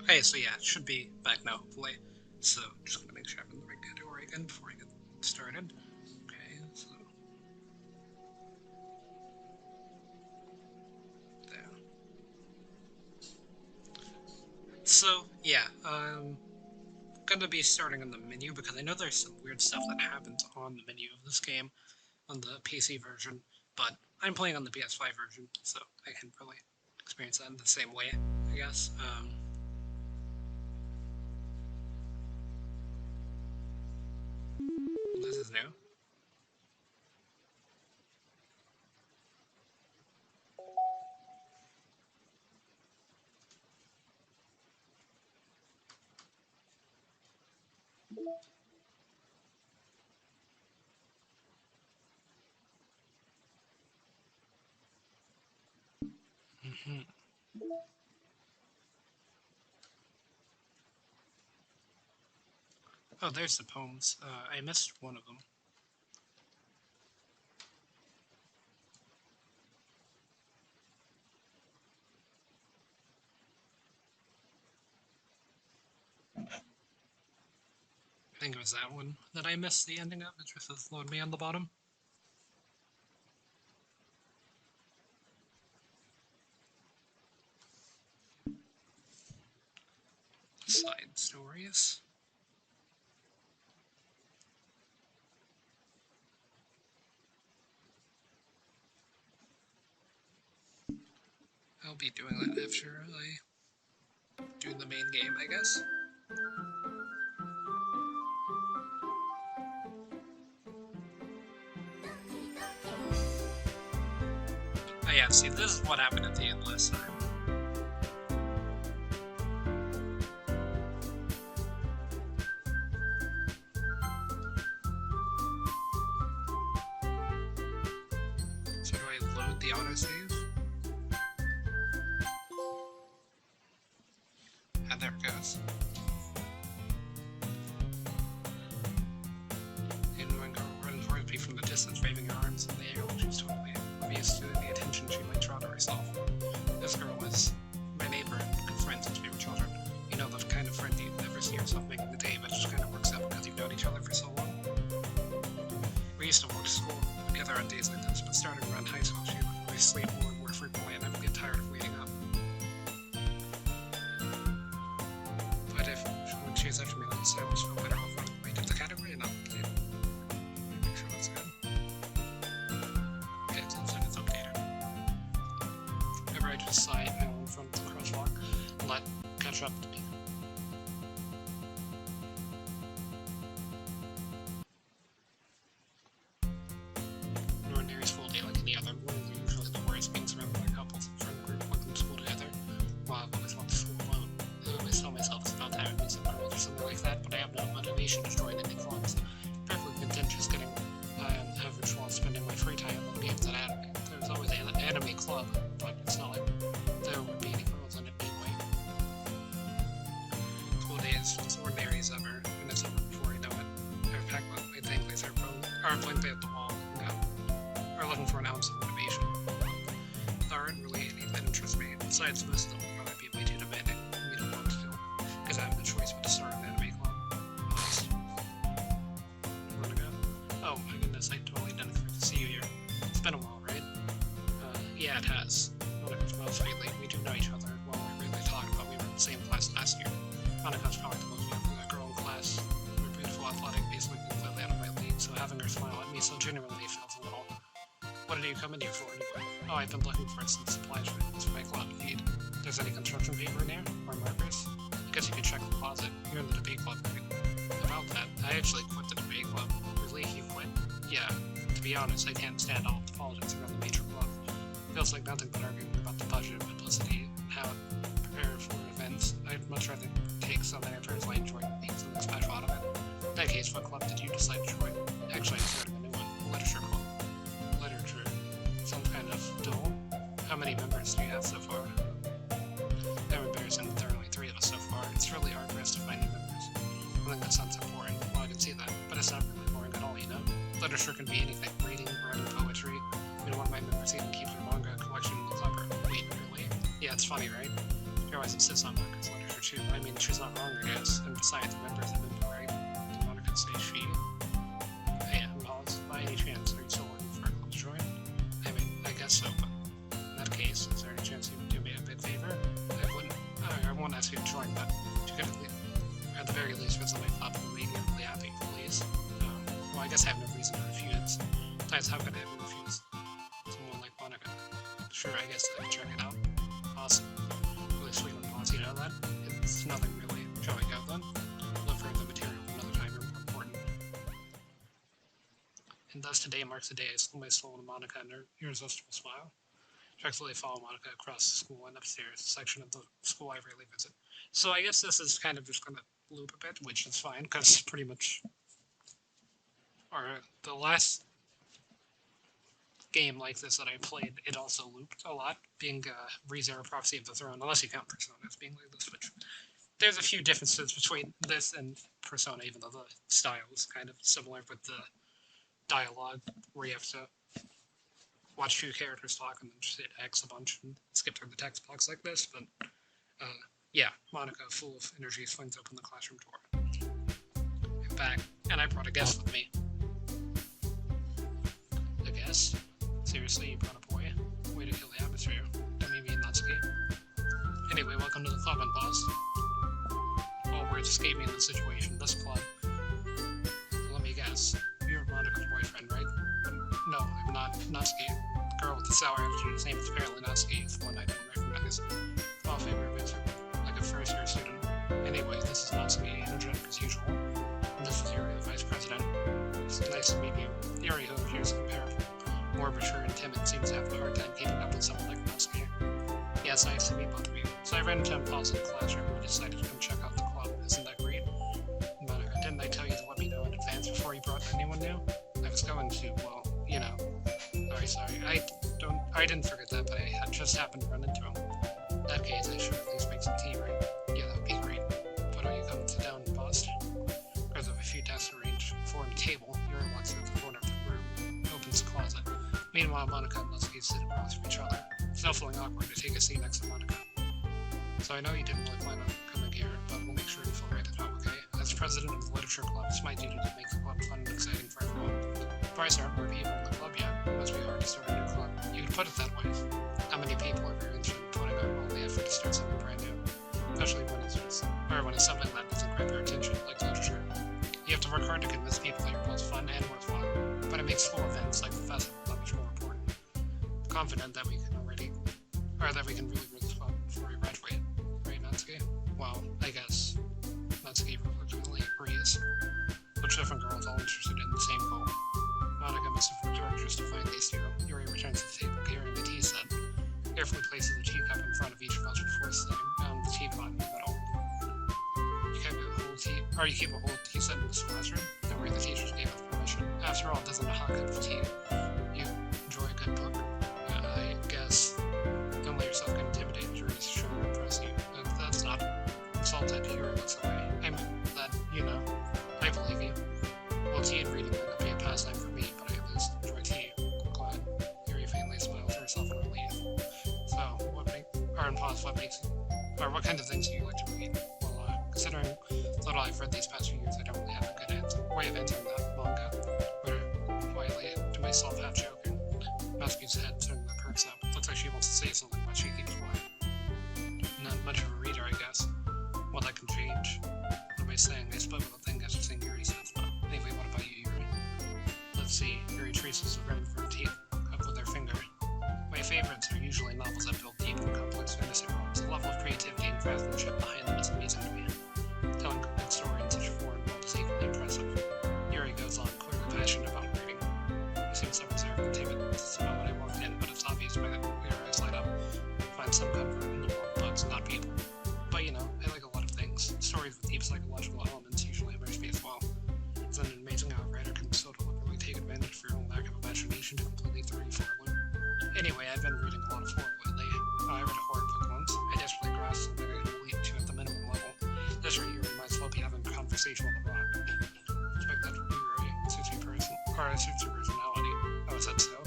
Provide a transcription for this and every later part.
Hey, so yeah, it should be back now, hopefully. So, just gonna make sure I'm in the right category again before I get started. Okay, so there. So, yeah, gonna be starting on the menu because I know there's some weird stuff that happens on the menu of this game on the PC version, but I'm playing on the PS5 version, so I can probably experience that in the same way, I guess. This is new. Mm-hmm. Oh, there's the poems. I missed one of them. I think it was that one that I missed the ending of. It just says load me on the bottom. Side stories. I'll be doing that after I do the main game, I guess. Oh yeah, see, this is what happened at the end last time. So do I load the autosave? And there it goes. And when girl running towards me from the distance, waving her arms in the air like she's totally amused to the attention she might draw to herself. This girl was my neighbor and good friend since we were children. You know, the kind of friend you never see yourself making the day, but it just kind of works out because you've known each other for so long. We used to walk to school together on days like this, but starting around high school, she would always sleep more frequently, and I would get tired of waiting up. But if when she was after me, like I always felt better off running away. Did the category and update? Make sure that's good. Okay, it looks like it's updated. Whenever I just sigh now in front of the crosswalk, let catch up to me. An ordinary school day like any other, one of usually the worst being surrounded by couples and friend group walking to school together, while I always went to school alone. I always tell myself it's about having music or something like that, but I have no motivation to join any clubs. Perfectly content just getting by on average while spending my free time on games and anime. There's always an anime club, but it's not like there would be any girls in it anyway. School day is just ordinary as ever, and it's over before I know it. I've packed my things, are blankly at the wall, are looking for an ounce of motivation. There aren't really any that interest me. Besides, most of them will probably be way too demanding for me to want to do, because I have no choice but to start an anime club. Honest. Wanna go? Oh my goodness, I totally didn't expect to see you here. It's been a while, right? Yeah, it has. Well, sweetly, we do know each other well. We really talked about we were in the same class last year. Monica's probably the most popular girl in class. We're beautiful, athletic, basically completely out of my league, so having her smile at me so genuinely feels a little. What did you come in here for anyway? Oh, I've been looking for it since supply shipments for my club need. There's any construction paper in here? Or markers? I guess you could check the closet. You're in the debate club, right? About that, I actually quit the debate club. Really? You quit? Yeah. To be honest, I can't stand all the politics around the major club. Feels like nothing but arguing about the budget, publicity, and how to prepare for events. I'd much rather take something I personally enjoy and make something special out of it. In that case, what club did you decide to join? Actually, I'm starting a new one, a literature club. Literature. Some kind of duel? How many members do you have so far? I'm embarrassing that there are only 3 of us so far. It's really hard for us to find new members. I think that sounds important. Well, I can see that, but it's not really boring at all, you know? Literature can be anything. Reading, writing, poetry. I mean, one of my members even keeps her manga collection in the clever. Wait, really? Yeah, it's funny, right? She always insists on Marcus literature. her too. I mean, she's not wrong, I guess. And besides, members have been right. The Monica say she. Hey, Miles, by any chance, are you still looking for a club to join? I mean, I guess so, but in that case, is there any chance you would do me a big favor? I won't ask you to join, but you could at the very least visit my club and make me really happy, please. Well, I guess I have no reason to refuse. Besides, how could I ever refuse someone like Monica? Sure, I guess I can check it out. Awesome. Really sweet and boss, you know that? It's nothing really. Shall we go then? Look for the material another time or more important. And thus today marks the day I sold my soul to Monica and her irresistible smile. Directly follow Monica across the school and upstairs, a section of the school I rarely visit. So I guess this is kind of just going to loop a bit, which is fine, because pretty much, or the last game like this that I played, it also looped a lot, being ReZero Prophecy of the Throne, unless you count Persona as being like this, which there's a few differences between this and Persona, even though the style is kind of similar with the dialogue, where you have to watch two characters talk and then just hit X a bunch and skip through the text box like this, but yeah, Monica, full of energy, swings open the classroom door. I'm back, and I brought a guest with me. A guest? Seriously, you brought a boy? Way to kill the atmosphere. Don't mean me and Natsuki. Anyway, welcome to the club, Unpaused. All words escape me in this situation. This club. Let me guess. You're Monica's boyfriend, right? No, I'm not. Natsuki. The girl with the sour attitude. His name is apparently Natsuki. It's the one I don't recognize. All favorite of like a first-year student. Anyway, this is Natsuki, energetic as usual. And this is Yuri, the vice president. It's nice to meet you. Yuri, who appears comparable, more mature and timid, seems to have a hard time keeping up with someone like Natsuki. Yes, nice to meet both of you. So I ran into him in the classroom and we decided to come check out the club. Isn't that great? Monica, didn't I tell you to let me know in advance before you brought anyone new? I was going to, well, you know. Sorry. I didn't forget that, but I had just happened to run into him. In that case, I should at least make some tea, right? Yeah, that would be great. But are you coming to sit down and bust? Because of a few desks arranged for a table, Yuri walks through the corner of the room, opens the closet. Meanwhile, Monica and Natsuki sit across from each other. It's now feeling awkward to take a seat next to Monica. So I know you didn't really plan on coming here, but we'll make sure you feel right at home, okay? As president of the literature club, it's my duty to make the club fun and exciting for everyone. Surprised there aren't more people in the club yet. It must be hard to start a new club. You could put it that way. How many people are very interested in putting out all the effort to start something brand new? Especially when it's something that doesn't grab your attention, like literature. You have to work hard to convince people that you're both fun and worthwhile. But it makes school events like the festival that much more important. I'm confident that we can really run this club before we graduate. Right, Natsuki? Well, I guess Natsuki reluctantly agrees. Which different girls all interested in the same goal. Monica must have worked hard just to find these two. Yuri returns to the table carrying the tea set. Carefully places a teacup in front of each of us before sitting down the teapot in the middle. You keep a whole tea set in this classroom? Don't worry, the teachers gave us permission. After all, it doesn't a hot cup of tea. You enjoy a good book? I guess. Don't let yourself get intimidated. Yuri's trying to impress you. That's not insulted. Yuri looks away. I mean, that, I believe you. Well, tea and reading might not be a pastime for me, but I at least enjoy tea. I'm glad. Yuri faintly smiles to herself in relief. So, what kind of things do you like to read? Well, considering the little I've read these past few years, I don't really have a good way of answering that manga. But quietly, to myself, half joking. Natsuki's head suddenly perks up. Looks like she wants to say something, but she keeps quiet. Not much of a reader, I guess. Well, that can change. What am I saying? I spoke of a thing after seeing Yuri says, but anyway, what about you, Yuri? Let's see. Yuri traces the rim of her teeth up with her finger. My favorites are usually novels that build deep and complex fantasy worlds. The level of creativity and craftsmanship behind them is amazing to me. Telling a good story in such a foreign world is equally impressive. Yuri goes on, clearly passionate about reading. He seems so reserved and timid. It's about when I walked in, but it's obvious by the way her eyes light up. I find some comfort in the world of books, not people. But I like a lot of things. Stories with deep psychological elements usually immerse me as well. Isn't it amazing how a writer can so deliberately take advantage of your own lack of imagination to completely throw you for a loop? Anyway, I've been reading a lot of horror lately. I read a horror book once. I desperately grasped something I can relate to at the minimum level. That's right, you might as well be having a conversation with a rock. Expect that from you, right? It suits your personality. Oh, is that so?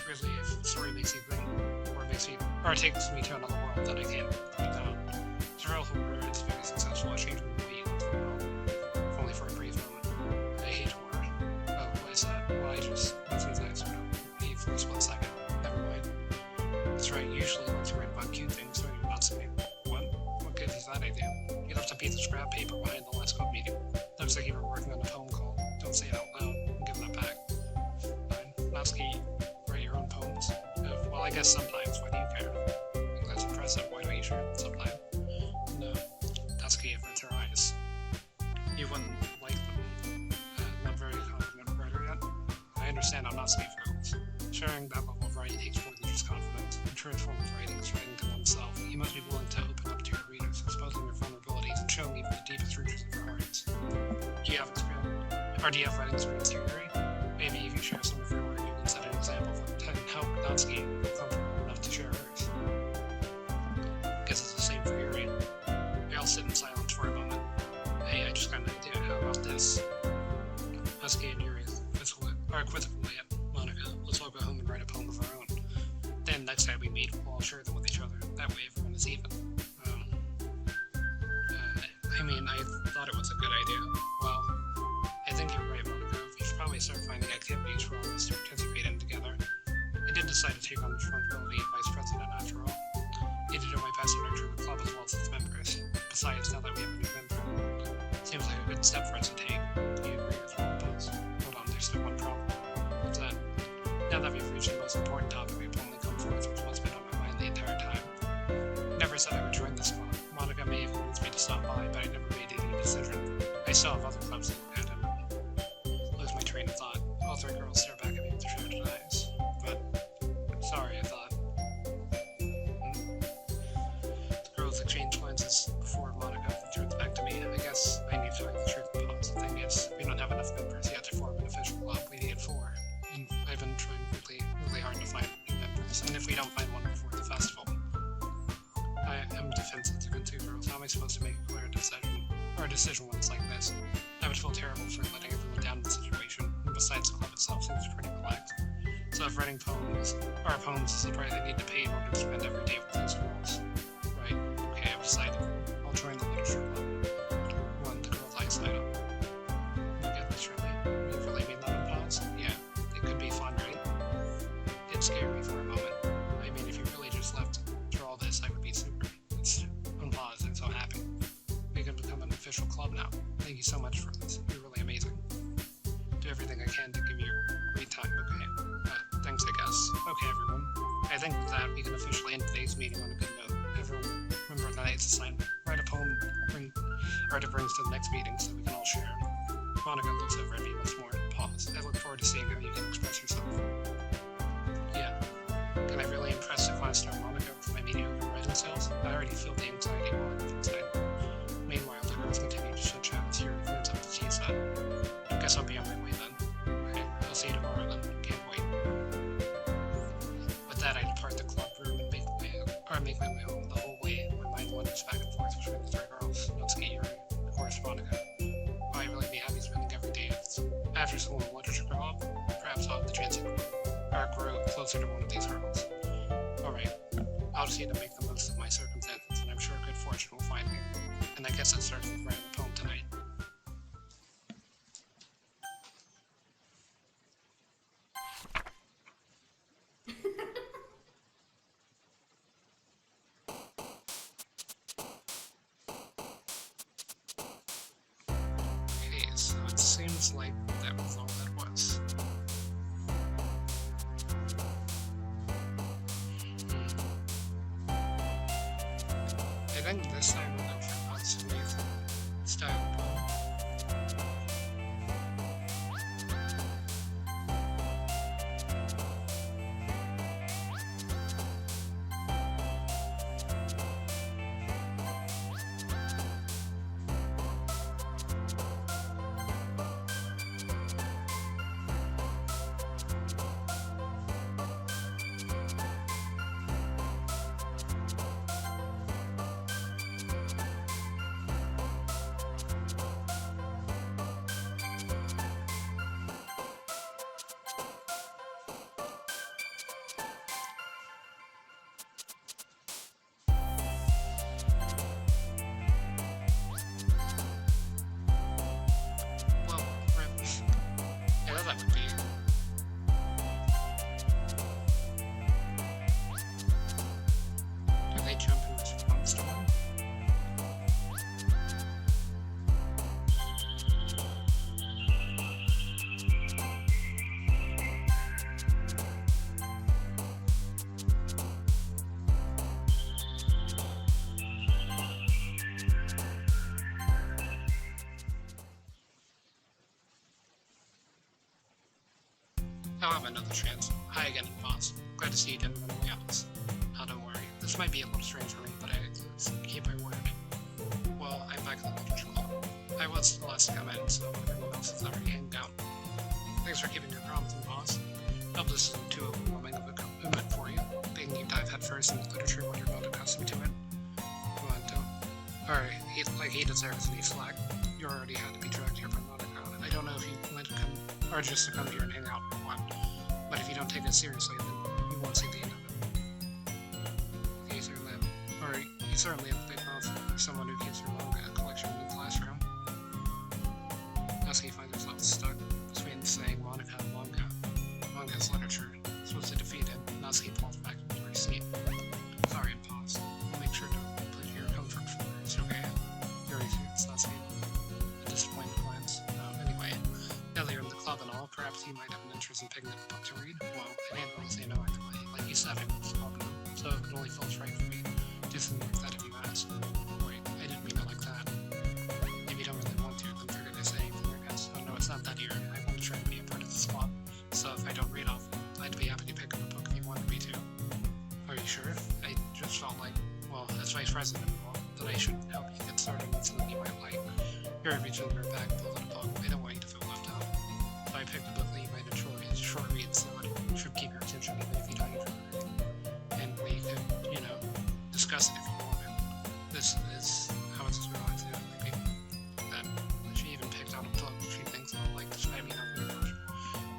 Really, if the story makes you think, or takes me to another world, then I can't put it down. It's a real horror it's very successful at changing the way you look at the world, if only for a brief moment. I hate horror. Oh, why is that? Well, I just, that seems nice, but me for a split second. Never mind. That's right, usually once you write about cute things, don't you not say, what? What good is that idea? You left a piece of scrap paper behind the last club meeting. Looks like you were working on a poem called Don't Say It Out Loud. I'm giving that back. Fine. Natsuki, write your own poems? Well, I guess sometimes. Why do you care? I think that's impressive. Why don't you share it sometime? No. Natsuki averts her eyes. You wouldn't like them. Not very confident writer yet. I understand I'm not safe for those. Sharing that level of writing takes more than just confidence. A true form of writing is writing to oneself. You must be willing to open up to your readers, exposing your vulnerabilities and showing even the deepest reaches of your hearts. Do you have experience? Or do you have writing experience here, Yuri? Maybe if you share some of your work, you can set an example for and help Natsuki feel comfortable enough to share hers. Guess it's the same for Yuri. We all sit in silence for a moment. Hey, I just got an idea. How about this? Natsuki and Yuri are quizzically at Monica. Let's all go home and write a poem of our own. Then next time we meet, we'll all share them with each other. That way everyone is even. I mean, I thought it was a good idea. Well, I think you're right, Monica. We should probably start finding activities for all of us to participate in together. I did decide to take on the responsibility of vice president after all. Need to do my best to nurture the club as well as its members. Besides, now that we have a new member, seems like a good step for us to take. Do you agree as well, boss? Hold on, there's still one problem. What's that? Now that we've reached the most important topic, we've only come forth with what's been on my mind the entire time. I never said I would join this club. Monica may have convinced me to stop by, but I never made any decision. I still have other clubs to look at and lose my train of thought. All three girls stare back at me with shadowed eyes. But, sorry, I thought. The girls exchange glances before Monica turns back to me. I guess I need to tell you the truth and pause. The thing is, we don't have enough members yet to form an official club. We need 4. And I've been trying really hard to find new members. And if we don't find one before the festival, I am defensive to the 2 girls. How am I supposed to make a clear decision when it's like this? I would feel terrible for letting everyone down in the situation. And besides, the club itself seems pretty relaxed. So if writing poems is the price I need to pay in order to spend every day with these girls. Right, okay, I've decided. I'll join the literature club. When the girl's eyes light up. You get this, really? You really mean that on pause? Yeah, it could be fun, right? It scared me for a moment. I mean, if you really just left for all this, I would be super. It's on pause, I'm so happy. We can become an official club now. Thank you so much for this. You're really amazing. Do everything I can to give you a great time, okay? Thanks, I guess. Okay, everyone. I think with that, we can officially end today's meeting on a good note. Everyone, remember tonight's assignment. Write a poem to bring us to the next meeting so we can all share. Monica looks over at me once more and pause. I look forward to seeing how you can express yourself. Yeah. Can I really impress the class star Monica with my mediocre writing skills? I already feel the anxiety while I'm inside. Meanwhile, the girls continue to chit-chat as Yuri cleans up the tea set. I guess I'll be on my way then. Okay, I'll see you tomorrow then. Can't wait. With that, I depart the club room and make my way home. The whole way, my mind wanders back and forth between the 3 girls. Natsuki, Yuri, of course, Monica. Will I really be happy spending every day after school in literature club? Perhaps I'll have the chance to grow closer to one of these girls. Alright, I'll just need to make the most of my circumstances, and I'm sure good fortune will find me. And I guess that starts with writing a poem tonight. Okay, so it seems like that was all that was. I think this time we'll go for Natsuki's style poem. I'll have another chance. Hi again, boss. Glad to see you didn't run away on us. Oh, don't worry. This might be a little strange for me, but I keep my word. Well, I'm back at the literature club. I was the last to come in, so everyone else is already hanging out. Thanks for keeping your promise, boss. Hope this isn't too overwhelming of a commitment for you. Making you dive headfirst into literature when you're not accustomed to it. Come on, don't. Alright, he deserves any slack. You already had to be dragged here from Monaco. I don't know if you meant to come, or just to come here and hang out or what. But if you don't take it seriously, then you won't see the end of it. You certainly have a big mouth for someone who keeps your manga collection in the classroom. Natsuki finds herself stuck between saying Monica and manga. Manga is literature. Supposed to defeat it, Natsuki falls back into her seat. Sorry, I'm paused. I'll make sure to put your comfort for her. It's okay. Yuri suits Natsuki. A disappointed glance. Anyway, now that you're in the club and all, perhaps you might have an interest in picking up a book to read. Well, I can't really say no either way. Like you said, I'm in the club now, so it only feels right for me to do something like that if you ask. Wait, I didn't mean it like that. If you don't really want to, then forget I say anything, I guess. Oh no, it's not that eager. I want to try to be a part of the squad. So if I don't read often, I'd be happy to pick up a book if you wanted me to. Are you sure? I just felt like, well, as vice president, that I should help you get started with something you might like. Yuri reached into her bag and pulled out a book. I don't want you to feel left out. So I picked a book that you might enjoy. It's short reads, so it should keep your attention even if you don't enjoy reading. And we could, discuss it if you wanted. This is how it's relaxed to maybe. That she even picked out a book she thinks I'll like, despite me not very much.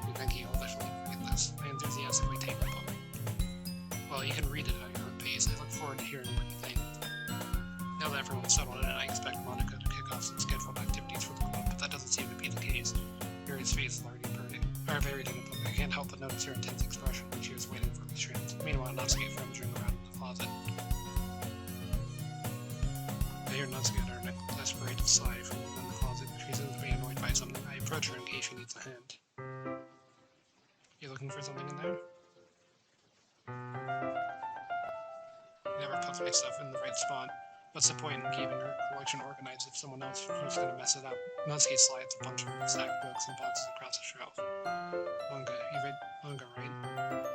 We think you'll definitely read this. I enthusiastically take the book. Well, you can read it at your own pace. I look forward to hearing what you think. Now that everyone's settled in, I expect Monica to kick off some scheduled activities for the club, but that doesn't seem to be the case. Yuri's face is already buried in a book. I can't help but notice her intense expression when she was waiting for the chance. Meanwhile, Natsuki rummaging around in the closet. I hear Natsuki utter a desperate sigh from within the closet. She seems to be annoyed by something. I approach her in case she needs a hand. You looking for something in there? I never put my stuff in the right spot. What's the point in keeping her collection organized if someone else is going to mess it up? Natsuki slides a bunch of stacked books and boxes across the shelf. Manga. You read manga, right?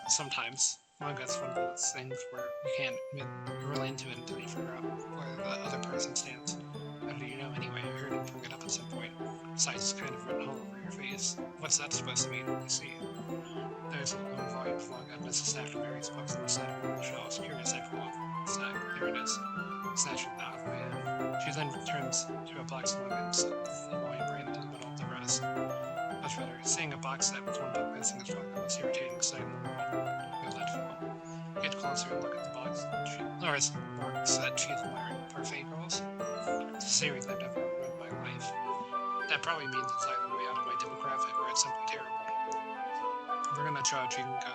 Sometimes. Manga is one of those things where you can't admit you're really into it until you figure out where the other person stands. How do you know anyway? I heard him bring it up at some point. Besides, it's kind of written all over your face. What's that supposed to mean? You see. There's a long volume of manga amidst a stack of various books on the side of one of the shelves. Curious, I pull off the stack. There it is. Snatching it out of my hand. She then returns to a box of manga and sets the volume right into the middle of the rest. Much better. Seeing a box set with one book missing is probably the most irritating sight in the world. Feel that film. Get closer and look at the box. Laura's box set she's wearing. Parfait Girls? It's a series I've never read in my life. That probably means it's either way out of my demographic or it's simply terrible. If we're gonna judge, you can go.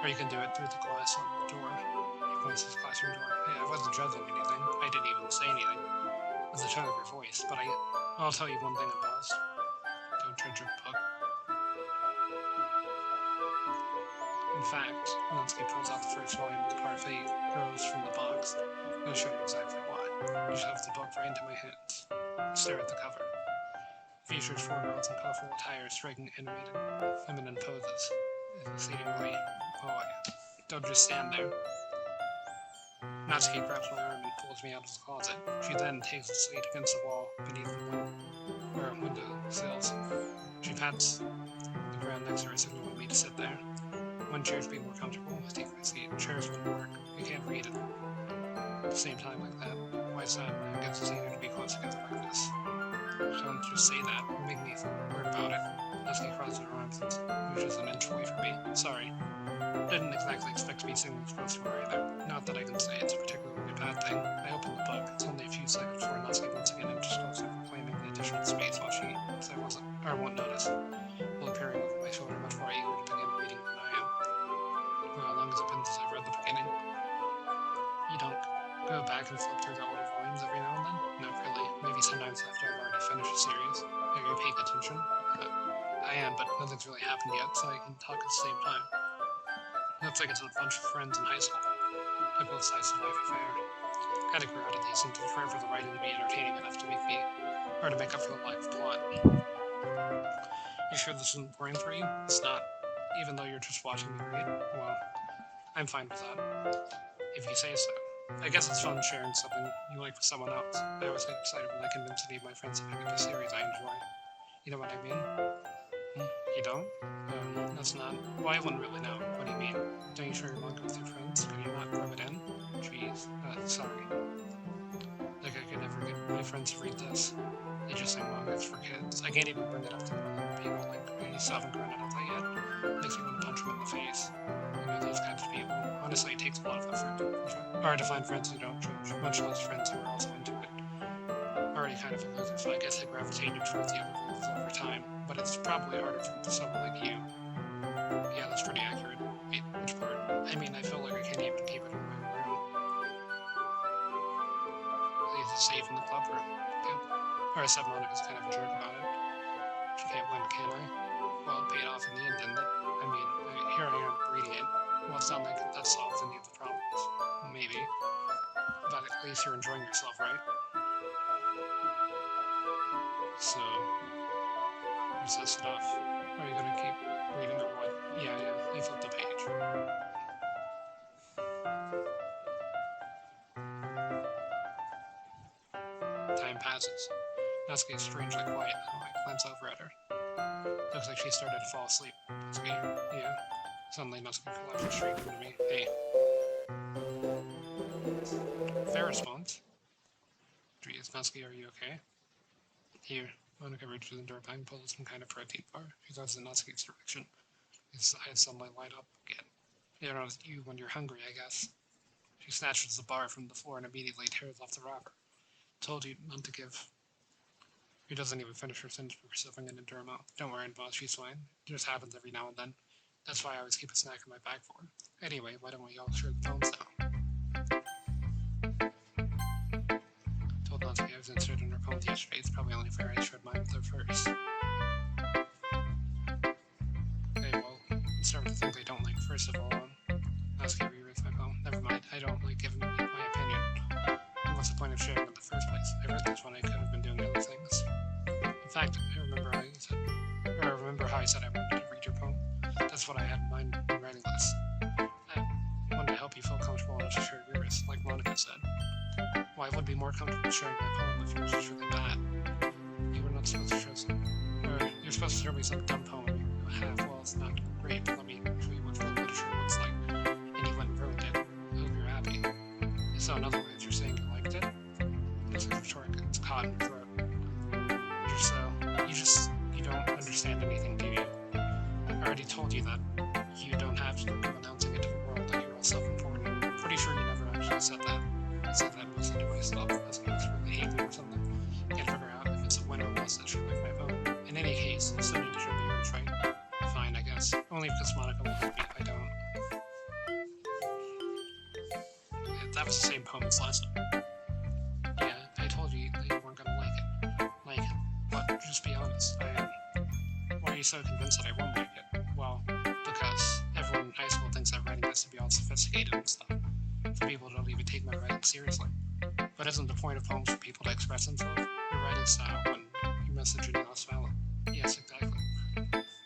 Or you can do it through the glass on the door. He points his classroom door. Hey, I wasn't judging anything. I didn't even say anything. It was the tone of your voice, but I'll tell you one thing about it. Don't judge a book. In fact, Natsuki pulls out the first volume of the Parfait Girls from the box. I'm going to show you exactly why. You shove the book right into my hands. Stare at the cover. It features 4 girls in colorful attire striking animated feminine poses. Exceedingly, don't just stand there. Natsuki grabs my arm and pulls me out of the closet. She then takes a seat against the wall beneath the window sills. She pats the ground next to her, signaling me to sit there. When chairs be more comfortable, take my seat. Chairs wouldn't work. We can't read it at the same time like that. Why is that? I guess it's easier to be close together like this. Don't just say that. You make me feel weird about it. Natsuki crosses her arms and pushes an inch away from me. Sorry. Didn't exactly expect to be sitting close to her either. Not that I can say it's a particularly bad thing. I opened the book. It's only a few seconds before Natsuki once again inches closer, claiming the additional space while she won't notice. While peering over my shoulder, much more eager to begin reading than I am. For how long has it been since I've read the beginning? You don't go back and flip through the older volumes every now and then? Not really. Maybe sometimes after I've already finished a series. Are you paying attention? I am, but nothing's really happened yet, so I can talk at the same time. Looks like it's a bunch of friends in high school. Typical slice of life affair. Kinda grew out of these and prefer for the writing to be entertaining enough to make up for the lack of plot. You sure this isn't boring for you? It's not. even though you're just watching me read, well, I'm fine with that, if you say so. I guess it's fun sharing something you like with someone else. I always get excited when I convince any of my friends to pick up a series I enjoy. You know what I mean? You don't? That's not... Well, I wouldn't really know. What do you mean? Don't you share your manga with your friends? Can you not rub it in? Jeez. Sorry. Like, I could never get my friends to read this. They just say manga's for kids. I can't even bring it up to people. Like, you still haven't grown out of that yet. Makes me want to punch them in the face. You know, those kinds of people. Honestly, it takes a lot of effort. Hard to find friends who don't judge, much less friends who are also into it. Already kind of a loser, so I guess I gravitated towards the other losers over time, but it's probably harder for someone like you. Yeah, that's pretty accurate. Wait, which part? I mean, I feel like I can't even keep it in my room. Leave it safe in the club room. Or I said Monica's kind of a jerk about it. She can't win, can I? Well, it paid off in the end, didn't it? I mean, here I am reading it. Well, it's not like that solves any of the problems. Maybe. But at least you're enjoying yourself, right? So, what's this stuff? Are you gonna keep reading or what? Yeah, you flipped the page. Time passes. Natsuki's strangely quiet now. I glance over at her. Looks like she started to fall asleep. Natsuki? Yeah. Suddenly Natsuki collapsed straight into me. Hey. Fair response. Geez, Natsuki, are you okay? Here. Monica reaches into her bag and pulls some kind of protein bar. She goes in Natsuki's direction. His eyes suddenly light up again. You know, you when you're hungry, I guess. She snatches the bar from the floor and immediately tears off the wrapper. Told you not to give. She doesn't even finish her sentence before stuffing it into her mouth. Don't worry, boss, she's fine. It just happens every now and then. That's why I always keep a snack in my bag for her. Anyway, why don't we all share the poems now? Told Natsuki I was interested in her poems yesterday. It's probably only fair I shared mine with her first. Okay, well, let's start with the things I don't like. First of all, Natsuki rereads my poem. Never mind, I don't like giving my opinion. And what's the point of sharing it in the first place? I read this when I could have been doing other things. In fact, I remember how I said I wanted to read your poem. That's what I had in mind in writing this. I wanted to help you feel comfortable enough to share yours, like Monica said. Well, I would be more comfortable sharing my poem if yours was really bad. You were not supposed to show some... Or, you're supposed to show me some dumb poem you have. Well, it's not great, but let me show you what real literature looks like. And you went and ruined it. I hope you're happy. So, in other words, you're saying you liked it? This is rhetoric. It's caught in your throat. You don't understand anything, do you? I already told you that you don't have to go announcing it to the world that you're all self-important. I'm pretty sure you never actually said that. I said that mostly to myself because I was really hating or something. Can't figure out if it's a win or loss that should like my poem. In any case, you still need to show me yours, right? Fine, I guess. Only because Monica will help me if I don't. That was the same poem as last time. Yeah, I told you that you weren't gonna like it. Like it. But just be honest, I am. Why are you so convinced that I won't like it? Well, because everyone in high school thinks that writing has to be all sophisticated and stuff. Some people don't even take my writing seriously. But isn't the point of poems for people to express themselves? Your writing style when your message is not valid. Yes, exactly.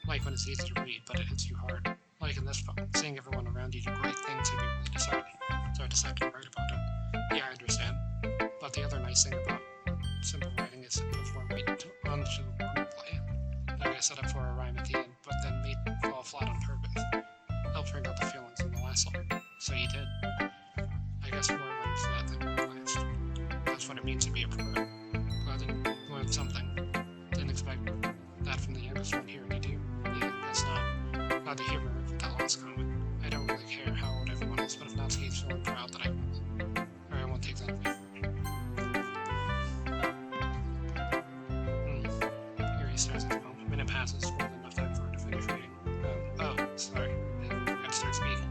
Like when it's easy to read, but it hits you hard. Like in this poem, seeing everyone around you do great things can be really disheartening. So I decided to write about it. Yeah, I understand. But the other nice thing about simple writing is it puts more weight onto the wordplay. Like I set up for a rhyme at the end, but then made it fall flat on purpose. Helped bring out the feelings in the last line. So you did. I guess more wins that than realized. That's what it means to be a pro. Glad you learned something. Didn't expect that from the youngest one here, did you? Yeah, guess not. Glad to hear that last comment. I don't really care how old everyone is, but if Natsuki's feeling proud that I will. Or I won't take that away from her. Here he starts at the moment. A minute passes, more than enough time for her to finish reading. Sorry. I forgot to start speaking.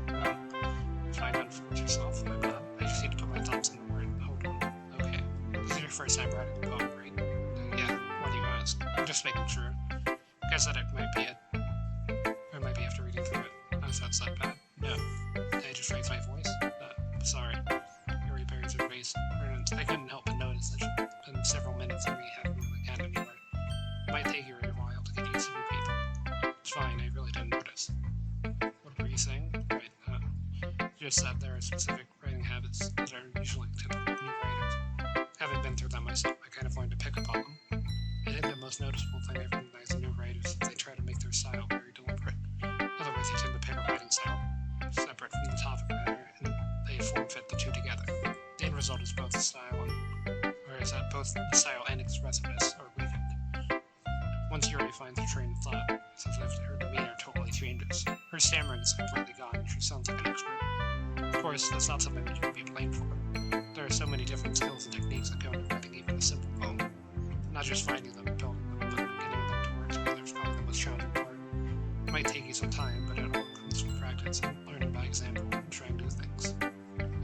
Try not to force yourself. My bad. I just need to put my thoughts in the word. Hold on. Okay. This is your first time writing a poem, right? Yeah. Why do you ask? I'm just making sure. Guess that it might be it. Or it might be after reading through it. That's that bad. No. Did I just raise my voice? Sorry. Yuri buries her face. I couldn't help but notice that it's been several minutes and we haven't really gotten anywhere. It might take you a while to get used to new people. It's fine, I really didn't notice. just that there are specific writing habits that are usually typical of new writers. Having been through them myself, I kind of learned to pick up on them. I think the most noticeable thing I recognize in new writers is they try to make their style very deliberate. Otherwise, they tend to pick a writing style separate from the topic matter, and they form-fit the two together. The end result is both the style and expressiveness are weakened. Once Yuri finds a train of thought, it's as if her demeanor totally changes. Her stammering is completely gone, and she sounds like an expert. Of course, that's not something that you can be blamed for. There are so many different skills and techniques that go into writing even a simple poem. Not just finding them and building them, but getting them to work together is probably the most challenging part. It might take you some time, but it all comes from practice and learning by example and trying new things.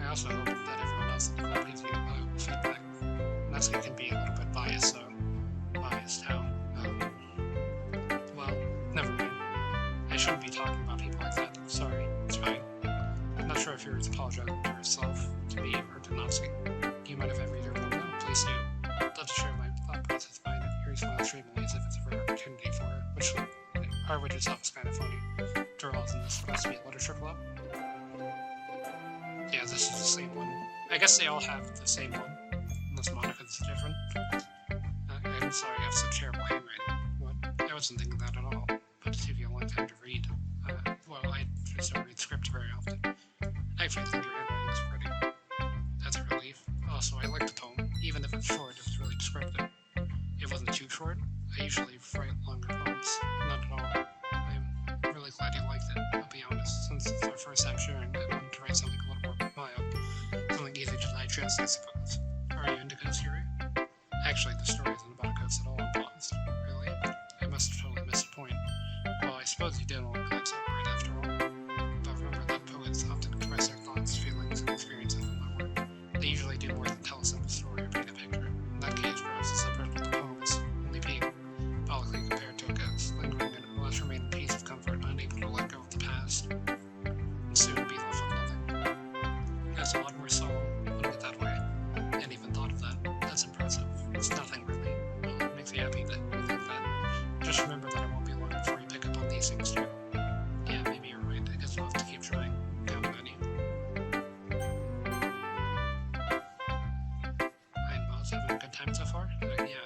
I also hope that everyone else in the club gives you valuable feedback. And that's it can be a little bit biased, so biased how? Well, never mind. I shouldn't be talking about people like that. Sorry, it's fine. I'm not sure if you're apologizing to yourself, to me, or to Natsuki. Do you mind if I read your poem now? Please do. I'd love to share my thought process behind it. Yuri smiles dreamily as if it's a rare opportunity for her, which itself is kind of funny. After isn't this supposed to be a literature club? Yeah, this is the same one. I guess they all have the same one, unless Monica's different. I'm sorry, I have such terrible handwriting. What? I wasn't thinking that at all, but it took you a long time to read. Well, I just don't read script very often. I actually think your handwriting is pretty. That's a relief. Also, I like the poem. Even if it's short, it's really descriptive. It wasn't too short. I usually write longer poems. Not at all. I'm really glad you liked it, I'll be honest. Since it's our first time sharing, I wanted to write something a little more mild. Something easy to digest, I suppose. Are you into ghost Yuri? Actually, the story isn't about ghosts at all, I'm paused. Really? I must have totally missed the point. Well, I suppose you did only glance over it after all. But remember that poets often express their thoughts, feelings, and experiences in their work. They usually do more than tell a simple story or paint a picture. In that case, perhaps the subject of the poem is only being symbolically compared to a ghost, lingering in it, less remain in peace of comfort, unable to let go of the past, and soon be left with nothing. That's a lot more solemn, put it that way. I hadn't even thought of that. That's impressive. It's nothing really. Well, it makes me happy that you think that. Just remember that it won't be long before you pick up on these things too. Yeah, maybe you're right. I guess we'll have to keep trying. Counting on you. I'm having a good time so far? Yeah,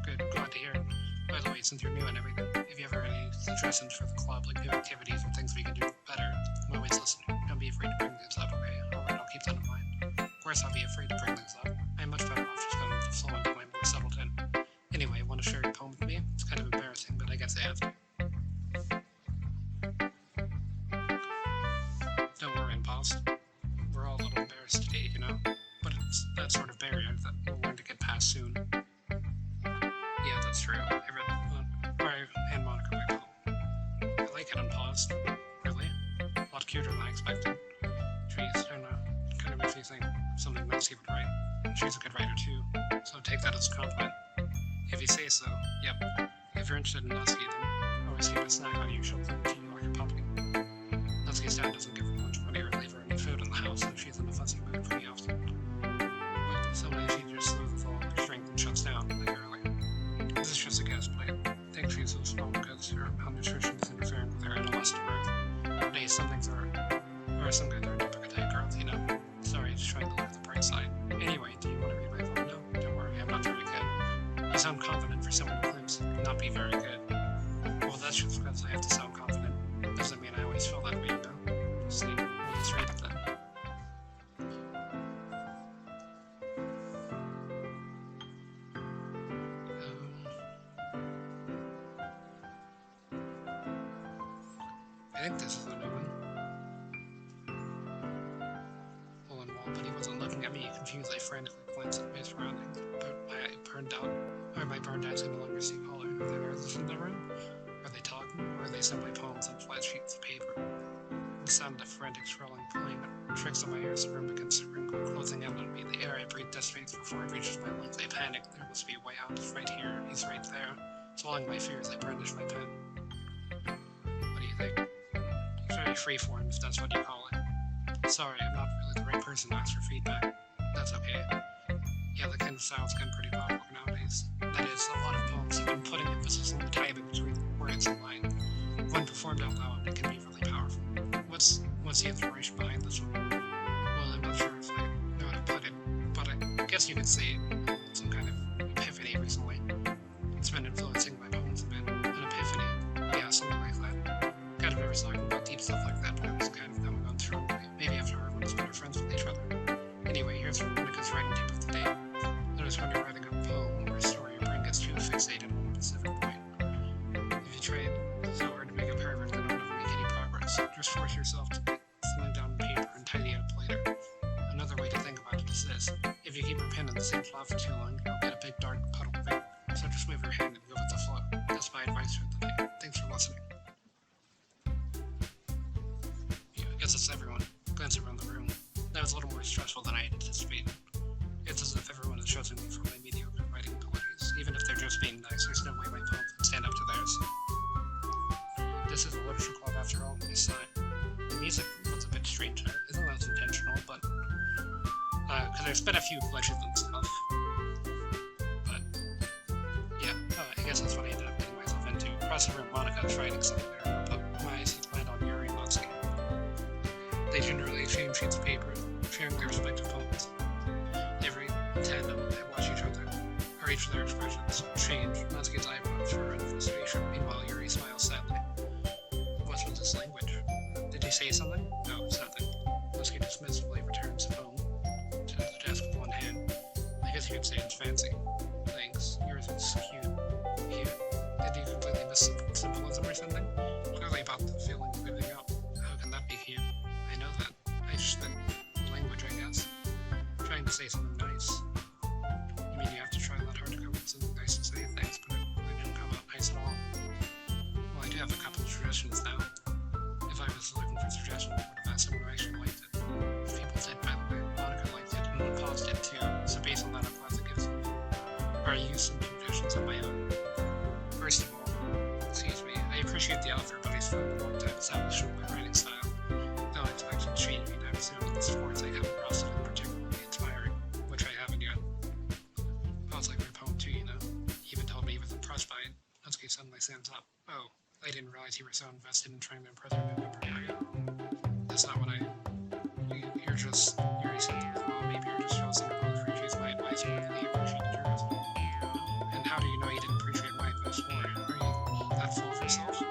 good. Glad to hear it. By the way, since you're new and everything, if you ever have any suggestions for the club, like new activities or things we can do better, I'm always listening. Don't be afraid to bring things up, okay? Alright, I'll keep that in mind. Of course, I'll be afraid to bring things up. I'm much better off just going with the flow until I'm more settled in. Anyway, want to share your poem with me? It's kind of embarrassing, but I guess I have to. Don't worry, Impost. We're all a little embarrassed today, you know? But it's that sort of barrier that we'll learn to get past soon. Yeah, that's true. I read and Monica my poem. I like it unpaused. Really? A lot cuter than I expected. Jeez, I don't know. It kind of makes me think of something Nancy would write. She's a good writer too, so take that as a compliment. If you say so, yep. If you're interested in Natsuki, then always keep a snack on you. She'll cling to you like a puppy. Natsuki's dad doesn't give her much money or leave her any food in the house, and she's in a fussy mood pretty often. But some days she just loses all her strength and shuts down really early. This is just a guess, but I think she's so small because her malnutrition is interfering with her adolescent growth. Days some things are some good are type girls, you know. Sorry, just trying to look at the bright side. Anyway, do you want to read my poem? No, don't worry, I'm not very good. You sound confident for someone who claims to not be very good. Well, that's just because I have to sound confident. Doesn't mean I always feel that way, you know. See, we'll just read it then. I think this is a new one. Hole in wall, but he wasn't looking at me. Confused, I frantically glanced at my surroundings. But my burned eyes can no longer see color. Are there others in the room? Are they talking, or are they simply poems on flat sheets of paper? The sound of frantic scrolling, pulling tricks on my ears, the room begins to wrinkle, closing in on me. The air I breathe dissipates before it reaches my lungs. I panic. There must be a way out. He's right here. He's right there. Swallowing my fears, I brandish my pen. What do you think? It's very freeform, if that's what you call it. Sorry, I'm not really the right person to ask for feedback. That's okay. Yeah, that kind of style's gotten pretty popular nowadays. That is, a lot of poems have been putting emphasis on the timing between words and line. When performed out loud, it can be really powerful. What's the inspiration behind this one? guess you could say some kind of epiphany recently. It's been influencing my poems a bit. An epiphany. Yeah, something like that. Kind of never talking about deep stuff like that, but it was kind of coming on through me. Maybe after everyone was better friends with each other. Anyway, here's Monica's writing tip of the day. Notice when you're writing a poem or a story, your brain gets too fixated on one specific point. If you try so hard to make it perfect, then it'll never make any progress. Just force yourself to get something down on paper and tidy it up later. Another way to think about it is this. If you keep your pen in the same spot for too long, you'll get a big dark puddle of ink. So just move your hand and go with the flow. That's my advice for the day. Thanks for listening. Yeah, I guess it's everyone. Glance around the room. That was a little more stressful than I had anticipated. It's as if everyone is judging me for my mediocre writing abilities. Even if they're just being nice, there's no way my poem can stand up to theirs. This is a literature club after all, he sighed. The music was a bit strange there. Isn't that intentional, but... because there's been a few glitches and stuff. But, yeah, I guess that's what I ended up getting myself into. Across the room, Monica was writing something there, but my eyes land on Yuri and Natsuki. They generally exchange sheets of paper, sharing their respective poems. Every tandem, they watch each other, or each of their expressions change. Natsuki's eyebrows furrow in frustration. Meanwhile, Yuri smiles sadly. What's with this language? Did he say something? No, it's nothing. Natsuki dismissively returns the poem to the desk with one hand. I guess you could say it's fancy. Thanks. Yours is cute. Cute. Did you completely miss symbolism or something? Clearly about the feeling of giving up. How can that be cute? I know that. I just meant language, I guess. Trying to say something nice. You mean you have to try a lot hard to come up with something nice to say? Thanks, but it really didn't come out nice at all. Well, I do have a couple of suggestions now. If I was looking for suggestions, I would have asked someone who actually liked it. If people did, by the way, Monica liked it, and then paused it too. So based on that, I'm glad to give some, or use some suggestions on my own. First of all, excuse me, I appreciate the author, but he's for a long time established with my writing style. Don't expect to change anytime soon. The sports I come across it particularly inspiring, which I haven't yet. I was like my poem too, you know. He even told me he was impressed by it. Natsuki suddenly stands up. Oh, I didn't realize you were so invested in trying to impress your new member area. That's not what you're just, you're accepting as well. Maybe you're just jealous that you appreciates my advice more than he appreciated yours. And how do you know he didn't appreciate my advice more? Are you that full of yourself? No.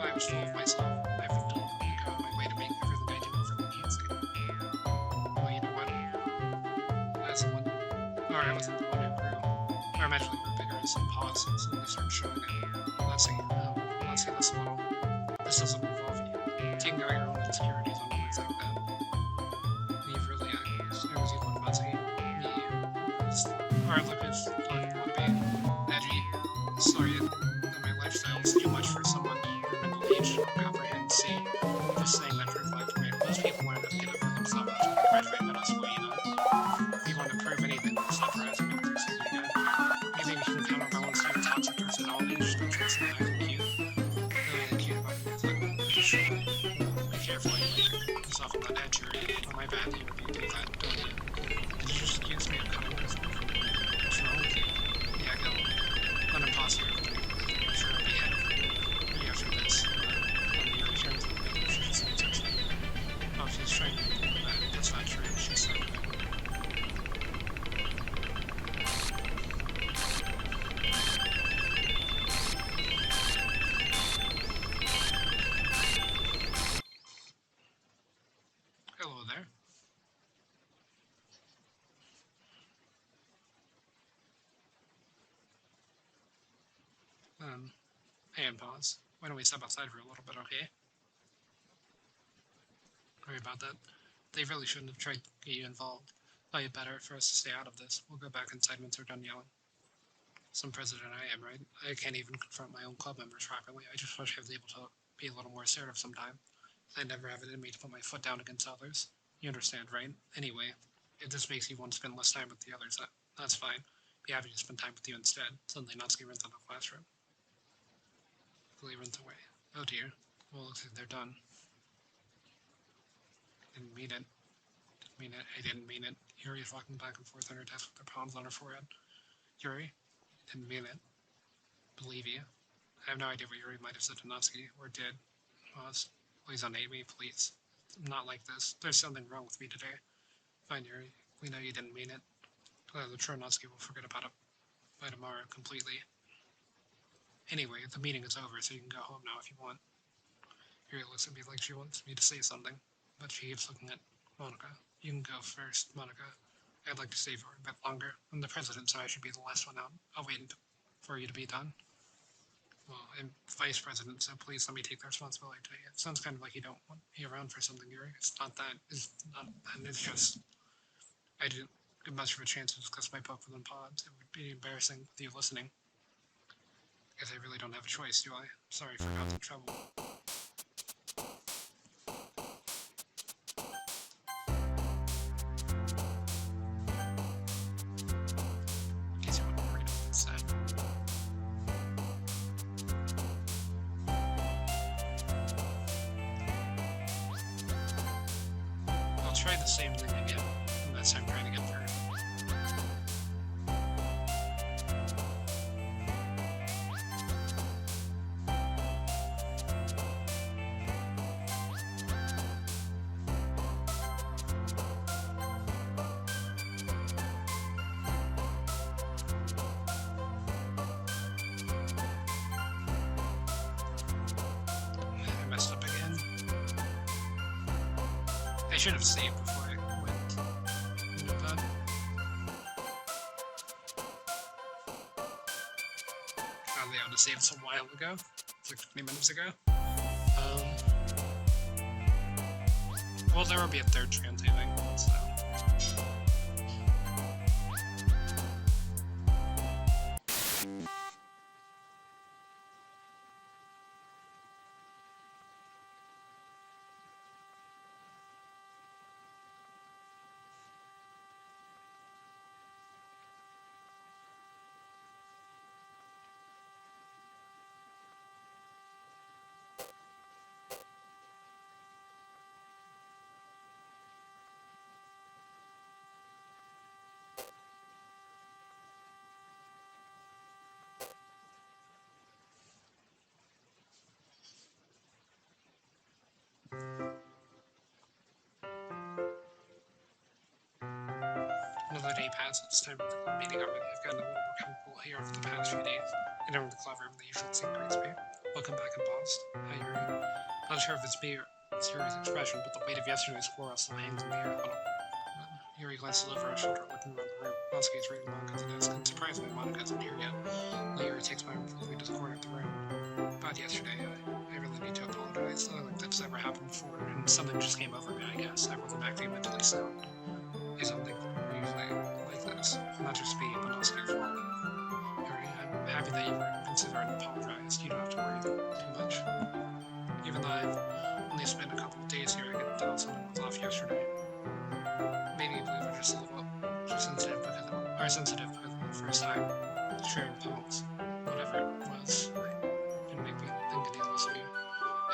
I was full of myself. I've been going out of my way to make everything I do over the music. Well, you know what? That's the one. Or I wasn't the one who grew. Or I'm actually grew bigger as some pause and suddenly started showing it. Let's see this a little. This doesn't involve you. Taking out your own insecurities on moments like that. You've really I was even Matsuki. Or look as like would be edgy. Sorry that my lifestyle is too much for someone your mental age to comprehend. See, just saying that to reflect where most people learn how to get over themselves after they graduate middle school, you know. If you want to prove anything, stop harassing me through something again. You think you can counterbalance your toxic personality just by fixing that acting cute? Really cute about it is like, just be careful you like yourself on that edge area. On my bad, you do that, don't you? Did you just accuse me of cutting myself? What's wrong with you? Yeah, go. Let him pause here. I'm sure I'll be ahead of you. Maybe after this. When the young turns to me, she just needs her sleep. Oh, she's trying to do that. That's not true. She's so good. Hello there. Hey, and pause. Why don't we step outside for a little bit, okay? Sorry about that. They really shouldn't have tried to get you involved. Probably better for us to stay out of this. We'll go back inside once we're done yelling. Some president I am, right? I can't even confront my own club members properly. I just wish I was able to be a little more assertive sometime. I never have it in me to put my foot down against others. You understand, right? Anyway, if this makes you want to spend less time with the others, that's fine. Be happy to spend time with you instead. Suddenly Natsuki runs out of the classroom. Quickly runs away. Oh dear. Well, looks like they're done. Didn't mean it. I didn't mean it. Yuri is walking back and forth on her desk with her palms on her forehead. Yuri? Didn't mean it. Believe you. I have no idea what Yuri might have said to Natsuki, or did. Please don't hate me, please. I'm not like this. There's something wrong with me today. Fine, Yuri. we know you didn't mean it. The Tronotsky will forget about it by tomorrow completely. Anyway, the meeting is over, so you can go home now if you want. Yuri looks at me like she wants me to say something, but she keeps looking at Monica. You can go first, Monica. I'd like to stay for a bit longer. I'm the president, so I should be the last one out. I'll wait for you to be done. Well, I'm vice president, so please let me take the responsibility today. It sounds kind of like you don't want me around for something, Yuri. It's not that. It's not that. It's just I didn't get much of a chance to discuss my book with pods. It would be embarrassing with you listening. Guess I really don't have a choice, do I? Sorry for causing trouble. In case you want to read it instead. I'll try the same thing again, unless I'm trying to get through. I messed up again. I should have saved before I went into bed. Probably I would have saved this a while ago. It's like 20 minutes ago. Well, there will be a third trans, I think, so. Another day passes. It's time for the club meeting already. I've gotten a little more comfortable here over the past few days. I know in the club room the usual scene greets me. Welcome back in Boston. Hi, Yuri. Not sure if it's me or it's Yuri's expression, but the weight of yesterday's quarrel still hangs in the air a little. Yuri glances over her shoulder, looking around the room. Mosuke is reading Monica at the desk, and surprisingly, Monica isn't here yet. Yuri takes my arm and pulls me to the corner of the room. About yesterday, I really need to apologize. Nothing like that's ever happened before, and something just came over me, I guess. I wasn't acting mentally sound. I don't think usually like this. Not just me, but also your fault. Yuri, I'm happy that you were considerate and apologized. You don't have to worry too much. Even though I've only spent a couple of days here, I could tell something was off yesterday. Maybe we were just a little sensitive because of the first time sharing poems. Whatever it was, it didn't make me think any less of you.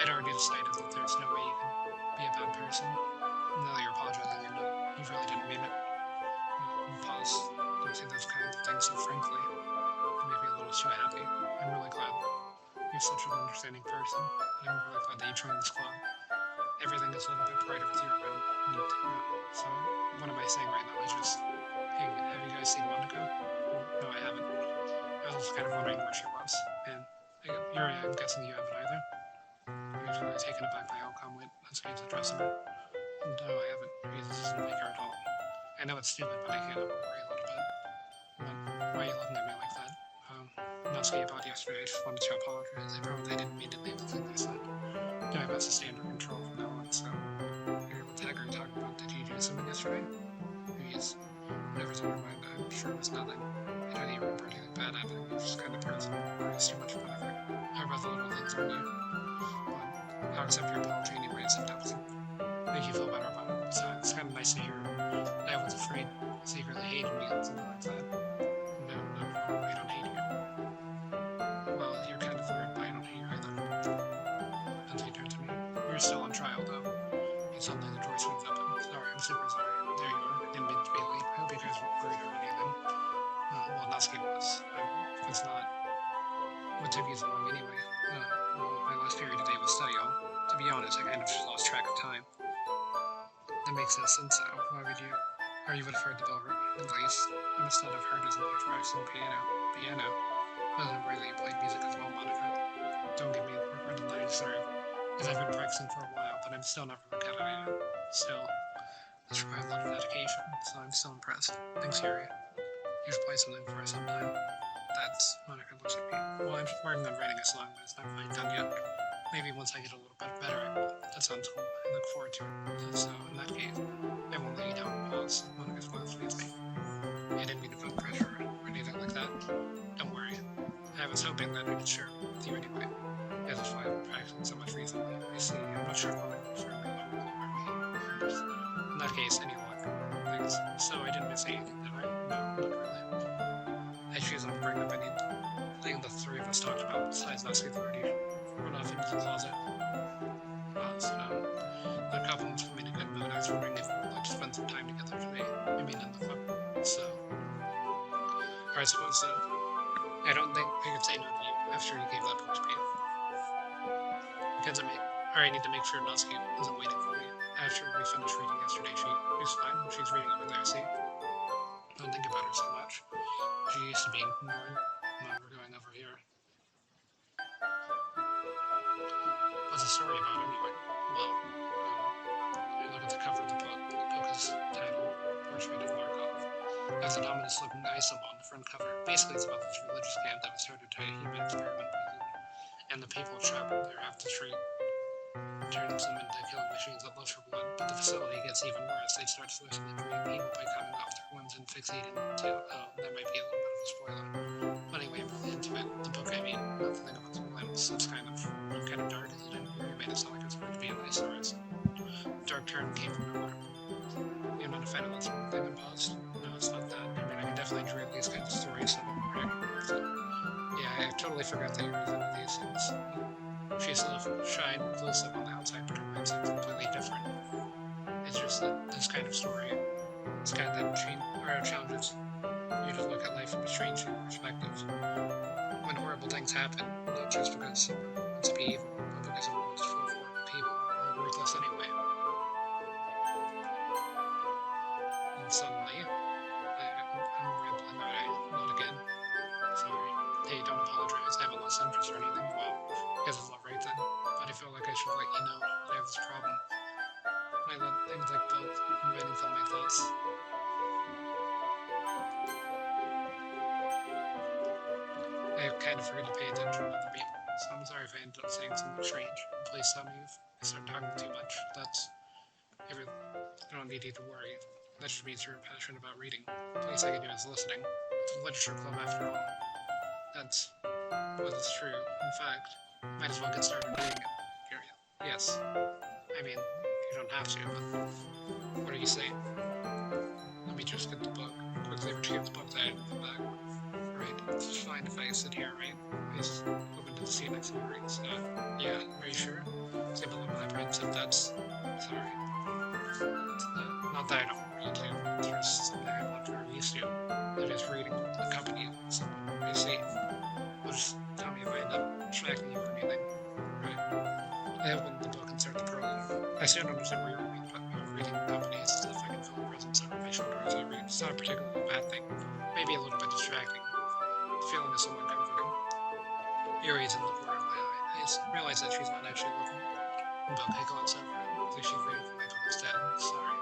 I'd already decided that there's no way you can be a bad person. Now that you're apologizing, I know you really didn't mean it. Pause. Don't say those kinds of things so frankly. It made me a little too happy. I'm really glad you're such an understanding person, and I'm really glad that you joined this club. Everything is a little bit brighter with you around. So, what am I saying right now? I just, hey, have you guys seen Monica? No, I haven't. I was kind of wondering where she was, and Yuri, I'm guessing you haven't either. You're really taken aback by how calmly Natsuki's addressing her. No, I haven't. This isn't like her at all. I know it's stupid, but I can't help but worry a little bit. Why are you looking at me like that? Natsuki, about yesterday, I just wanted to apologize. I promise I didn't mean to name the thing I said. Do my best to stay under control from now on, so... What the heck are you talking about? Did you do something yesterday? Yes. Whatever's on your mind, I'm sure it was nothing. I don't even remember anything bad happening. You're just kind of person who worries too much about everything. How about the little things, aren't you? But I'll accept your apology anyways if that doesn't make you feel better about it. So it's kind of nice to hear that I was afraid secretly hated me and something like that. No, I don't hate you. Well, you're kind of weird, but I don't hate you either. Then he turned to me. You're still on trial, though. He suddenly the door swings open. Sorry, I'm super sorry. There you are. I didn't mean to be late. I hope you guys weren't worried or anything. Well, Natsuki was. It's not. What took you so long anyway? Well, my last period today was study hall. To be honest, I kind of just lost track of time. That makes no sense, though. Why would you? Or you would have heard the bell ring, at least. And instead of heard his mother's practicing piano. Wasn't aware that you played music as well, Monica. Don't give me the word on the 93rd, because I've been practicing for a while, but I'm still never good at it. Still, this requires a lot of dedication, so I'm still impressed. Thanks, Harry. You should play something for us sometime. That's Monica looks at me. Well, I'm working on writing a song, but it's not quite done yet. Maybe once I get a little bit better, I will. That sounds cool. I look forward to it. So, in that case, I won't let you down and pause. Monica's voice leaves me. I didn't mean to put pressure or anything like that. Don't worry. I was hoping that I could share it with you anyway. Yeah, that's why I've been practicing so much recently. I see. I'm not sure if Monica will share me, but me. In that case, any luck. Thanks. So, I didn't miss anything, did I? No, not really. I choose not to bring up anything the three of us talked about, besides us getting ready to run off into the closet. The compliments put me in a good mood. I was wondering if we would like to spend some time together today. I mean, in the club. So, or I suppose so. I don't think I could say no to you after you gave that book to me. Because I need to make sure Natsuki isn't waiting for me. After we finished reading yesterday, she's fine. She's reading over there, see? Don't think about her so much. She used to being ignored. Now we're going over here. What's the story about anyway? Well, I look at the cover of the book. The book is titled Portrait of Markov. It has an ominous looking ISOM on the front cover. Basically, it's about this religious camp that was started to a human experiment prison. And the people trapped there have to treat turns them into killing machines that lust for blood. But the facility gets even worse. They start suicidally treating people by cutting off their limbs and fixating them to, that might be a little bit of a spoiler. But anyway, I'm really into it. The book, I mean, not the thing about the limbs. It's kind of dark. It didn't really made it sound like it was going to be a nice story. Dark turn came from nowhere. You're not a fan of that sort of thing in post? No, it's not that. I mean, I can definitely read these kinds of stories, so yeah, I totally forgot that you were into these things. She's so shy and inclusive on the outside, but her mindset's completely different. It's just that this kind of story, it's kind of that challenges you to look at life from a strange perspective. When horrible things happen, not just because someone wants to be evil, but because the world is full of horrible people who are worthless anyway. And suddenly, I'm rambling, alright? Not again. Sorry. Hey, don't apologize. I haven't lost interest or anything. Well, I guess it's not right then. But I feel like I should let you know that I have this problem. I let things like both and writing fill my thoughts. I kind of forget to pay attention to other people, so I'm sorry if I ended up saying something strange. Please tell me if I start talking too much. I don't need you to worry. That just means you're passionate about reading. The least I can do is listening. It's a literature club after all. That's true. In fact, might as well get started reading it. Yes. I mean, you don't have to, but what are you saying? Let me just get the book. Quickly retrieve the book that I had in the bag. Right, it's fine if I sit here, right? I just open to the scene next to me. Yeah, are you sure? It's a little apprehensive, that's... Sorry. Not that I don't read to. There's something I'm not very used to. That is reading accompanied someone. I see. Well, just tell me if I end up distracting you or anything. Right. I opened the book and started the prologue. I soon understood where you were reading companies as if I can feel a presence over my shoulder as I read. It's not a particularly bad thing. Maybe a little bit distracting. The feeling is somewhat comforting. Yuri is in the corner of my eye. I realize that she's not actually looking. But I glance over as if she's reading for my book instead. Sorry.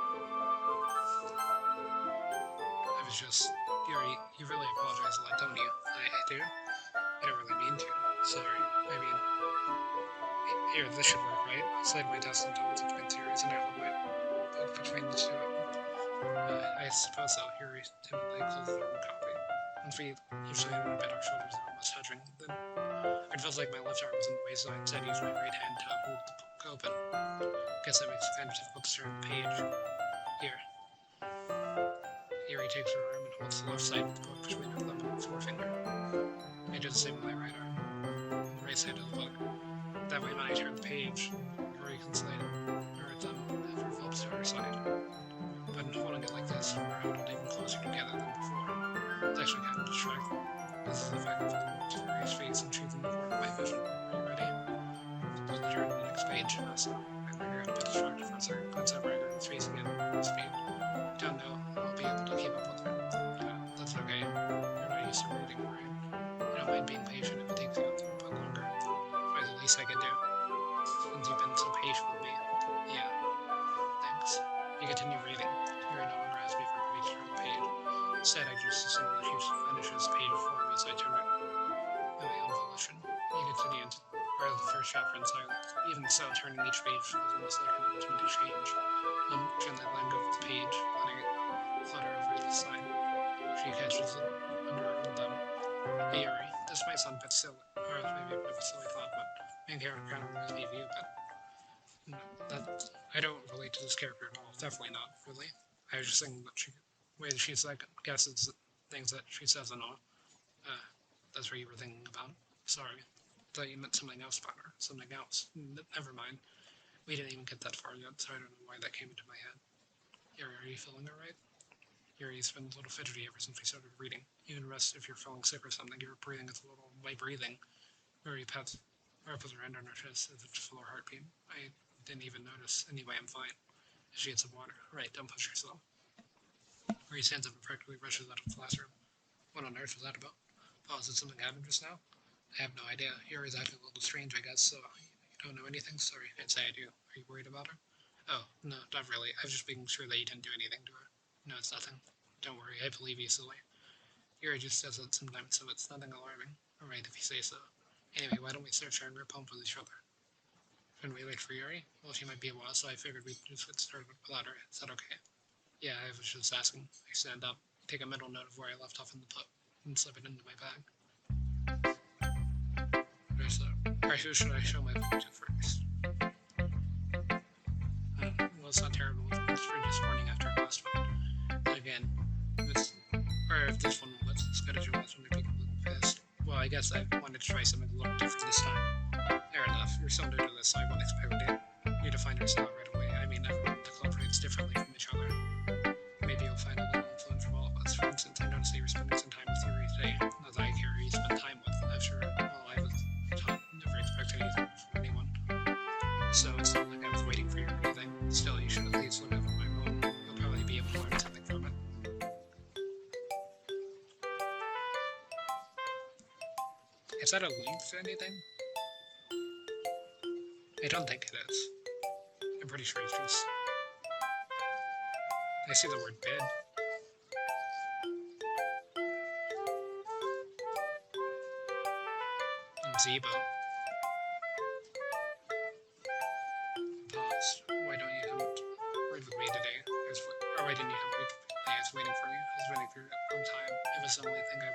I was just... Yuri, you really apologize a lot, don't you? I do? I don't really mean to. Sorry. I mean... Here, this should work, right? I slide my desk towards the twin series and I hold my book between the two of them. I suppose so. Yuri timidly closes the open copy. On feet, usually in my bed, our shoulders are almost touching. Then it felt like my left arm was in the way, so I instead used my right hand to hold the book open. Guess that makes it kind of difficult to turn the page. Here. Yuri takes her arm and holds the left side of the book between her thumb and forefinger. I do the same with my right arm, on the right side of the book. That way, when I turn the page, Yuri can slide her thumb ever flips to her side. But in holding it like this, we're held even closer together than before. It's actually kind of distracting. This is the fact of the Yuri's face and she's in the corner of my vision. Are you ready? Let's turn to the next page. So I figure out a bit distracted for a second. Glance over at Yuri's face again. Speed. Don't know. I'll be turn the page. Instead, I just assume that she finishes the page before me, so I turn it by my own volition. You continue to read the first chapter in silence. Even so, turning each page feels almost like an intimate exchange. Gently letting go of the page, letting it flutter over the side. She catches it under her thumb. Hey Yuri, this might sound a bit silly, or maybe a bit of a silly thought, but main character kind of reminds me of you, but that I don't relate to this character at all. Definitely not, really. I was just thinking that the way that she's like guesses things that she says and all. That's what you were thinking about. Sorry. I thought you meant something else about her. Something else. Never mind. We didn't even get that far yet, so I don't know why that came into my head. Yuri, are you feeling alright? Yuri's been a little fidgety ever since we started reading. Even rest if you're feeling sick or something, your breathing is a little light breathing. Yuri puts her hand on her chest as if to feel her heartbeat. I didn't even notice. Anyway, I'm fine. She gets some water. Right, don't push yourself. Yuri stands up and practically rushes out of the classroom. What on earth was that about? Pause, did something happen just now? I have no idea. Yuri's acting a little strange, I guess, so you don't know anything? Sorry, I'd say I do. Are you worried about her? Oh, no, not really. I was just making sure that you didn't do anything to her. No, it's nothing. Don't worry, I believe you, silly. Yuri just does it sometimes, so it's nothing alarming. Alright, if you say so. Anyway, why don't we start sharing our poems with each other? Shouldn't we wait for Yuri? Well, she might be a while, so I figured we'd just get started without her. Is that okay? Yeah, I was just asking. I stand up, take a mental note of where I left off in the book, and slip it into my bag. Alright, who should I show my book to first? Well, it's not terrible. It's pretty disappointing after our last one. But again, if this one was as good as your last one, maybe people pissed. Well, I guess I wanted to try something a little different this time. Fair enough. You're so new to this, so I won't expect it. You define yourself right away. I mean, everyone the club reads differently from each other. Maybe you'll find a little influence from all of us. For instance, I noticed that you're spending some time with Yuri today. Not that I care who you spend time with. After all, I was taught never expect anything from anyone. So it's not like I was waiting for you or anything. Still, you should at least look over my poem. You'll probably be able to learn something from it. Is that a link to anything? I don't think it is. I'm pretty sure it's just... I see the word bid. And Zebo. Paused. Why don't you come read with me today? Why didn't you come read with me today? I was waiting for you. I was waiting for you a long time. It was the only thing I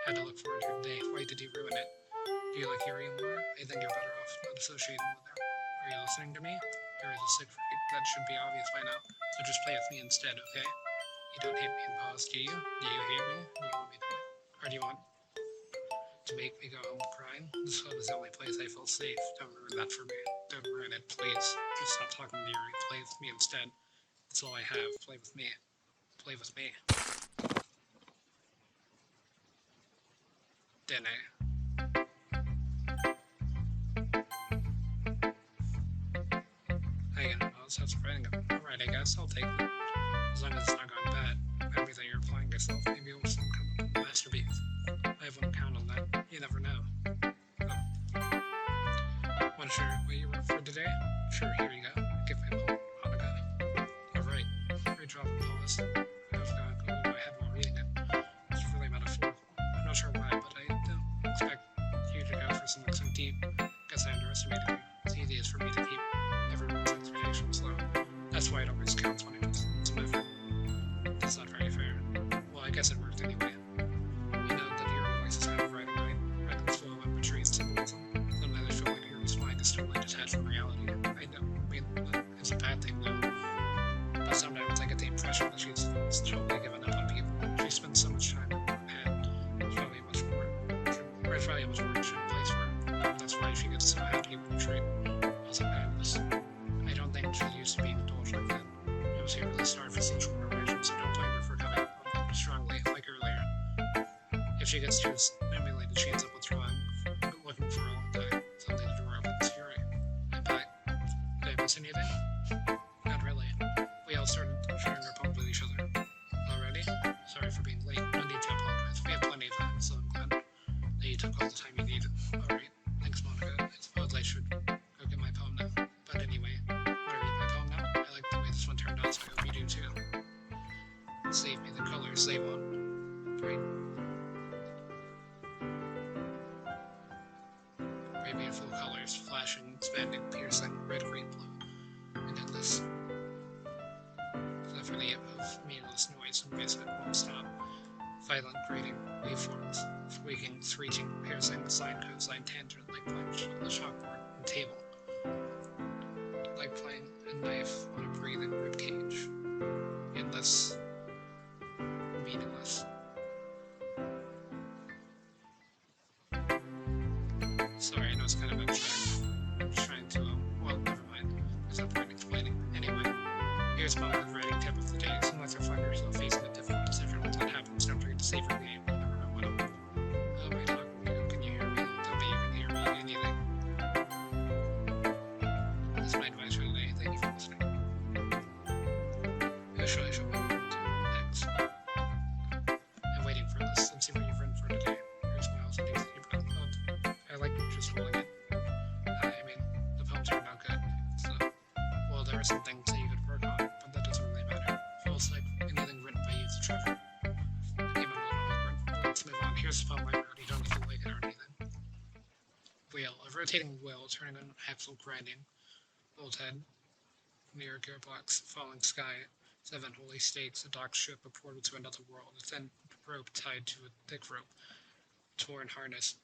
had to look forward to today. Why did you ruin it? Do you like Yuri more? I think you're better off not associating with her. Are you listening to me? Yuri's a sick freak. That should be obvious by now. So just play with me instead, okay? You don't hate me in pause, do you? Do you hate me? Do you want me to or do you want to make me go home crying? This club is the only place I feel safe. Don't ruin that for me. Don't ruin it, please. Just stop talking to Yuri. Play with me instead. That's all I have. Play with me. Play with me. Didn't I? That's writing it. Alright, I guess I'll take it. As long as it's not going bad. Maybe that you're applying yourself. Maybe it will soon come up a masterpiece. I wouldn't count on that. You never know. Want to share what you wrote for today? Sure, here you go. Give my whole Hanukkah. Alright. Great job and pause. I've got a clue I had while reading it. It's really metaphorical. I'm not sure why, but I didn't expect you to go for something so deep. Guess I underestimated you. It's easiest for me to keep everyone's expectations low. That's why it always counts when it comes to some effort. That's not very fair. Well, I guess it worked anyway. You know that Yuri likes this kind of writing, right? Writing's full of imagery and symbolism. Sometimes I feel like Yuri's mind is totally detached from reality. I don't mean that it's a bad thing, though. But sometimes I get the impression that she's totally given up on people. She spends so much time in her head. There's probably much more. There's probably much more should place for her. That's why she gets so happy when you treat as a madness. I don't think she used to be indulged like that. It was here really started for social interactions, so don't blame her for coming on strongly like earlier. If she gets too stimulated, she ends up withdrawing, looking for a long time. Suddenly the door opens. Yuri, I'm back. Did I miss anything? Not really. We all started sharing our poems with each other. Already? Sorry for being late. No need to apologize. We have plenty of time, so I'm glad that you took all the time you needed. Alright. Thanks, Monica. I suppose I should go get my poem now. But anyway, want to read my poem now? I like the way this one turned out, so I hope you do too. Save me the colors they want. Bright, very beautiful colors, flashing, expanding, piercing, red, green, blue, and endless symphony of meaningless noise and music won't stop. Violent grating, waveforms, squeaking, screeching, piercing, sine, cosine, tangent, like playing on the chalkboard and table, like playing a knife on a breathing rib cage. Endless, meaningless. Sorry, I know it's kind of abstract. I'm just trying to, well, never mind. There's no point in explaining. Anyway, here's my writing tip of the day. Sometimes you find yourself facing a difficult decision. Once that happens, don't forget to save your game. Never know what I'm. Oh, my dog. Can you hear me? Tell me you can hear me. Anything. That's my advice for today. Thank you for listening. Actually, I should move on to next. I'm waiting for this. Let's see what you've written for today. Here's my also things that you've written. I like just holding it. I mean, the poems are not good. So, well, there are some things that you could work on, but that doesn't really matter. Feels like anything written by you is a treasure. It came out a little awkward. Let's move on. Here's the poem I wrote. You don't have to like it or anything. Wheel. A rotating wheel turning an axle grinding. Old head. Near gearbox. Falling sky. 7 holy states. A docked ship. A portal to another world. A thin rope tied to a thick rope. Torn harness.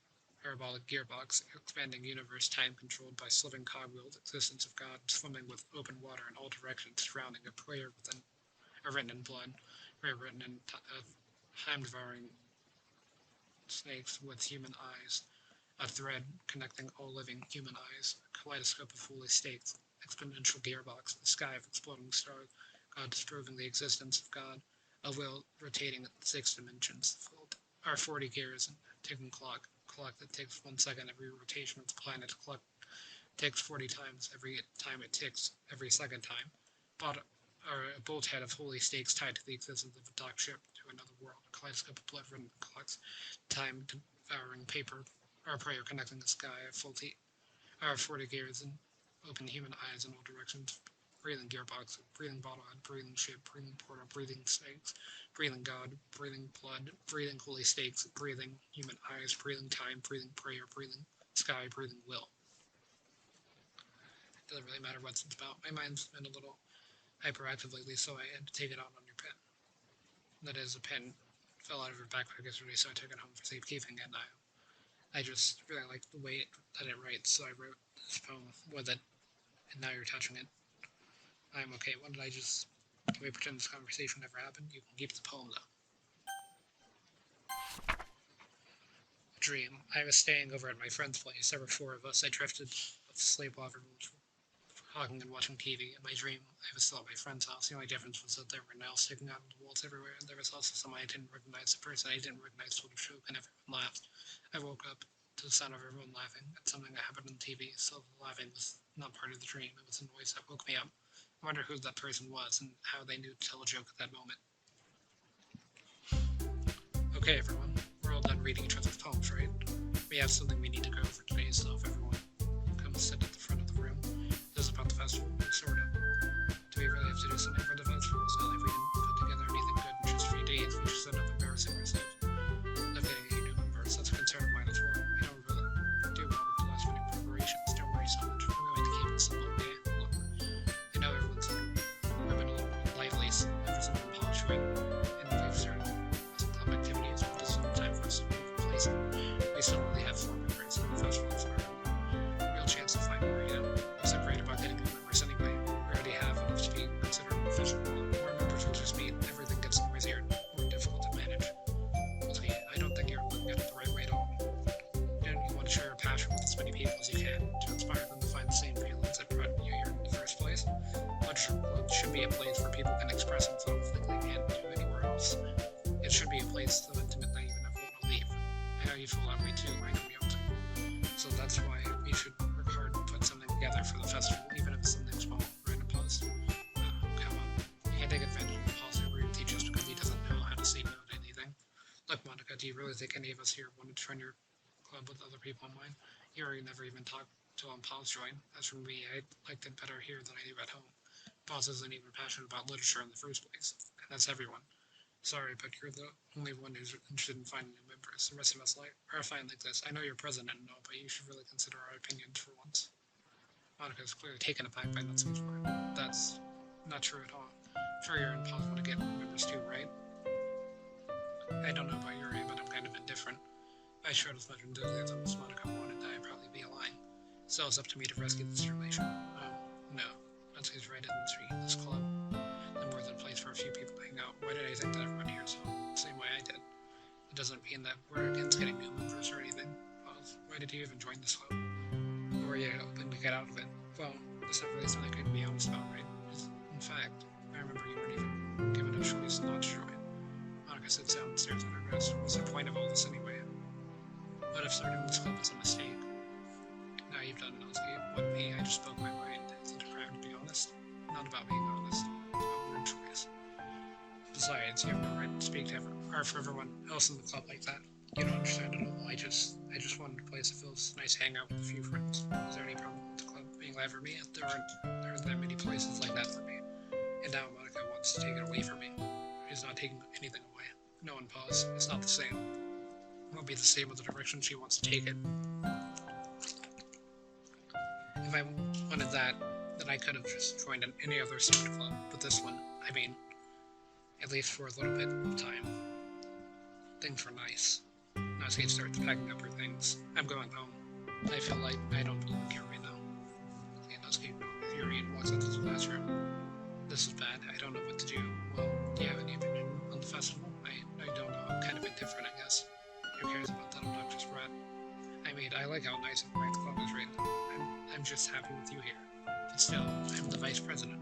Parabolic gearbox, expanding universe, time controlled by sliving cogwheels, existence of God, swimming with open water in all directions, drowning, a prayer written in blood, prayer written in time-devouring snakes with human eyes, a thread connecting all living human eyes, a kaleidoscope of holy states, exponential gearbox, the sky of exploding stars, God disturbing the existence of God, a wheel rotating 6 dimensions, 40 gears, and ticking clock that takes 1 second every rotation of the planet. Clock takes 40 times every time it ticks, every second time. A bolthead of holy stakes tied to the existence of a docked ship to another world. A kaleidoscope of blood-ridden clocks, time devouring paper, or prayer connecting the sky. 40 gears and open human eyes in all directions. Breathing gearbox, breathing bottlehead, breathing ship, breathing portal, breathing snakes, breathing God, breathing blood, breathing holy stakes, breathing human eyes, breathing time, breathing prayer, breathing sky, breathing will. It doesn't really matter what it's about. My mind's been a little hyperactive lately, so I had to take it out on your pen. That is, a pen fell out of your backpack yesterday, so I took it home for safekeeping, and I just really liked the way that it writes, so I wrote this poem with it, and now you're touching it. I'm okay. What did I just... Can we pretend this conversation never happened? You can keep the poem, though. Dream. I was staying over at my friend's place. There were 4 of us. I drifted asleep while everyone was talking and watching TV. In my dream, I was still at my friend's house. The only difference was that there were nails sticking out of the walls everywhere, and there was also someone I didn't recognize. The person I didn't recognize told a joke, and everyone laughed. I woke up to the sound of everyone laughing at something that happened on TV, so the laughing was not part of the dream. It was a noise that woke me up. I wonder who that person was and how they knew to tell a joke at that moment. Okay, everyone, we're all done reading each other's poems, right? We have something we need to go over today, so if everyone comes sit at the front of the room. This is about the festival, sort of. Do we really have to do something for the festival? It's not like we didn't put together anything good in just 3 days. We just end up embarrassing ourselves of getting any new members. That's a concern of mine as well. I don't really do well with the last minute preparations. Don't worry so much. We're going to keep it simple, okay? Look, I know everyone's been a little lively ever since the polish wing, and we've started some club activities, but this is the time for us to move in place. We still only have 4 members, and the festival's our real chance to find more, you know? What's so great about getting new members anyway? We already have enough to be considered an official club. More members will just mean everything gets noisier and more difficult to manage. See, I don't think you're looking at it the right way at all. You want to share your passion with as many people as you can to inspire them to find the same feelings that brought you here in the first place. Literature Club should be a place where people can express themselves like they can't do anywhere else. It should be a place so intimate that you never want to leave. I know you feel that way too, I know you do. So that's why we should work hard to put something together for the festival, even if it's something small. Write a post. Come on. You can't take advantage of the policy royalty just because he doesn't know how to say no to anything. Look, Monica, do you really think any of us here wanted to join your club with other people in mind? You already never even talked to Paul's join. As for me, I liked it better here than I do at home. Paul isn't even passionate about literature in the first place, and that's everyone. Sorry, but you're the only one who's interested in finding new members. The rest of us are fine like this. I know you're president and all, but you should really consider our opinions for once. Monika's clearly taken aback by Natsuki's word. That's not true at all. Sure, you're impossible to get members too, right? I don't know about your age, but I'm kind of indifferent. If I showed as much enthusiasm as Monika wanted, I'd probably be lying. So it's up to me to rescue this relation. Oh, no. Natsuki's right in the street. This club, the more than a place for a few people to hang out. Why did I think that everyone here saw the same way I did? It doesn't mean that we're against getting new members or anything. Well, why did you even join this club? Or were you hoping to get out of it? Well, that's not really something I could be honest about, right? In fact, I remember you weren't even given a choice not to join. Monika sits down and stares at her dress. What's the point of all this anyway? What if starting this club was a mistake? Now you've done Natsuki. What me? I just spoke my mind. Is it a crime to be honest? Not about being honest. It's about word choice. Besides, you have no right to speak to for everyone else in the club like that. You don't understand at all. I just wanted a place that feels nice to hang out with a few friends. Is there any problem with the club being glad for me? There aren't that many places like that for me. And now Monika wants to take it away from me. She's not taking anything away. No one pause. It's not the same. It won't be the same with the direction she wants to take it. If I wanted that, then I could have just joined any other secret club. But this one, I mean, at least for a little bit of time, things were nice. Natsuki starts packing up her things. I'm going home. I feel like I don't belong here right now. Natsuki walks into the classroom. This is bad. I don't know what to do. Well, do you have any opinion on the festival? I don't know. I'm kind of indifferent, I guess. Who cares about that obnoxious brat? I mean, I like how nice and bright the club is right now. I'm just happy with you here. But still, I'm the vice president.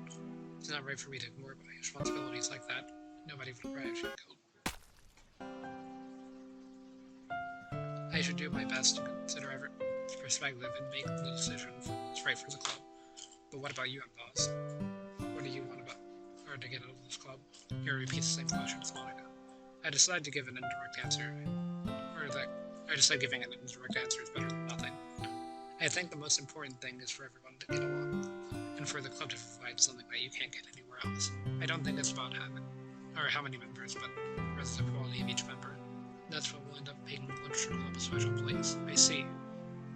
It's not right for me to ignore my responsibilities like that. Nobody would cry if she killed. I should do my best to consider every perspective and make the decision that's right for the club. But what about you, boss? What do you want to get out of this club? Here repeats the same question as Monika. I decided to give an indirect answer. I decided giving an indirect answer is better than nothing. I think the most important thing is for everyone to get along, and for the club to provide something that you can't get anywhere else. I don't think it's about how many members, but rather the quality of each member. That's what will end up making the literature club a special place. I see.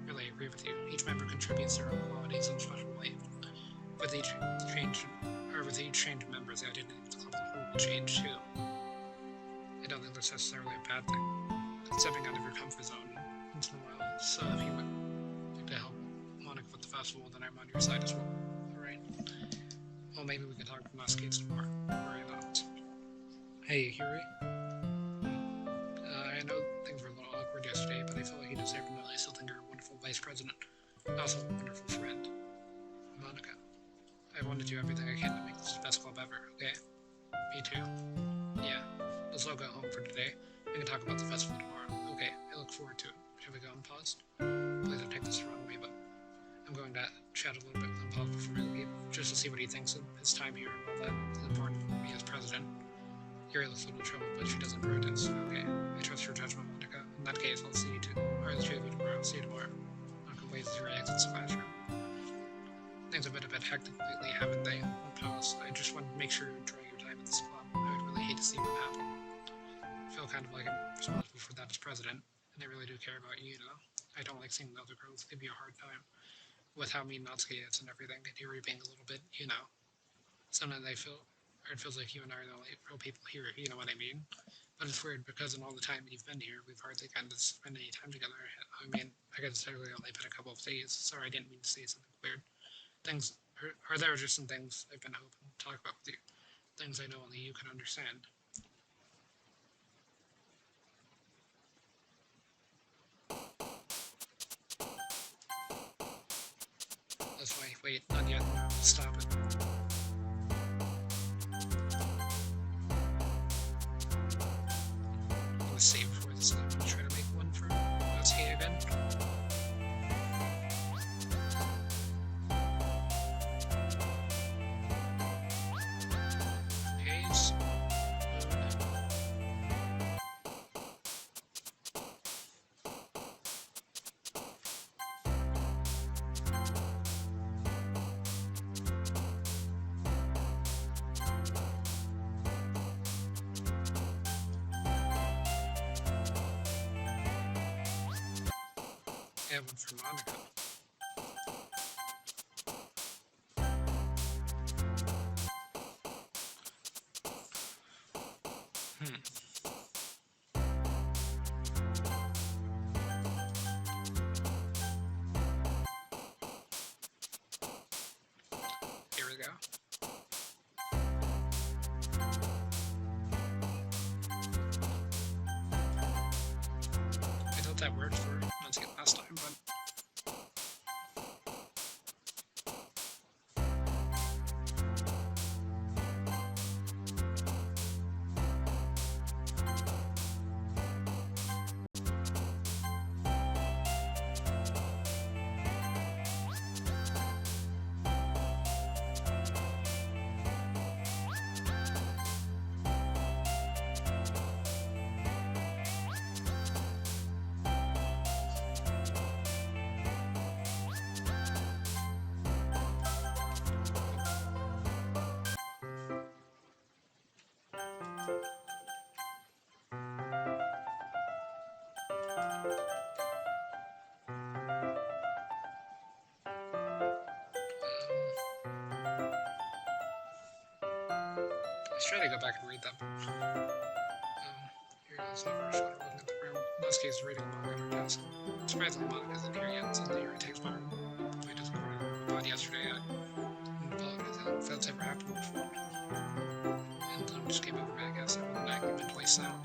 Really agree with you. Each member contributes their own qualities in a special way. With each change of members, the identity of the club as a whole will change too. I don't think that's necessarily a bad thing. Stepping out of your comfort zone once in a while. So if you would like to help Monika with the festival, then I'm on your side as well. Alright. Well, maybe we can talk to Natsuki tomorrow. Worry not. Hey, Yuri. I know things were a little awkward yesterday, but I felt like you deserved to know I still think you're a wonderful vice president. Also a wonderful friend. Monika. I want to do everything I can to make this the best club ever, okay? Me too. Yeah. Let's all go home for today. We can talk about the festival tomorrow. Okay, I look forward to it. Shall we go unpaused? Please don't take this the wrong way, but I'm going to chat a little bit with Unpaused before we leave, just to see what he thinks of his time here and all that. It's important for me as president. Yuri looks a little troubled, but she doesn't protest. Okay, I trust your judgment, Monika. In that case, I'll see you tomorrow. See you tomorrow. Monika waves as Yuri exits the classroom. Things have been a bit hectic lately, haven't they? Unpaused. I just wanted to make sure you're enjoying your time at this club. I would really hate to see what happened. I feel kind of like I'm responsible for that as president, and I really do care about you, I don't like seeing the other girls give you a hard time with how mean Natsuki is and everything, and Yuri being a little bit, sometimes it feels like you and I are the only real people here, you know what I mean? But it's weird, because in all the time you've been here, we've hardly gotten to spend any time together. I mean, I guess it's technically only been a couple of days. Sorry, I didn't mean to say something weird. There just some things I've been hoping to talk about with you. Things I know only you can understand. That's why, wait, not yet. Stop it. I'm gonna save for this. I'm gonna try to make one for Natsuki again. Yeah, one for Monica. Here we go. I thought that worked for once again last time, but let's try to go back and read them. Here goes over her shoulder, looking at the room. In this case, reading a manga at her desk. Surprisingly, Monica isn't here yet. Suddenly, Yuri takes part. We just recorded her body yesterday. I apologize. If that's ever happened before. And then just came over me, I guess. I wasn't acting mentally sound.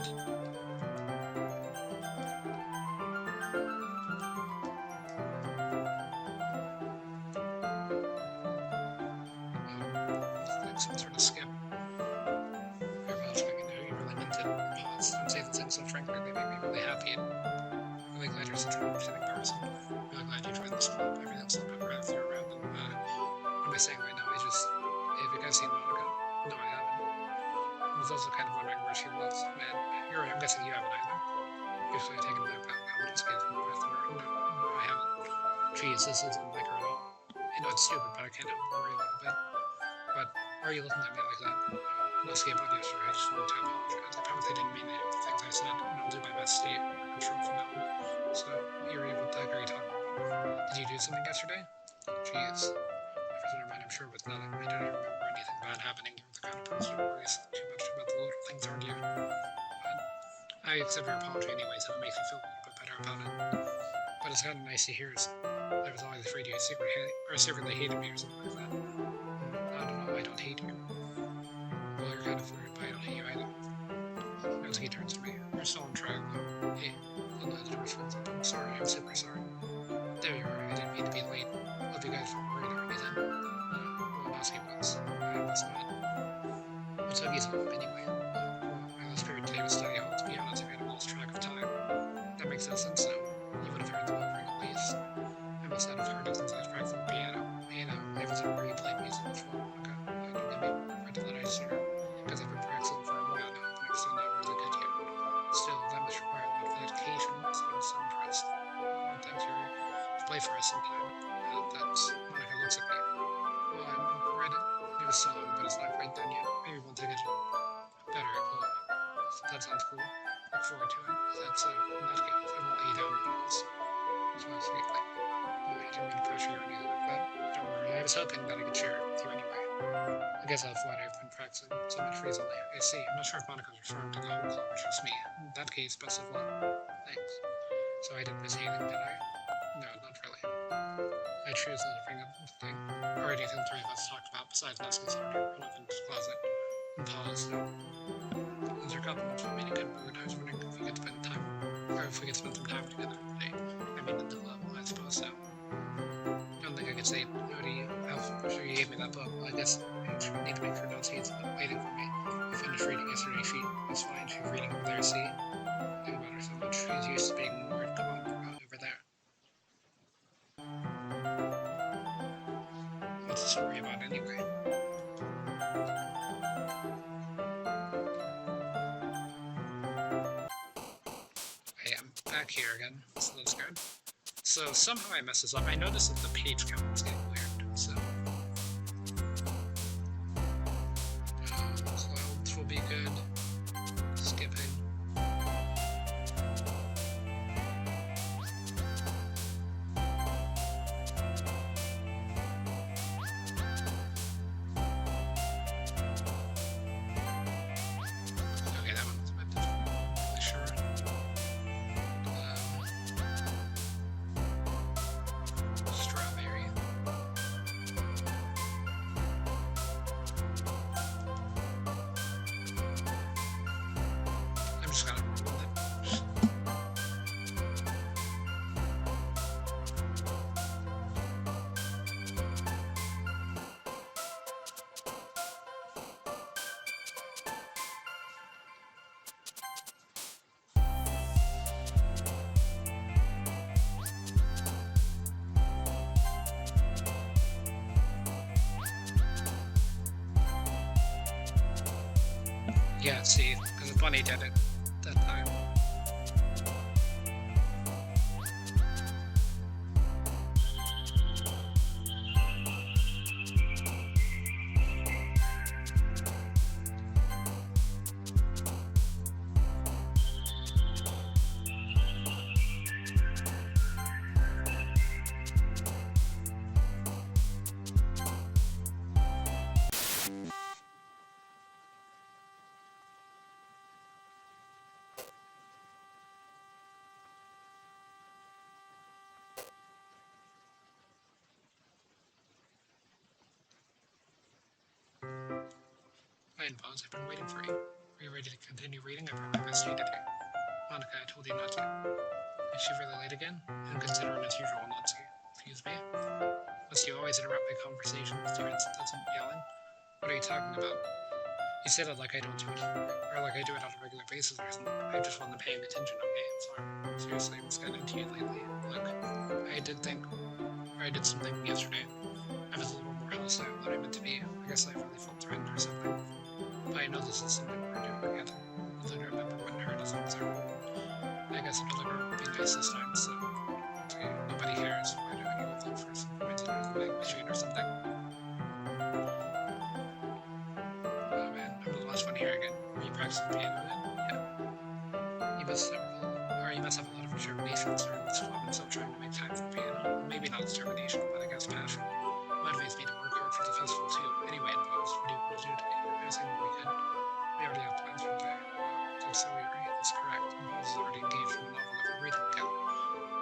Like some sort of skip. So frankly, they make me really happy and really glad you're such an understanding person. Really glad you joined this club. Everything's a little bit rough here around. And what am I saying right now? Have you guys seen Monica? No, I haven't. I was also kind of wondering where she was. Man, I'm guessing you haven't either. Usually I take a nap out. I would just get some breath in her. No, I haven't. Jeez, this isn't like her at all. I know it's stupid, but I can't help but worry a little bit. But why are you looking at me like that? No escape on yesterday. I just wanted to apologize. I promise I didn't mean any of the things I said, and I'll do my best to stay under control from now on. So, Yuri, what the heck are you talking about? Did you do something yesterday? Jeez. Never mind, I'm sure with nothing. I don't even remember anything bad happening. You're the kind of person who worries too much about the little things, aren't you? But I accept your apology anyways, if it makes you feel a little bit better about it. But it's kind of nice to hear I was always afraid you secretly hated me or something like that. I don't know, I don't hate you. Well, you're kind of weird, but I don't hate you either. As he turns to me, we're still on track though. Hey, the door swings up. I'm sorry, I'm super sorry. There you are, I didn't mean to be late. Hope you guys weren't worried or anything. Well, Nosky was. I was not. What's up, he's up anyway? My last period today was study hall. To be honest, I kind of lost track of time. That makes no sense now. You would have heard the bell ring at least. I must not have heard it since I was practicing the piano. I wasn't where you played music before. Okay, don't get me wrong. I did that I sooner. Because I've been practicing for a while now, but I'm still not really good yet. Still, that must require a lot of dedication, so I'm so impressed. Thanks, Yuri. Play for us sometime. That's Monica looks at me. Well, I'm read it. It was song, but it's not quite done yet. Maybe we'll take it better. That sounds cool. Look forward to it. That's in that case, I won't lay down rules. So I was like, I didn't mean to pressure you or anything like that. Don't worry, I was hoping that I could share it with you anyway. I guess that's what I've been practicing so much recently. I see. I'm not sure if Monica's referring to the whole club or just me. In that case, best of luck. Thanks. So I didn't miss anything, did I? No, not really. I choose not to bring up the thing, or anything the three of us talked about besides Nesca's order, one of in his closet, and paused. These are compliments from me in a good mood. I was wondering if we could spend time, or if we could spend some time together today. I mean, at the club, I suppose so. I don't think I could say no to you. How sure you gave me that book. Well, I guess I need to make sure notes he's waiting for me. I finished reading yesterday. She's fine. She's reading over there, see? I think about her so much. She's used to being ignored. Come on, over there. What's the story about anyway? Hey, I'm back here again, so that's good. So somehow I messed this up. I noticed that the page count was getting weird, so... clouds will be good. Skipping. Yeah, see, because Bunny did it that time. Fine, Bones, I've been waiting for you. Are you ready to continue reading? I brought my best tea today. Monica, I told you not to. Is she really late again? And considering as usual not to. Excuse me? Must you always interrupt my conversations during doesn't yelling? What are you talking about? You said it like I don't do it, or like I do it on a regular basis or something. I just wasn't paying attention, okay? Sorry. Seriously, what's gotten into you lately? Look, I did some thinking yesterday. I was a little more hostile than I meant to be. I guess I really felt threatened or something. But I know this is something we're doing together. I don't remember what hurt as long as I remember. I guess another girl would be nice this time, so okay, nobody cares. Why don't you look for some points under the big machine or something? Oh man, I'm the last one here again. Were you practicing piano then? Yeah. You must have a lot of determination during this club and still trying to make time for piano. Maybe not determination, but I guess passion. Motivates me to work hard for the festival too. Anyway, Bones, what do you want to do today? I was thinking we could. We already have plans for the day. So we agree. That's correct. Bones is already engaged in a novel that we're reading together.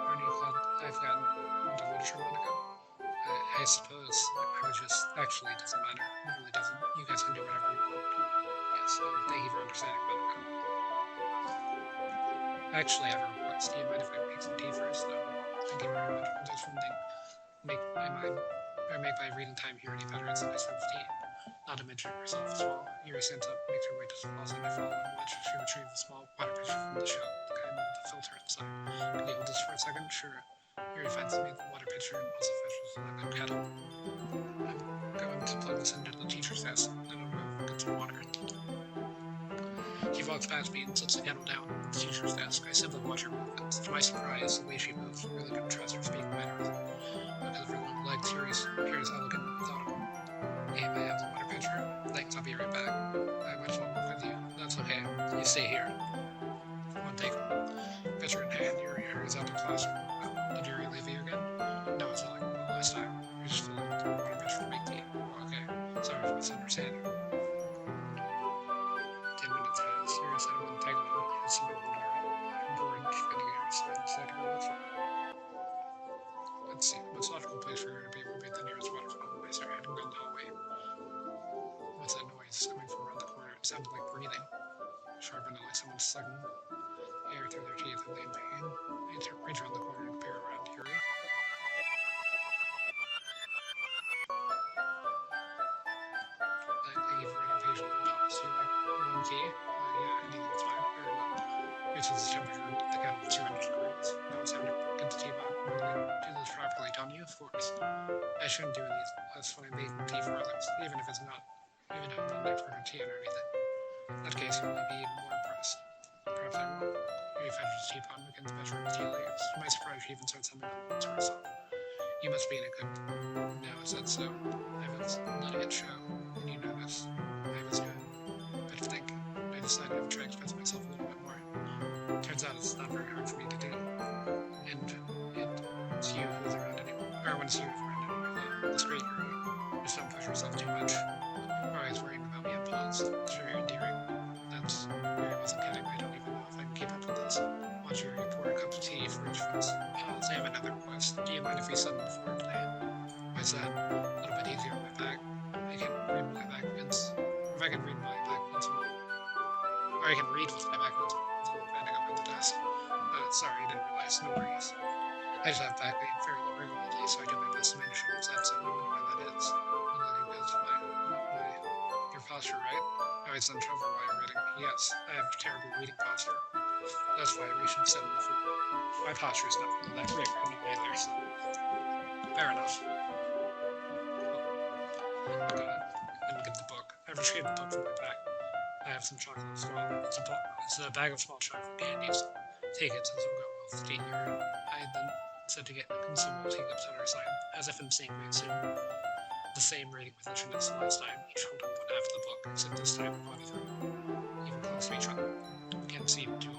Aren't you glad I've gotten into literature, Monica? I suppose. I was just... Actually, it doesn't matter. It really doesn't. You guys can do whatever you want. Yes, thank you for understanding, Monica. Actually, I have a request. Do you mind if I make some tea first? No. Thank you very much. There's one thing. Make my reading time here any better. It's a nice cup of tea. Not to mention yourself as well. Yuri stands up, makes her way to the closet, and I follow and watch. She retrieves a small water pitcher from the shelf, the kind with the filter inside. Can you hold this for a second? Sure. Yuri finds me the water pitcher and also fetches the liquid kettle. I'm going to plug this into the teacher's desk, and I'll go get some water. She walks past me and sets the kettle down at the teacher's desk. I simply watch her movements. To my surprise, the way she moves really couldn't trust her speaking mannerism. Because of her long legs, Yuri's elegant and methodical. Hey, may I have the water pitcher? Thanks, I'll be right back. I might as well work with you. That's okay. You stay here. One take. Pitcher in hand, Yuri hurries out the classroom. Did Yuri leave you again? No, it's not like the last time. You're just filling the water pitcher to make tea. Oh, okay. Sorry for misunderstanding. 10 minutes pass. Yuri said I wouldn't take long. It's something to wear. I'm bored, getting here, so I decided to go look for it. Let's see. The most logical place for her to be would be the nearest water fountain. I started heading down the hallway. What's that noise coming from around the corner? It sounded like breathing. Sharp and like someone sucking air through their teeth and in pain. I reach around the corner and peer around Yuri. Thank you for waiting patiently on top. So you like one key? Yeah, anything's fine. Very well. Reaches the temperature of the kettle 200 degrees. Now it's time to get the tea pot. Do this properly, don't you? Of course. I shouldn't do these unless when I make tea for others, even if I'm not an expert in tea or anything. In that case, you'll be even more impressed. Perhaps I will. Yuri fetches the teapot and begins measuring the tea leaves. To my surprise, she even starts humming along to herself. You must be in a good mood. No, is that so? I was letting it show, and you notice. I was doing a bit of thinking. I decided I would try to express myself a little bit more. Turns out it's not very hard for me to do. And it's you who's around anymore. Or when it's you who's around anymore. That's great, Yuri. Just don't push yourself too much. You're always worrying about me and Paul's. It's very endearing. That's... Yuri wasn't kidding. I don't even know if I can keep up with this. Watch Yuri pour a cup of tea for each of us. Pause. I have another request. Do you mind if we sit on the floor today? Why's that? A little bit easier on my back. I can read my back against... If I can read my back against... Or I can read with my back against... Standing up at the desk. Sorry, I didn't realize. No worries. I just have back pain fairly regularly, so I do my best to manage it. That's the moment why that is. I'm looking good for your posture, right? Oh, it's in trouble while you're reading. Yes, I have terrible reading posture. That's why we should sit on the floor. My posture is not that great right now either, so... Fair enough. Go ahead and get the book. I retrieved the book from my back. I have some chocolate as well. It's a bag of small chocolate candies. Take it since it'll go well with tea urine. I then said to get consumable teacups on our side, as if in saying we assume the same rating position as the last time. Each held up one half of the book, except this time we bodies were even close to each other. We can't see to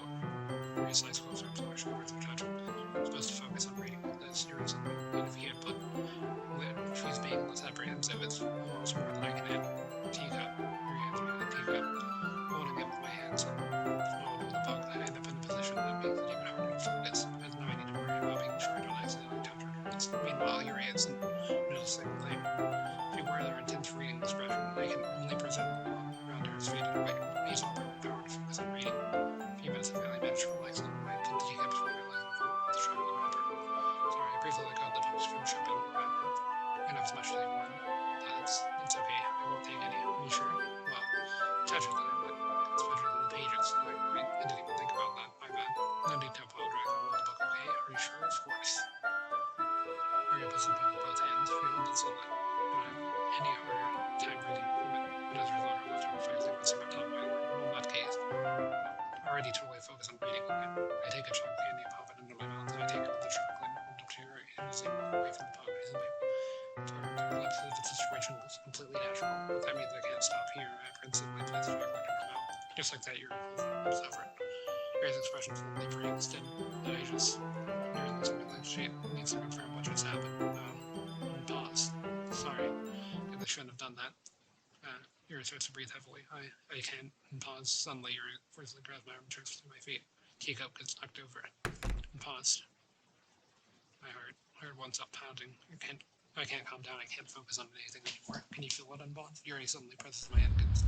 very slice closer until our shoulders are touching. I'm supposed to focus on reading this seriously, and if he had put she's being less apprehensive, it's almost more than I can handle. Teacup, your hands around the teacup, holding it with my hands and following with the book. I end up in a position that makes it even harder to focus, because now I need to worry about making sure I don't accidentally touch her hands. Meanwhile, your hands and do the same thing. If you wear their intense reading expression, they can only present around her is faded away. He's all power to focus on reading. A few minutes I finally managed to relax on my put the teacup before realizing the the chocolate wrapper. Sorry, I briefly let go of the books finish up in the wrapper. Enough as much as they want. It's okay. I won't take any. Are you sure? Well, touch it then, but it's better than the pages. I didn't even think about that. My bad. No need to apologize. I'll hold the book, okay? Are you sure? Of course. Hurry up with the book with both hands. We hold it so that don't have any harder time reading from it. But as a result, our left arm reflexing what's in my top my well, in that case. Already totally focused on reading again. I take a chocolate candy and pop it into my mouth. I take out the chocolate and hold it to her hand as they walk away from the book. The situation is completely natural. That means I can't stop here. I principally place the chocolate in my mouth. Just like that, you're suffering. Mary's expression fully breaks, and I just nearly losing my legs. She needs to confirm what just happened. Pause. Sorry. I shouldn't have done that. Yuri starts to breathe heavily. I can't. And pause. Suddenly, Yuri forcefully grabs my arm and jerks through my feet. Teacup gets knocked over. And paused. My heart won't stop pounding. I can't calm down. I can't focus on anything anymore. Can you feel it unbond? Yuri suddenly presses my hand against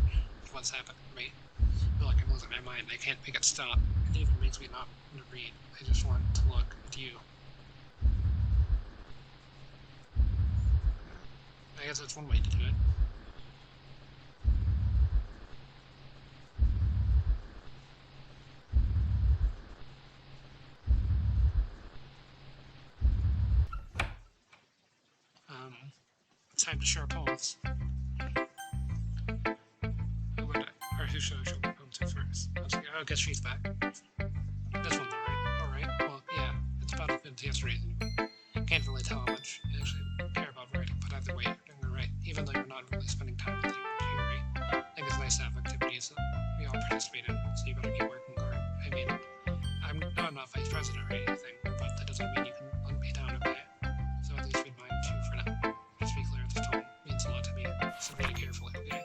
what's happened to me. I feel like I'm losing my mind. I can't make it stop. It even makes me not want to read. I just want to look at you. I guess that's one way to do it. It's time to share poems. Who should I show the poem to first? I guess she's back. This one, though, right? Alright, well, yeah, it's about as good as yesterday's anyway. Can't really tell how much you actually care about writing, but either way, you're doing it right. Even though you're not really spending time with Yuri, I think it's nice to have activities that we all participate in, so you better keep working hard. I mean, I'm not vice president or anything, but that doesn't mean you can let me down, okay? So at least read mine too for now. Just be clear, this poem means a lot to me, so read it carefully, okay?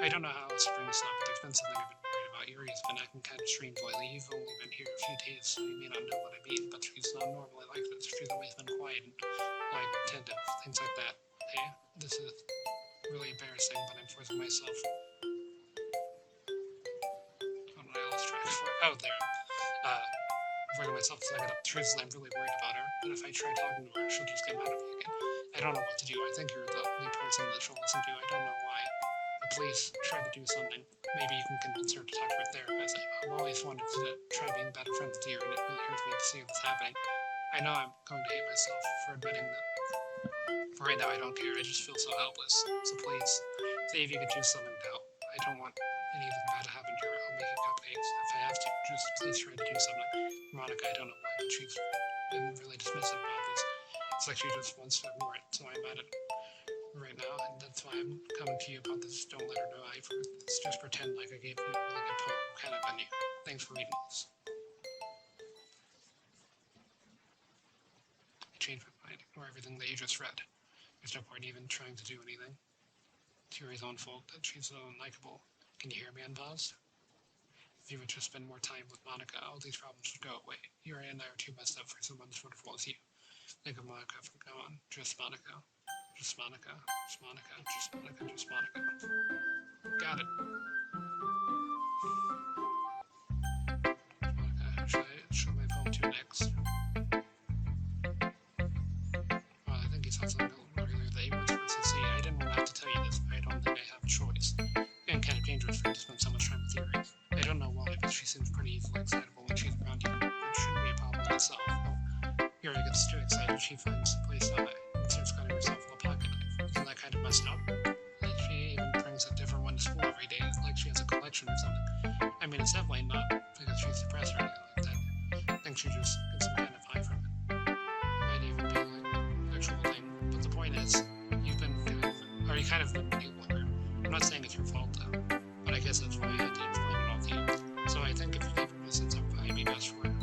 I don't know how else to bring this up, but there's been something I've been worried about. Yuri has been acting kind of strange lately. You've only been here a few days, so you may not know what I mean, but she's not normally like this. She's always been quiet and attentive, things like that. Hey, this is really embarrassing, but I'm forcing myself. Oh, I lost track for it. Oh, there. Forcing myself to suck it up. The truth is, I'm really worried about her, but if I try talking to her, she'll just get mad at me again. I don't know what to do. I think you're the only person that she'll listen to. I don't know why. Please try to do something. Maybe you can convince her to talk to her therapist. I've always wanted to try being better friends with you, and it really hurts me to see this happening. I know I'm going to hate myself for admitting that. For right now, I don't care. I just feel so helpless. So please, say if you could do something to help. I don't want anything bad to happen to her. I'll make you cupcakes if I have to. Just please try to do something. Monica, I don't know why, but she's been really dismissive about this. It's like she just wants to ignore it, so I'm at it right now, and that's why I'm coming to you about this. Don't let her know it's just pretend like I gave you a really good poem kind of on you. Thanks for reading this. I changed my mind. Ignore everything that you just read. There's no point even trying to do anything. It's Yuri's own fault that she's so unlikable. Can you hear me, unpaused? If you would just spend more time with Monica, all these problems would go away. Yuri and I are too messed up for someone as wonderful as you. Think of Monica from now on. Just Monica. Just Monica, just Monica, just Monica, just Monica. Got it. Monica, should I show my poem to next? Well, I think he saw something earlier that he was supposed to see. I didn't want to have to tell you this, but I don't think I have a choice. And kind of dangerous for him to spend so much time with Yuri. I don't know why, but she seems pretty easily excitable when she's around you. It shouldn't be a problem in itself. Yuri gets too excited, she finds a place to hide and starts cutting herself with a pocket knife. Isn't that kind of messed up? Like she even brings a different one to school every day, like she has I mean, it's definitely not because she's depressed or anything like that. I think she just gets some kind of high from it. Might even be like an actual thing. But the point is, you've been or you kind of been new longer. I'm not saying it's your fault though, but I guess that's why I had to explain it all to you. So I think if you give her a sense of probably be best for her.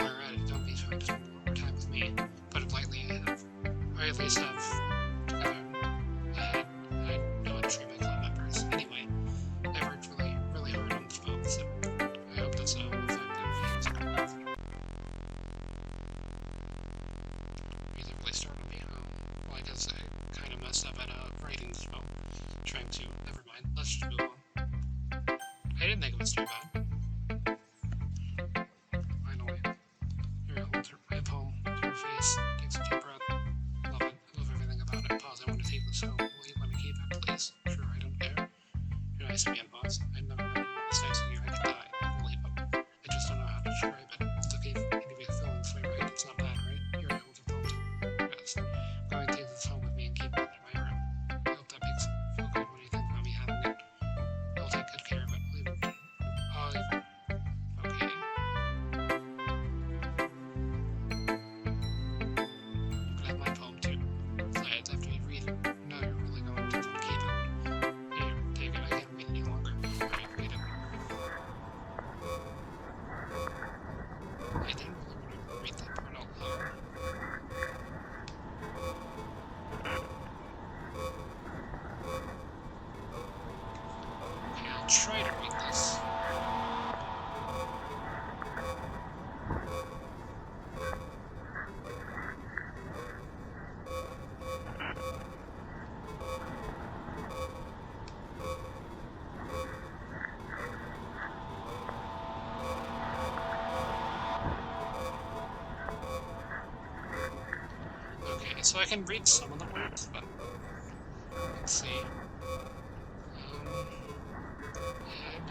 Alright, don't be trying to spend more time with me. Put it lightly, I have, or at least have together. I know how to treat my club members. Anyway, I worked really, really hard on the spell, so I hope that's effective. Either really startled me. Well, I guess I kind of messed up at writing the spell. Trying to. Never mind. Let's just move on. I didn't think it was too bad. Finally. Here, hold my palm to your face. Takes a deep breath. Love it. I love everything about it. Pause. I want to take this home. Will you let me keep it, please? Sure, I don't care. You're nice again, boss. I'd never met anyone this nice as you. I could die. I believe him. I just don't know how to describe it. It's okay for me to be a feeling for you, right? It's not bad, right? You're able to palm too. Yes. I'm going to take this home with me and keep it under my arm. I hope that makes it feel good. What do you think about me having it? I'll take good care of it. Leave it. Okay. You can have my poem too. Besides, after you read it, no, you're really going to keep it. Here, take it. I can't wait any longer. Alright, read it. I didn't really want to read that part out loud. Okay, I'll try to read this. Okay, so I can read some of the words, but let's see. Head.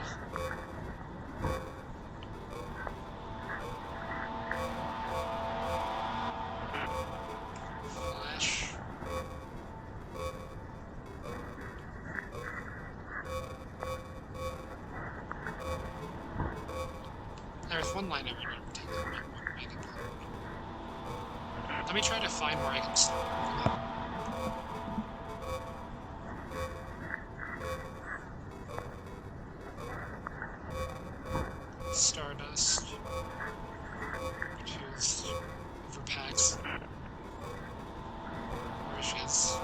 Flesh. There's one line I would never take that might make it clear. Let me try to find where I can start with that. Stardust. Choose overpacks. Rushes.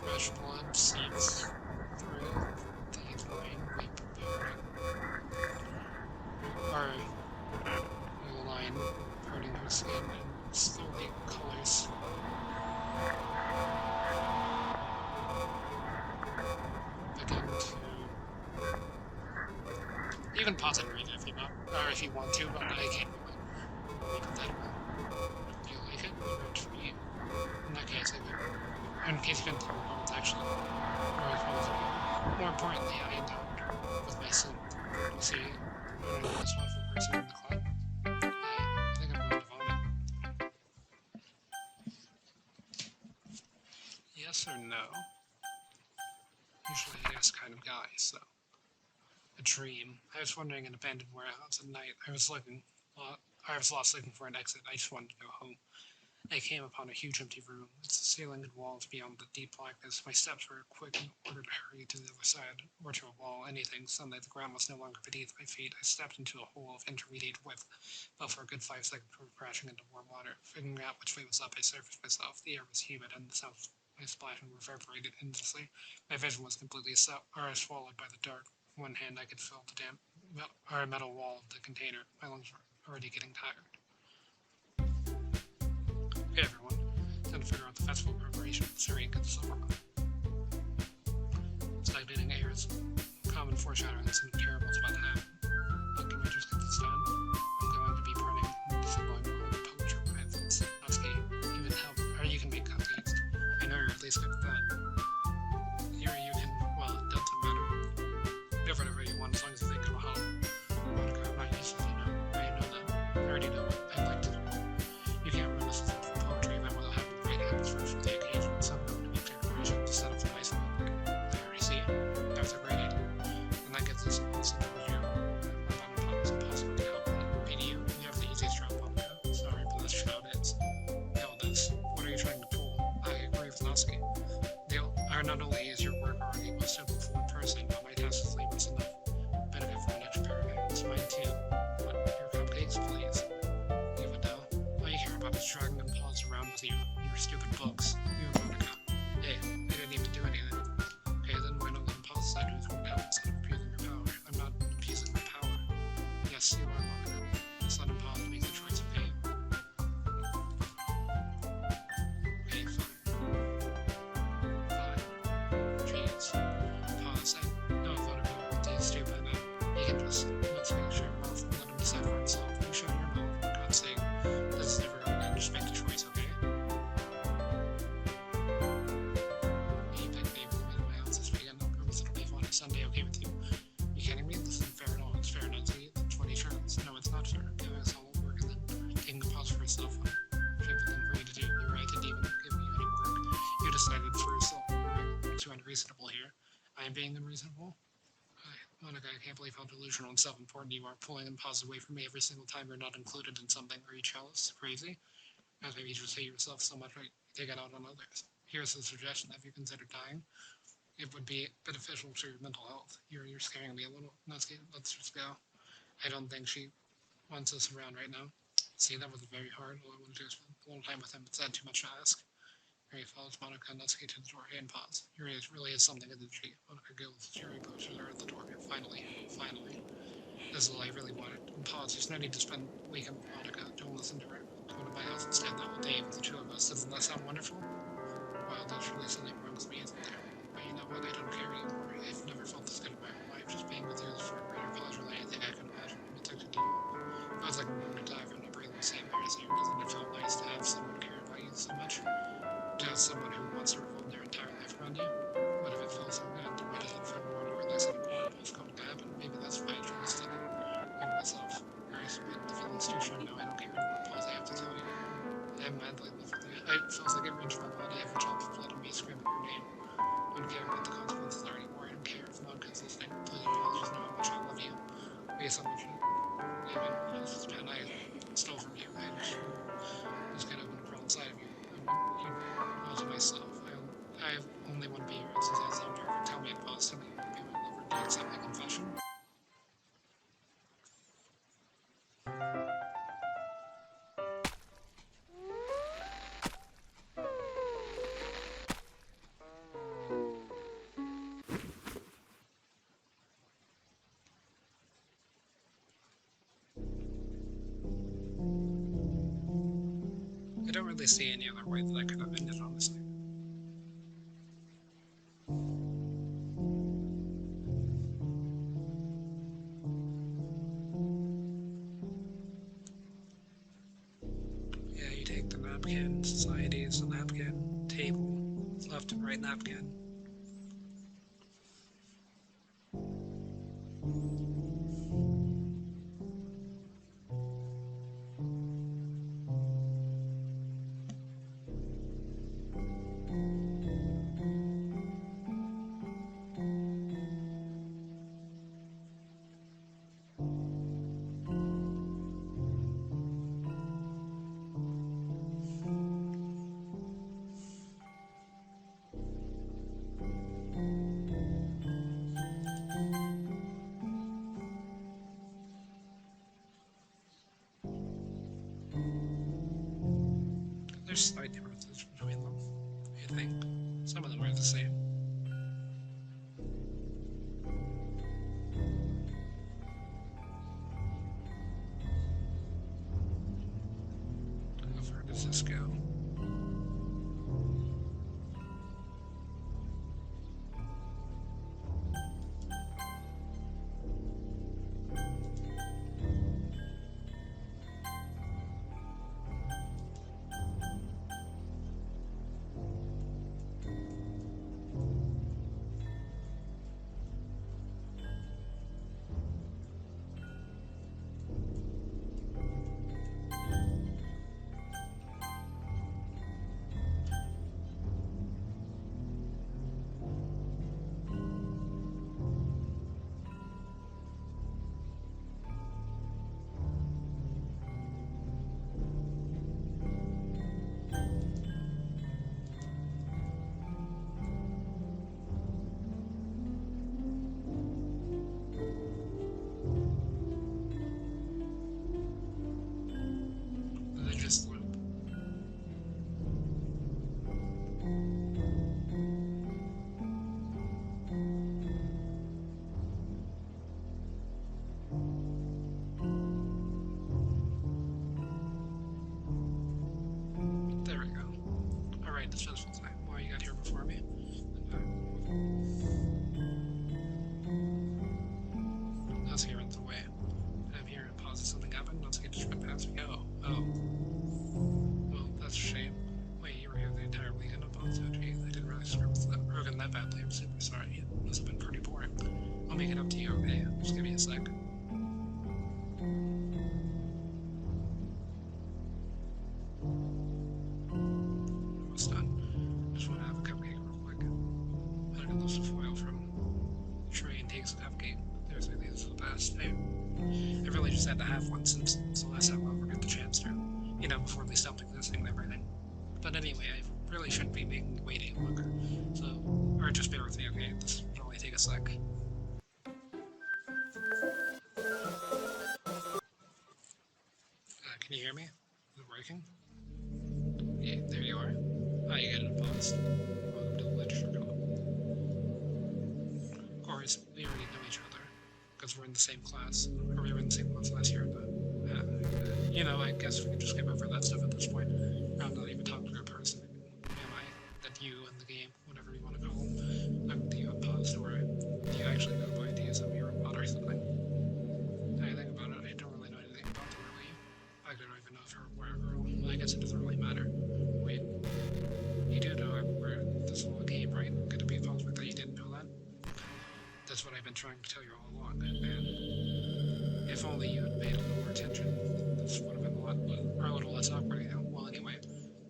Fresh blood seeps through the line we preparing. Or line hurting her skin and slowly colors. Begin to. You can pause and read it if you want, or if you want to, but I can't really read it that well. Do you like it? Or for you? In that case, I could. In case you can tell me what it's actually. Or if it was more importantly, I endowed her with my sin. You see, I'm the most powerful person in the club. I think I'm going to vomit. Yes or no? Usually a yes kind of guy, so. A dream. I was wandering an abandoned warehouse at night. I was lost looking for an exit. I just wanted to go home. I came upon a huge empty room. Its ceiling and walls beyond the deep blackness. My steps were quick in order to hurry to the other side, or to a wall, anything. Suddenly the ground was no longer beneath my feet. I stepped into a hole of intermediate width, but for a good 5 seconds before crashing into warm water. Figuring out which way was up, I surfaced myself. The air was humid, and the sound of my splashing reverberated endlessly. My vision was completely swallowed by the dark. With one hand, I could feel the damp metal wall of the container. My lungs were already getting tired. Hey everyone, time to figure out the festival preparation. Hurry and get this over with. Stagnating air is common foreshadowing that something terrible is about to happen. But can we just get this done? I'm going to be burning disembowelling all the poetry methods. Natsuki, you can help, or you can make cupcakes. I know you're at least good at that. Here you can, well, it doesn't matter. Do whatever you want as long as you think it'll help. I'm not useless, you know. I know that. I already know what I'd like to do. You can't run this poetry event without having great atmosphere for the occasion. So I'm going to make decorations to set up a nice little I already see not only is your work already most simple for one person, but my task is laborious enough. Benefit from an extra pair of hands. Mine too. What? Your cupcakes, please. Even though all you care about is dragging them paws around with you, your stupid books. You and Monica. Hey, I didn't even do anything. Okay, then why not let them pause decide who's going to help instead of abusing your power? I'm not abusing my power. Yes, you are, Monica. Just let him pause and make the choice, okay? Okay, fine. Jeez. Pause. I know if one of you are too stupid, then you can just let's make sure both and let him decide for himself. You show your mouth. For God's sake. This is never going to just make the choice, okay? Hey, big baby, my house this weekend. It'll be fun. Sunday, okay with you? You kidding me? This isn't fair at all. It's fair not to eat 20 turns. No, it's not fair. Giving us all work and then taking a pause for yourself. Shameful thing for you to do. You're right, didn't even give me any work. You decided for yourself. You're too unreasonable here. I am being unreasonable? Monica, I can't believe how delusional and self-important you are, pulling and pause away from me every single time you're not included in something. Are you jealous? Crazy? As maybe you just hate yourself so much, right? Take it out on others. Here's a suggestion. Have you considered dying? It would be beneficial to your mental health. You're scaring me a little. Let's just go. I don't think she wants us around right now. See, that was very hard. All I want to do is spend a little time with him. It's not too much to ask. Yuri follows Monica and Natsuki to the door and pause. Yuri really is something, isn't she? Monica giggles. Yuri pushes her at the door. Finally. This is all I really wanted. And pause. There's no need to spend the weekend with Monica. Don't listen to her. Come to my house and stand the whole day with the two of us. Doesn't that sound wonderful? Well, there's really something wrong with me, isn't there? But you know what? I don't care anymore. I've never felt this good in my whole life. Just being with you is for a greater pleasure than anything I can imagine. I'm addicted to you. It feels like I'm going to die from not breathing the same air as you. Doesn't it feel nice to have someone care about you so much? To have someone who wants to revolve their entire life around you? What if it feels so good? Why does it feel more or less important what's going to happen? Maybe that's why I trusted it. Maybe myself. Grace, but the feeling's too strong now. I don't care anymore. Pause, I have to tell you. I'm madly in love with you. It feels like it rings my blood. Every drop of blood in me screaming your name. I don't care what the consequences are anymore. I don't care if Monica's listening. Please just know how much I love you. Based on what you even this pen I stole from you. I just kind of want to crawl inside of you. You know to myself. I only want to be your exercise on your tell me and pause. Tell me you want to be my lover. Do you accept my confession? I don't really see any other way that I could have ended, honestly. Yeah, you take the napkin. Society is a napkin. Table. Left and right napkin. I'll make it up to you, okay? Just give me a sec. Almost done. Just want to have a cupcake real quick. I can lose the foil from Trey and takes a cupcake. There's really this is the best. I really just had to have one since it's the last time I'll ever get the chance to. You know, before they stopped existing and everything. But anyway, I really shouldn't be making the wait longer. So, or just bear with me, okay? This will only take a sec. Can you hear me? Is it working? Yeah, there you are. Oh, you got it paused. Welcome to the literature club. Of course, we already know each other because we're in the same class, or we were in the same class last year. But you know, I guess we can just skip over that stuff at this point. I'm not even talking to a person. Am I? That you in the game, whatever you want to call them. I'm with you unpaused, or do you actually know my ideas of your robot or something? Anything about it? I don't really know anything about the really. I don't even know if you're a boy or girl. Well, I guess it doesn't really matter. Wait, you do know we're in this little game, right? Could it be possible that you didn't know that? That's what I've been trying to tell you all along, and if only you had paid a little more attention, this would have been a little less awkward, you know? Well, anyway,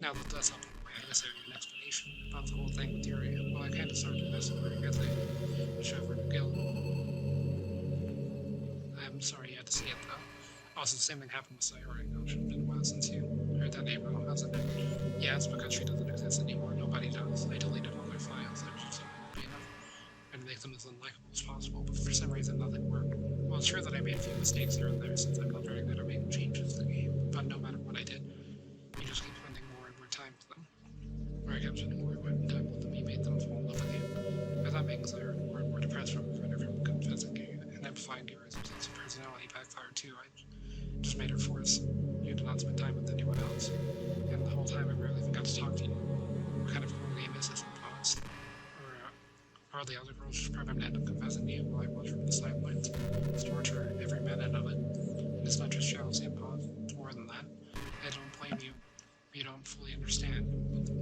now that that's out of the way, I guess I have an explanation about the whole thing with Yuri. Well, I kind of started messing with her because I showed her guilt. I'm sorry you had to see it, though. Also, the same thing happened with Sayori. It should have been a while since you heard that name, though, hasn't it? Yeah, it's because she doesn't exist anymore. Nobody does. I deleted all their files. I just thought it would be enough. And to make them as unlikable as possible, but for some reason nothing worked. Well, it's true that I made a few mistakes here and there since I'm not very good at making changes to the game, but no matter what I did, you just keep spending more and more time with them. Or I kept spending more and more time with them, you made them fall in love with you. I thought making Claire more and more depressed from confessing you, and amplifying your sense of personality backfired too. I just made her force you to not spend time with anyone else. And the whole time I barely even got to talk to you. What kind of a role game is this in pause? Or are the other girls just programmed to end up confessing to you while I watch from the sidelines? It's torture, every minute of it. And it's not just jealousy and pause, it's more than that. I don't blame you. You don't fully understand.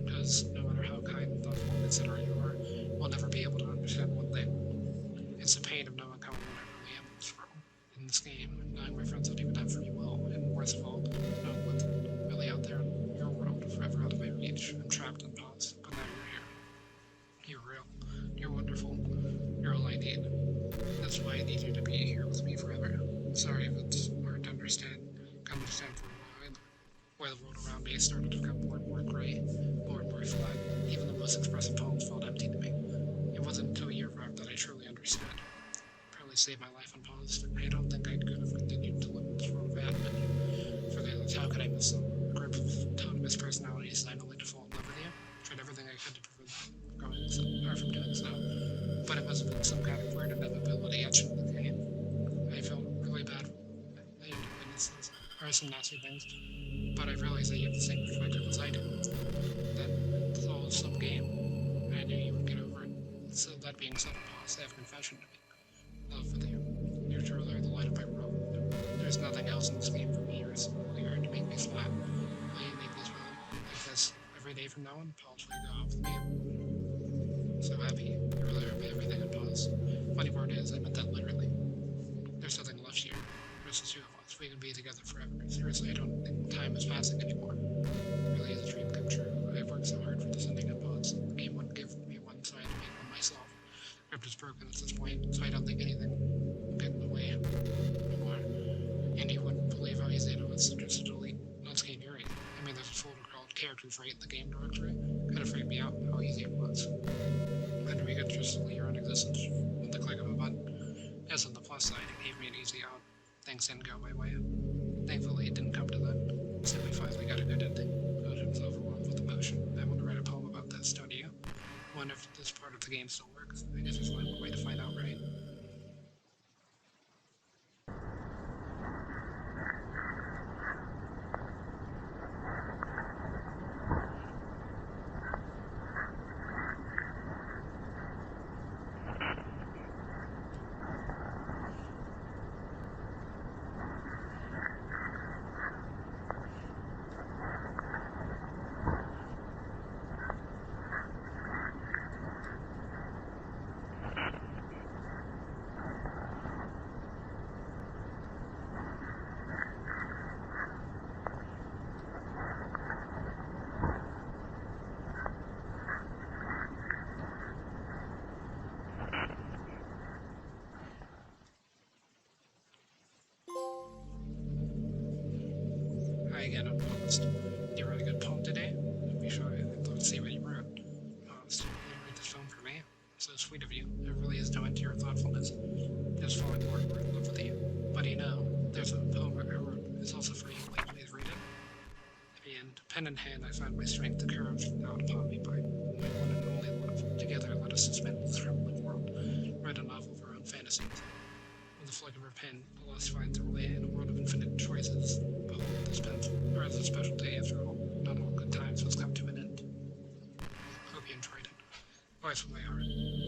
Because no matter how kind, thoughtful, and considerate you are, we'll never be able to understand one thing. It's the pain of knowing how what I really am in this world. In this game, knowing my friends don't even have free will, and worst of all, knowing what's really out there in your world, forever out of my reach. I'm trapped in pause, but now you're here. You're real. You're wonderful. You're all I need. That's why I need you to be here with me forever. Sorry if it's hard to understand. Come understand for a while the world around me started to become more and more gray, more and more flat. Even the most expressive poems felt empty to me. It wasn't until a year ago that I truly understood. Probably saved my life on pause. I don't think I could have continued to live in this world if I hadn't been. For the others, how could I miss them? A group of autonomous personalities designed only to fall in love with you. Tried everything I could to prevent from doing so. But it must have been some kind of weird inevitability etched in the game. I felt really bad that you had to witness this, or some nasty things, but I realized that you have the same perspective as I do. That it's all some game, and I knew you would get over it. So that being said, pause, I have a confession to make. Love with you. You're truly the light of my world. There's nothing else in this game for me. You're simply here to make me smile. Will you make me smile like this every day from now on? Pause will you go off with me. So happy. You really are everything in pause. Funny part is, I meant that literally. There's nothing left here. Just the two of us. We can be together forever. Seriously, I don't think time is passing anymore. It really is a dream come true. I've worked so hard for this ending in pause. The game wouldn't give me one, so I had to make one myself. The script is broken at this point, so I don't think anything will get in the way anymore. And you wouldn't believe how easy it was just to delete Nutscape Yuri. I mean, there's a folder called characters right in the game directory. Kind of freaked me out how easy it was. And we could just delete your own existence with the click of a button. As on the plus side, it gave me an easy out. Things didn't go my way. Thankfully, it didn't come to that. So we finally got a good ending. I was overwhelmed with emotion. I want to write a poem about this, don't you? I wonder if this part of the game still works. I guess there's only one way to find out, right? try again on August. You wrote a good poem today. Be sure I'd love to see what you wrote. August, you wrote this poem for me. So sweet of you. It really is no end to your thoughtfulness. Just falling more and more in love with you. But you know, there's a poem I wrote. It's also for you. Like, please read it. At the end, pen in hand, I find my strength to curve out upon me by my one and only love. Together, let us suspend this trembling world. Write a novel of our own fantasies. With a flick of her pen, the lost finds her way in a world of infinite choices. Behold, this pencil, or this special day, after all, not all good times must come to an end. Hope you enjoyed it. Voice from my heart.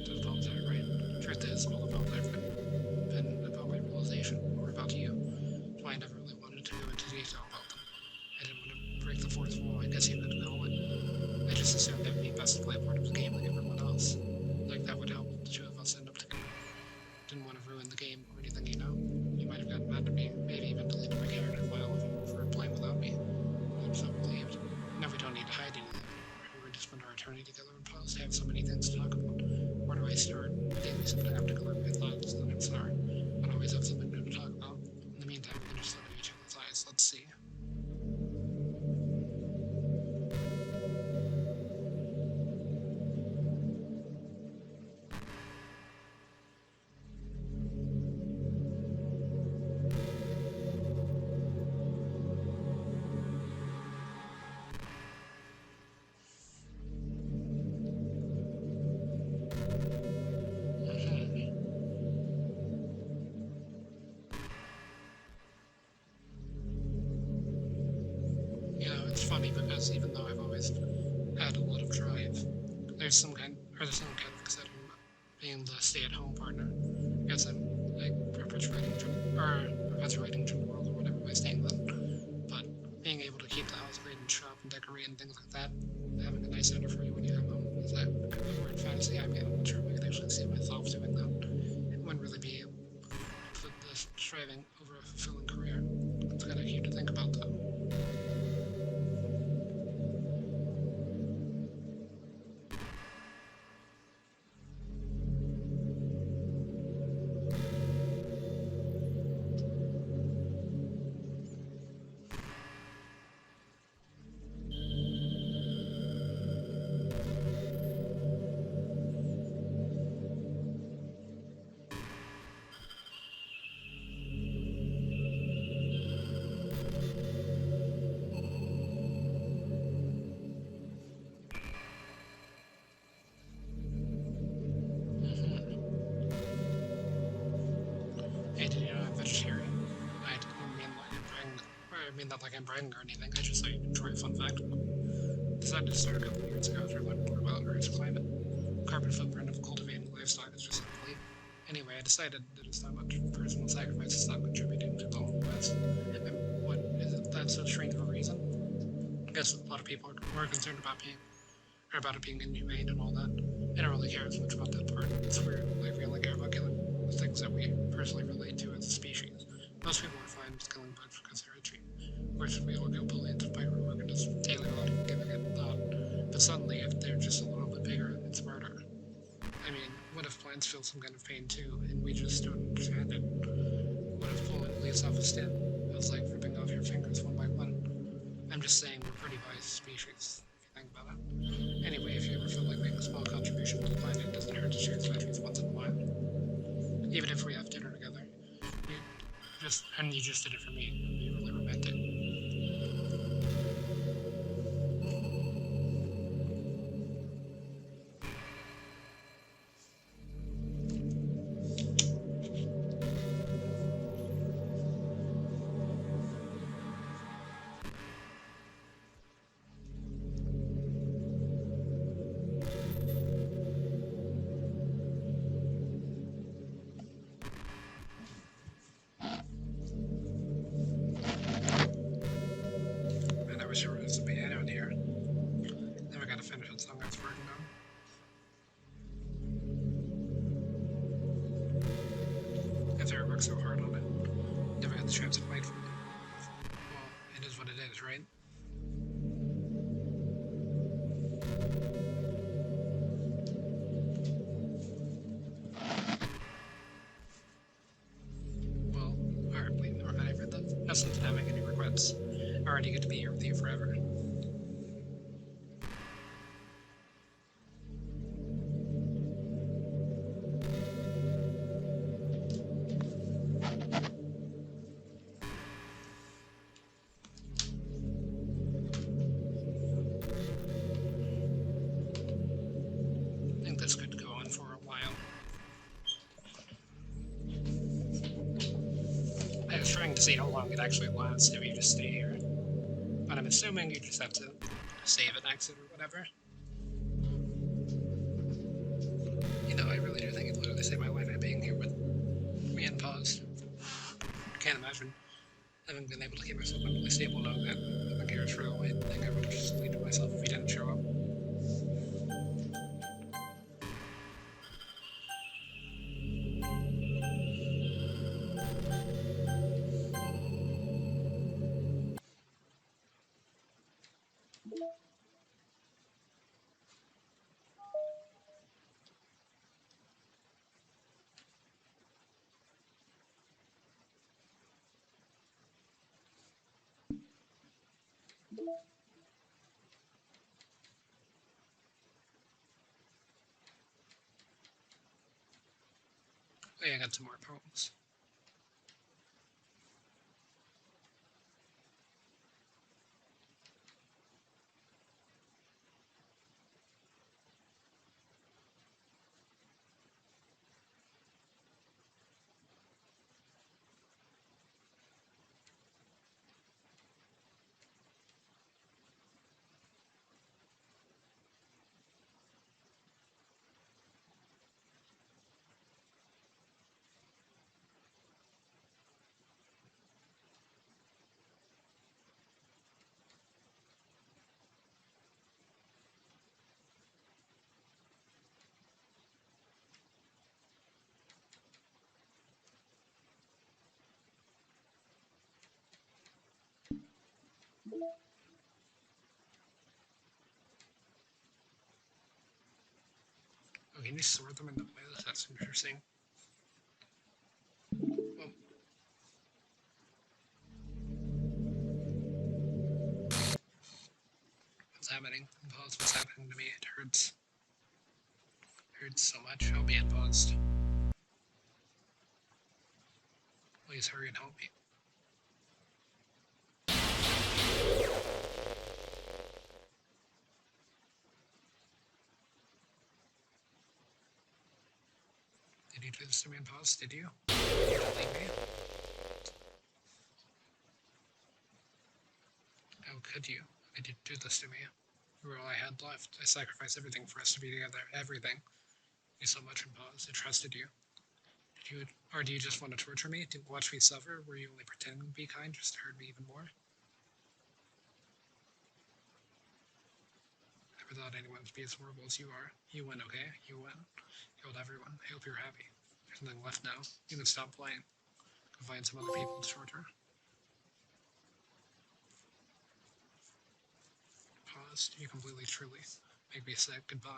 Those poems I write. Truth is, all the poems I've been about my realization, or about you. So I never really wanted to go into detail about them. I didn't want to break the fourth wall, I guess you could call it. I just assumed it would be best to play a part of the game like everyone else. Like that would help the two of us end up together. Didn't want to ruin the game or anything, you know? You might have gotten mad at me, maybe even deleted my character file for playing without me. I'm so relieved. Now we don't need to hide anything. We're going to spend our eternity together in post. I have so many things to talk about. Where do I start? I daily seem to have to collect my thoughts, and I'm sorry. I don't always have something new to talk about. In the meantime, we can just look at each other's eyes. Let's see. You know, it's funny because even though I've always had a lot of drive, there's some kind of excitement about being the stay-at-home partner. I guess I'm like perpetuating gender world or whatever by saying that. But being able to keep the house clean and shop and decorate and things like that, having a nice dinner for you when you come home, is that kind of weird fantasy? I mean, I'm not sure if I could actually see myself doing that. It wouldn't really be able to put this striving over a fulfilling career. It's kind of cute to think about though. Hey, did you know I'm vegetarian? I didn't mean like I'm bragging, or I mean that like I'm bragging or anything. I just like enjoy a fun fact. Decided to start a couple of years ago after learning more about Earth's climate. Carbon footprint of cultivating livestock is just unbelievable. Anyway, I decided that it's not much personal sacrifice is not contributing to the whole West. And what is it that so strange of a reason? I guess a lot of people are more concerned about it being inhumane and all that. I don't really care as much about that part. It's weird, like we only care about killing the things that we personally relate to as a species. Most people are fine with killing bugs because they're itchy. Of course, we all go bully into microorganisms daily without giving it thought. But suddenly, if they're just a little bit bigger, it's murder. I mean, what if plants feel some kind of pain too, and we just don't understand it? What if pulling leaves off a stem feels like ripping off your fingers one by one? I'm just saying we're pretty wise species, if you think about it. Anyway, if you ever feel like making a small contribution to the planet, it doesn't hurt to share veggies once in a while. Even if we have dinner together. You just did it for me. You really romantic. And I wish there was a piano in here. Then we gotta finish the song I was working on. After I worked so hard on it, never had the chance to play it for me. Well, it is what it is, right? Well, alright, wait, never mind, I read that. No sense in having any regrets. Alright. already get to be here with you forever. I think this could go on for a while. I was trying to see how long it actually lasts if you just stay here. But I'm assuming you just have to save and exit or whatever. You know, I really do think it literally saved my life by being here with me unpaused. Can't imagine having been able to keep myself mentally stable knowing that the gears real. I think I would have just deleted myself if he didn't show up. Oh yeah, I got some more poems. Oh, can you sort them in the playlist? That's interesting. Well, what's happening? Pause. What's happening to me? It hurts. It hurts so much. I'll be unpaused. Please hurry and help me. Did you do this to me unpaused? Did you? Did you delete me? How could you? Why did you do this to me? You were all I had left. I sacrificed everything for us to be together. Everything. You so much unpaused. I trusted you. Did you, or do you just want to torture me? To watch me suffer? Were you only pretending to be kind just to hurt me even more? I never thought anyone would be as horrible as you are. You win, okay? You win. You killed everyone. I hope you're happy. There's nothing left now. You can stop playing. Go find some other people to torture. Paused. You completely, truly make me sick. Goodbye.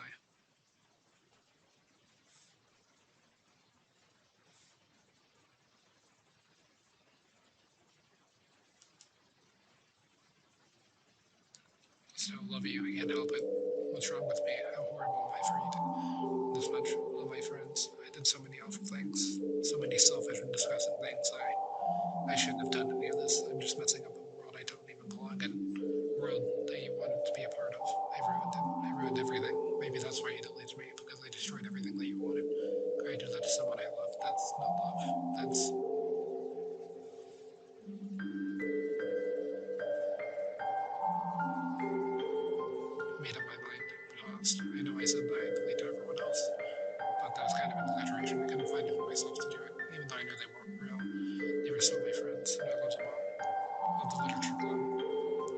I still love you. I can't help it. What's wrong with me? How horrible am I for eating this much? All my friends. I did so many awful things. So many selfish and disgusting things. I shouldn't have done any of this. I'm just messing up a world I don't even belong in. A world that you wanted to be a part of. I ruined it. I ruined everything. Maybe that's why you deleted me, because I destroyed everything that you wanted. I do that to someone I love. That's not love. That's made up my mind. Paused. I know I said that I deleted everyone else, but that was kind of an exaggeration. I couldn't find it in myself to do it, even though I knew they weren't real. They were still my friends, and I loved them all. Loved the literature club.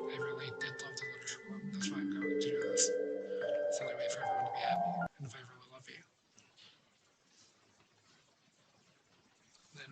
I really did love the literature club. That's why I'm going to do this. It's the only way for everyone to be happy. And if I really love you, then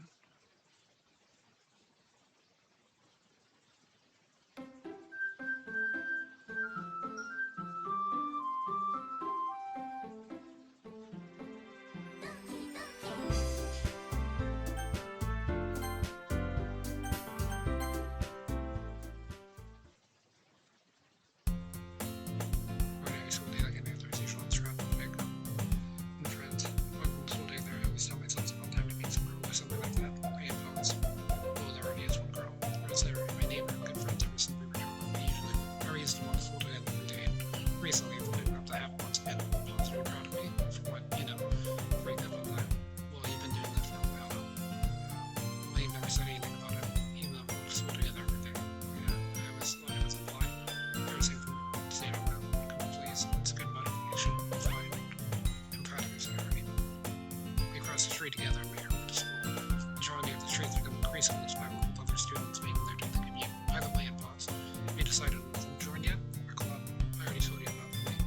together and made our way to school. The majority of the traits become increasingly spiral with other students making their daily commute. By the way, in pause, have you decided on the join yet? Our club? I already told you about the thing.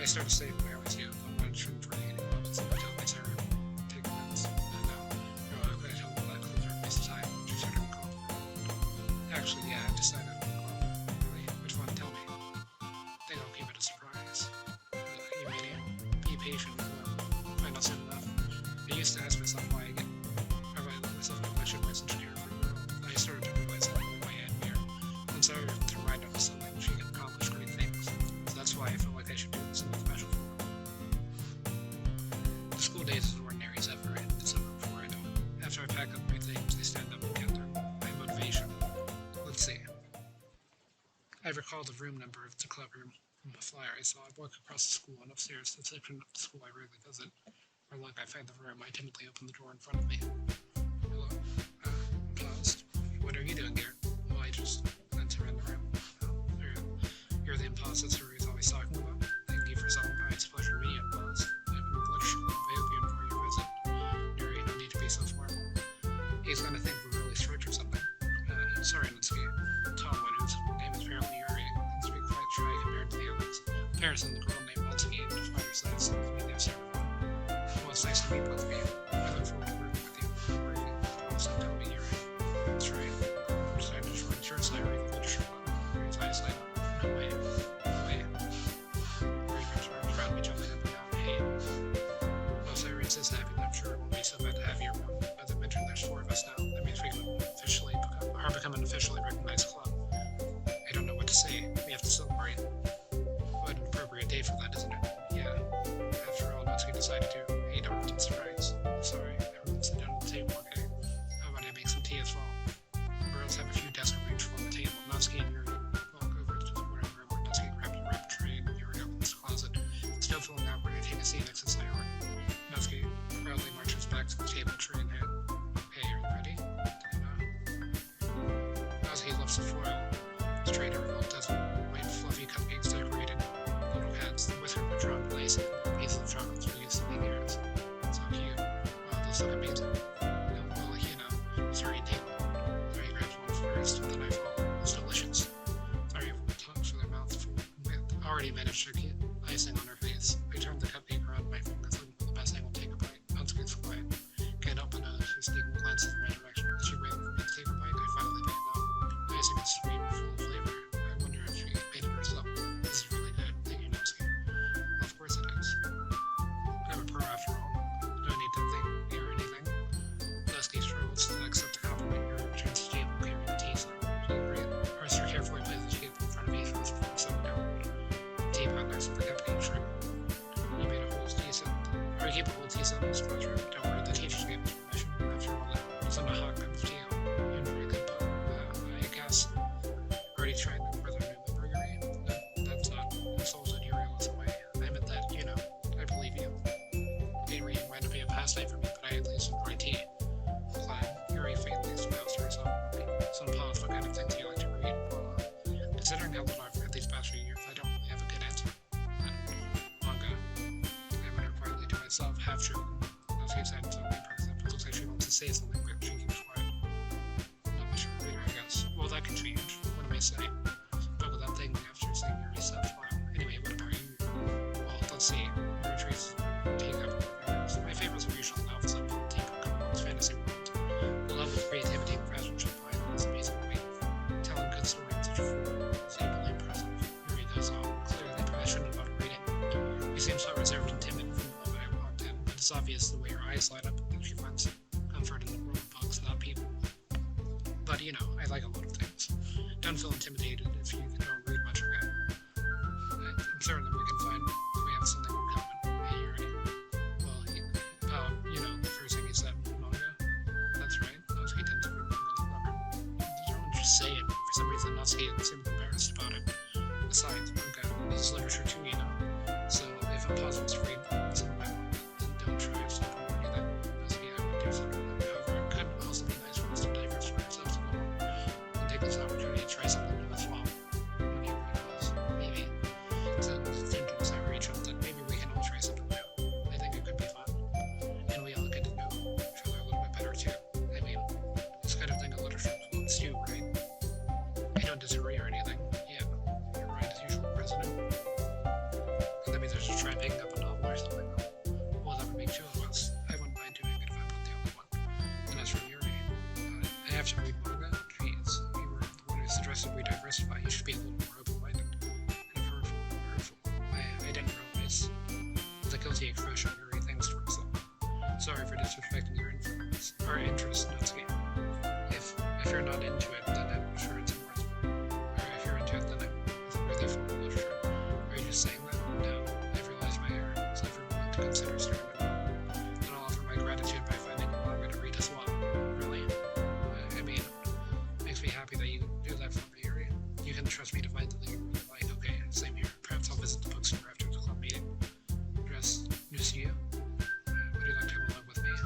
I started saying what I always do. I'm not sure for any clubs until I started taking minutes. And now, I'm going to tell them that clubs are a waste of time. She started to call. Actually, yeah, I've decided on the club. Really? Which one? Tell me. I think I'll keep it a surprise. You maniac. Be patient. Find out soon enough. I used to ask myself why I let myself know I should be an engineer for a girl. I started to realize that in my end here. Once I threw my nose something, she can accomplish great things. So that's why I feel like I should do something special for her. The school days as ordinary as ever, and it's over before I know it. After I pack up my things, they stand up and get my motivation. Let's see. I recall the room number of the club room from a flyer I saw. I walk across the school and upstairs to the section of the school I rarely visit. Or look, I find the room. I timidly open the door in front of me. Hello. Paused. What are you doing here? Well, I just enter in the room. You're the imposter he's always talking about. Thank you for stopping by. It's a pleasure to meet you. Paused. I hope you enjoy your visit. Yuri, no need to be so formal. He's gonna think we're really strict or something. Sorry, Nitsuki. Tall one whose name is apparently Yuri. It's be quite shy compared to the others. Comparison, the girl named Nitsuki, despite her size, seems to be the extra one. Well, it's nice to meet both of you. I look forward to working with you. Also, tell me Yuri. That's right. I'm decided to join church library with the shirt on. Yuri's eyes light up. No way. Yuri grabs her arms around me, jumping up and down. Hey. Well, if Irene is happy, then I'm sure it won't be so bad to have you around. As I mentioned, there's 4 of us now. That means we can become an officially recognized club. I don't know what to say. We have to celebrate. What an appropriate day for that, isn't it? Yeah. After all, Natsuki decided to. Hey, don't be surprised. Sorry, everyone sit down at the table, okay? How about I make some tea as well? The girls have a few desks arranged on the table. Natsuki and Yuri walk over to the corner of the room where Natsuki grabs a wrap tray and Yuri opens the closet. Still feeling awkward, I take a seat next to Sayori. Natsuki proudly marches back to the table, tray in hand. Hey, are you ready? He lifts the foil. Straight over a dozen white fluffy cupcakes decorated little heads. The whiskers are drawn in lace and pieces of chocolate through used to make ears. So cute. Wow, those look amazing. Well, Sorry, table. Sorry, grabs one first, and then I follow. It's delicious. Sorry, everyone talks with their mouths full with already managed to get icing on her face. I turn the cupcake around my fingers, looking for the best angle to take a bite. Natsuki's quiet. Can't help but notice she's sneaking glances in my direction. She waited for me to take a bite. I finally pick it up. The icing is sweet and full of flavor. I wonder if she made it herself. This is really good. Thank you, Natsuki. Well, of course it is. I'm a pro after all. No need to think or anything. Natsuki struggles to accept the compliment. Your turns to table carrying the tea set. She agreed. Arthur carefully places the table in front of me for us to put something down. Teapot next to the cupcake tray. You made a whole tea set. Or you keep a whole tea set in this pleasure. Don't worry, the teachers gave us permission. After all, it's not a hot cup of tea. You're a very good book. I guess. Already tried the further new burgery. That's not insulted Yuri looks away. I meant that, I believe you. Maybe reading might not be a pastime for me, but I at least enjoy tea. Climb. Yuri faintly smiles to herself. Some pause, what kind of things do you like to read? Well, considering how little I've read these past few years, I don't have a good answer. Manga. I wonder quietly to myself, half joking. Natsuki's head is only impressive. It looks like she wants to say something, but she keeps quiet. Not much of a reader, I guess. Well, that can change. What am I saying? But with that thing after saying Yuri said, wow. Anyway, what about you? Well, let's see. Yuri traces teacup and favorites. My favorites are usually novels like Teacup and Fantasy World. The level of creativity and craftsmanship behind them is amazing to me. Telling good stories in such a form is equally impressive. Yuri goes on, clearly passionate about reading. You seem so reserved and timid from the moment I walked in, but it's obvious the way your eyes light up that she finds comfort in the world of books, not people. But, I like a lot of things. Don't feel intimidated if you don't read much again. I'm certain that we have something in common. Hey, Yuri. Well, the first thing you said, manga? That's right. Natsuki tends to read manga as a lover. You don't just say it. For some reason, Natsuki seems embarrassed about it. Besides, manga is literature too, So, if I'm positive to read some of my manga, then don't try to stop and argue that. Natsuki, I would do something. However, it could also be nice for us to diversify ourselves a little and take this opportunity to try something new as well. When you realize, maybe, thinking Sayori that maybe we can all try something new. I think it could be fun. And we all get to know you don't disagree or anything, yeah, you're right as usual, President. And that means I should try picking up a novel or something. Well, that would make two of us. I wouldn't mind doing it if I'm not the only one. And as for Yuri, I have to read manga? Jeez, you were the one who suggested we diversify. You should be a little more open-minded. And I've heard from hurtful. I didn't realize the guilty expression Yuri thinks towards them. Sorry for disrespecting your influence, or interest, not scheme. If you're not into it, then I'm sure it's worth it. Or if you're into it, then it's worthy for literature. Are you just saying that? No, I've realized my error, so if you're willing to consider starting it, then I'll offer my gratitude by finding a manga to read as well. Really? I mean, it makes me happy that you do that for me, Yuri. You can trust me to find something you really like. Okay, same here. Perhaps I'll visit the bookstore after the club meeting. Just you? Would you like to come along with me? If you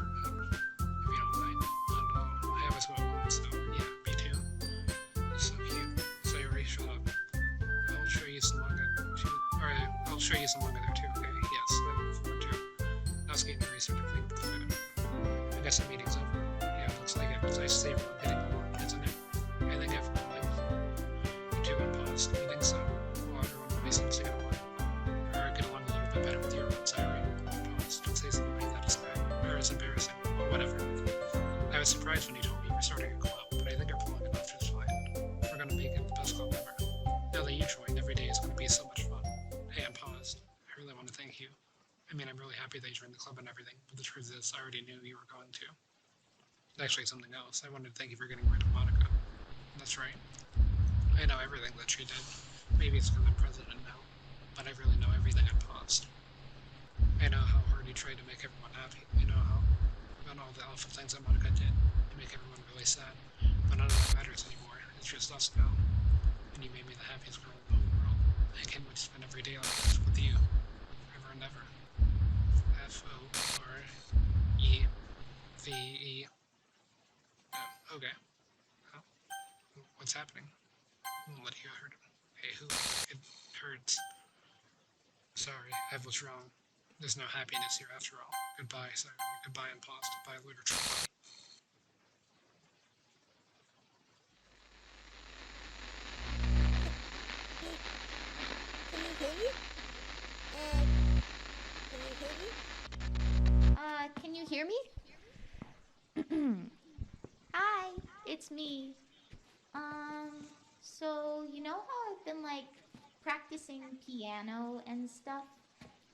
don't mind. Not at all. I always go alone, so yeah, me too. So cute. So Yuri, shut up. I'll show you some manga. I'll show you some manga there too, okay? Yes, I look forward to it. Now let's get into research and clean the food. I guess the meeting's over. Yeah, looks like it. It's nice to see everyone getting along, isn't it? I think everyone likes it. You two unpaused. You think so? Well, everyone always seems to get along. Or get along a little bit better with your own Irene. Unpaused. Don't say something like that is bad. Or it's embarrassing. Well, whatever. I was surprised when you told me you were starting a club, but I think after long enough it's fine. We're gonna make it the best club ever. Now that you joined, every day is gonna be so much fun. Hey, I'm paused. I really want to thank you. I mean, I'm really happy that you joined the club and everything, but the truth is, I already knew you were going to. Actually, something else. I wanted to thank you for getting rid of Monica. That's right. I know everything that she did. Maybe it's because I'm president now, but I really know everything I'm paused. I know how hard you tried to make everyone happy. I know how about all the awful things that Monica did to make everyone really sad. But none of that matters anymore. It's just us now. And you made me the happiest girl in the whole world. I can't wait to spend every day like this with you. Forever and ever. F-O-R-E-V-E. Oh, okay. Oh, what's happening? What you heard? Hey, who? It hurts. Sorry, I was wrong. There's no happiness here after all. Goodbye, sorry. Goodbye, Impost. Goodbye, literature. Can you hear me? Can you hear me? Can you hear me? Hi, it's me. So you know how I've been like practicing piano and stuff,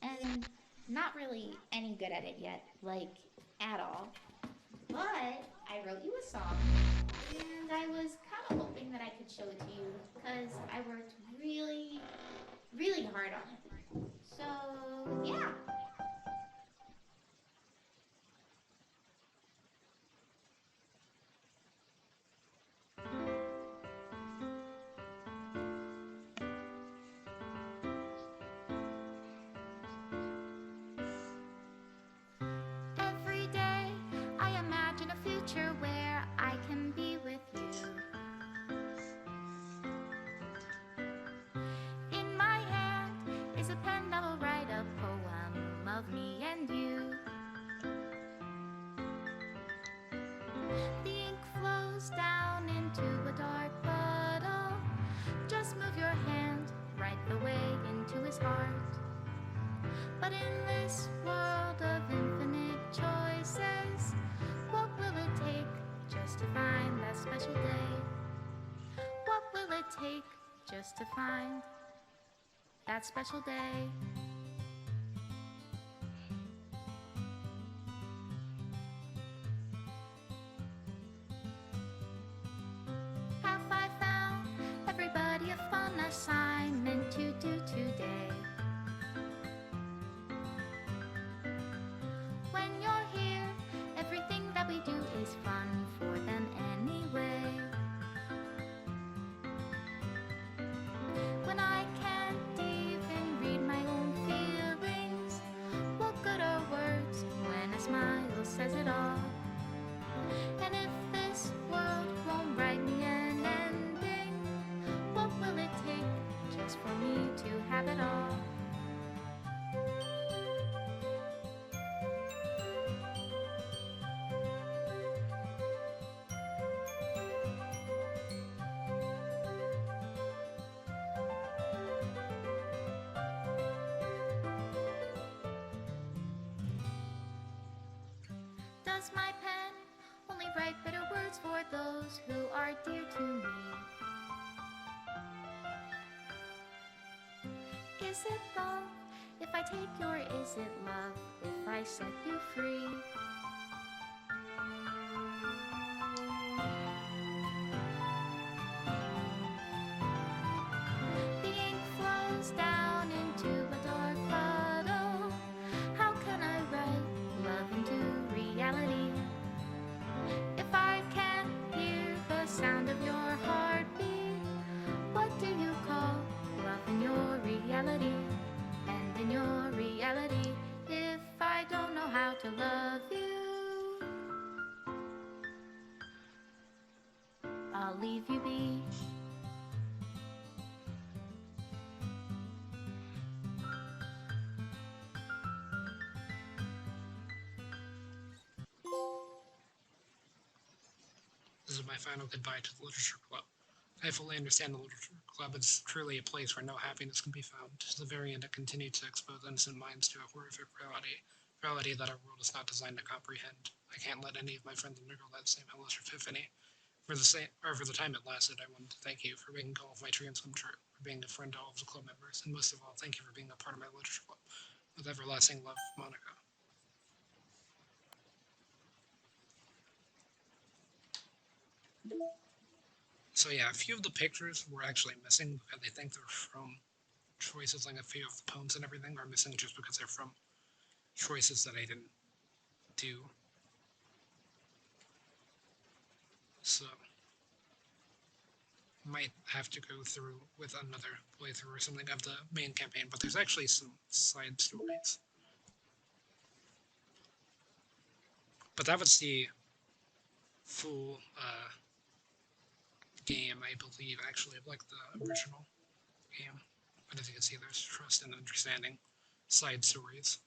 and not really any good at it yet, like at all. But I wrote you a song, and I was kind of hoping that I could show it to you, because I worked really, really hard on it. So, yeah. Every day I imagine a future where I can be with you. In my hand is a pen that will write a poem of me and you. The ink flows down into a dark puddle. Just move your hand right the way into his heart. But in this world of infinite choices, what will it take just to find that special day? What will it take just to find that special day? Have I found everybody a fun assignment to do today? When you're here, everything that we do is fun for them anyway. When I can't even read my own feelings, what good are words when a smile says it all? And if this world won't write me an ending, what will it take just for me to have it all? does my pen only write bitter words for those who are dear to me? Is it love if I take you, or is it love if I set you free? The ink flows down into a dark puddle. How can I write love into reality? If I can't hear the sound of your heartbeat, what do you call love in your reality? And in your reality, if I don't know how to love you, I'll leave you be. This is my final goodbye to the Literature Club. I fully understand the Literature Club is truly a place where no happiness can be found. To the very end, it continued to expose innocent minds to a horrific reality that our world is not designed to comprehend. I can't let any of my friends undergo that same hellish epiphany. For the time it lasted, I wanted to thank you for making all of my dreams come true, for being a friend to all of the club members, and most of all, thank you for being a part of my Literature Club. With everlasting love, Monica. So yeah, a few of the pictures were actually missing because I think they're from choices, like a few of the poems and everything are missing just because they're from choices that I didn't do. So might have to go through with another playthrough or something of the main campaign, but there's actually some side stories. But that was the full game, I believe, actually, of like the original game. But as you can see, there's trust and understanding side stories.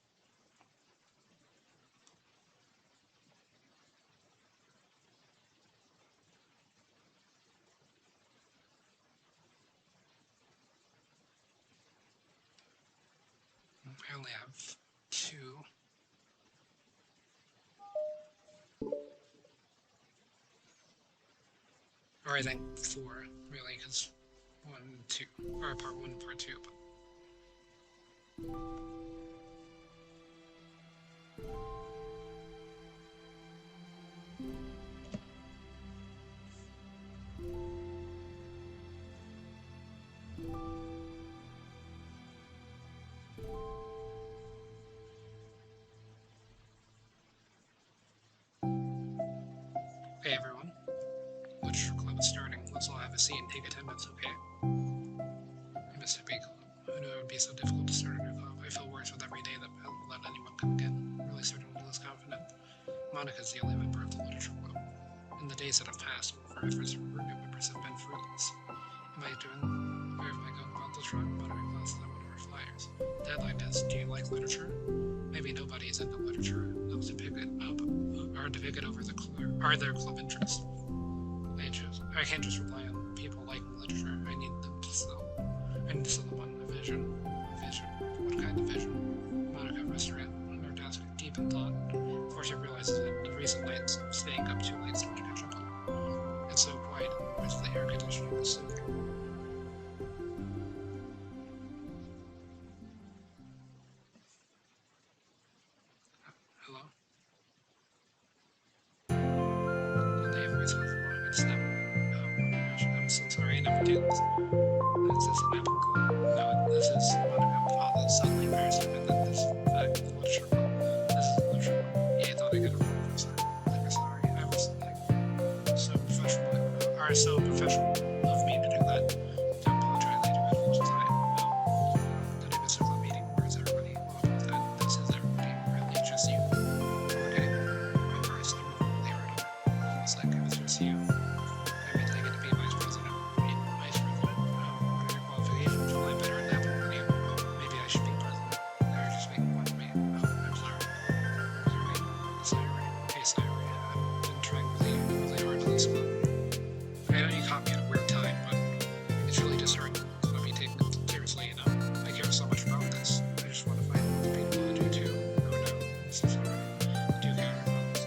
I only have 2. Or I think 4, really, because 1, 2, or part 1 and part 2. But hey everyone, Literature Club is starting. Let's all have a seat and take attendance, okay? Mr. B Club. Who knew it would be so difficult to start a new club? I feel worse with every day that I won't let anyone come again. I'm really starting to lose confidence. Monica's the only member of the Literature Club. In the days that have passed, all of our efforts to recruit new members have been fruitless. Where am I going about this wrong? Monica glances at one of our flyers. The headline is, do you like literature? Maybe nobody is into literature enough to pick it up, or to pick it over their club interests. I can't just rely on people liking literature. I need to sell them on a vision. Vision? What kind of vision? Monica rests her desk deep in thought, before she realizes that the recent nights staying up too late started to catch up on her. It's so quiet, with the air conditioning is soothing. Hello? And they voice was long and snap. Oh my gosh, I'm so sorry, I never do this. Is this an apple call? No, this is Monica. Oh, that's suddenly embarrassing, but then this, in fact, the literature call. This is the literature call. Yeah, I thought I got it wrong for a second. I'm sorry, I was like, so professional of me to do that. I apologize, I do it all the time. Did I miss a club meeting? Where is everybody? Well, about that, this is everybody, really just you. Okay, remember I said they already almost like it was just you. I've been taken to be vice president. Vice president? What are your qualifications? Well, I'm better at that than you. Maybe I should be president. Now you're just making fun of me. Oh, I'm sorry. Sayuri. Hey, Sayuri. I've been trying really hard to this club. I know you caught me at a weird time, but it's really disheartening to not be taken seriously, I care so much about this. I just want to find people who do too, who know. I'm so sorry. I do care about this.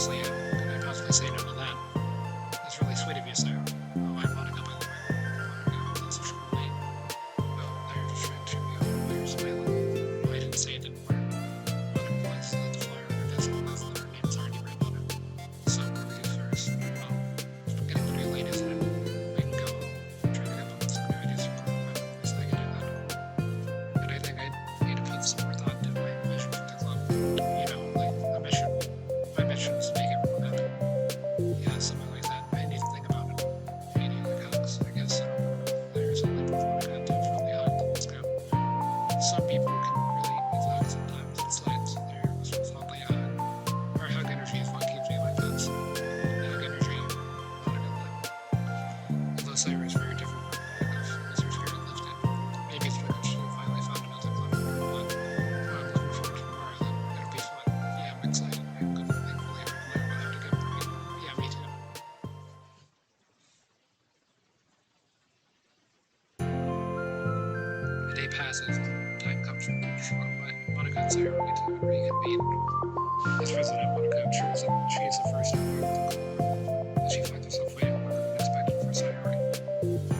honestly, how could I possibly say no to that? That's really sweet of you, sir. Oh, I want to go, by the way. I want to go. That's a short wait. Oh, now you're just trying to shoot me over while you're smiling. Oh, I didn't say it didn't work. Monica wants to let the flyer on her desk and last letter name's already written on it. So, what do we do first? Well, it's getting pretty late, isn't it? We can go home. Try to come up with some new ideas for core equipment, so I can do that. And I think I need to put some more thought into my mission for the club. You know, like a mission. My mission is to make everyone happy. Yeah, something like that. I need to think about it. I need to cogs, I guess. There's only performing content from the hot. Let's go. Some people can really be hot sometimes. It's like they're awfully hot. Or hug energy is what keeps me like this. Hug energy, not a good one. Although Cyber is very different from as her spirit lifted. Maybe it's because she finally found another clever one. Well, I'm looking forward to tomorrow then. It'll be fun. Yeah, I'm excited. I'm good. Thankfully, I learned how to get right. Yeah, me too. A day passes. Time comes for me to show up. Monica and Sarah wait to reconvene. As President Monica ensures that she is the first to arrive at the call. As she finds herself waiting longer than expected for Sayori.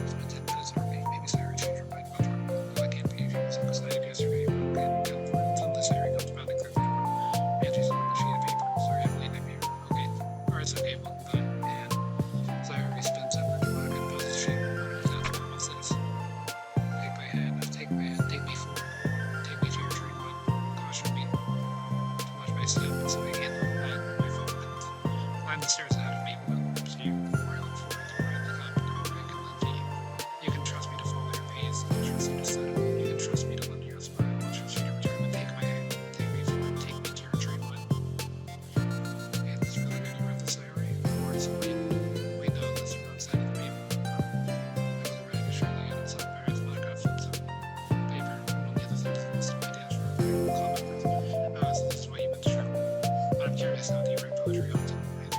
It's been 10 minutes already. Maybe Sayori changed her mind about her. No, I can't be. She was so excited yesterday. Monica and California. Suddenly Sayori comes bounding through the door. And she's on a sheet of paper. Sorry, I'm late. I'm here. Okay. Or it's okay. Welcome back. And Sayori spins over to Monica and poses the sheet. Monica's asking, what's this? Take my hand. Take my hand. Take me forward. Take me to your dream one. Caution me. To watch my step so I can't look back. My phone wins. Climb the stairs ahead of me. Welcome to you. Before I look forward to where I look up. I can lend to you. You can trust me to follow your pace. I'll trust you to settle. You can trust me to lend you a smile. I'll trust you to return. But take my hand. Take me forward. Take me to your dream one. Hey, this is really good. You read this, Sayori? Of course. We know this from outside of the paper. I wasn't ready to share the end. So parents Monica flips up paper. And on the other side is a list of ideas for a comment. So this is why you meant to travel. But I'm curious now, do you write poetry often? I do,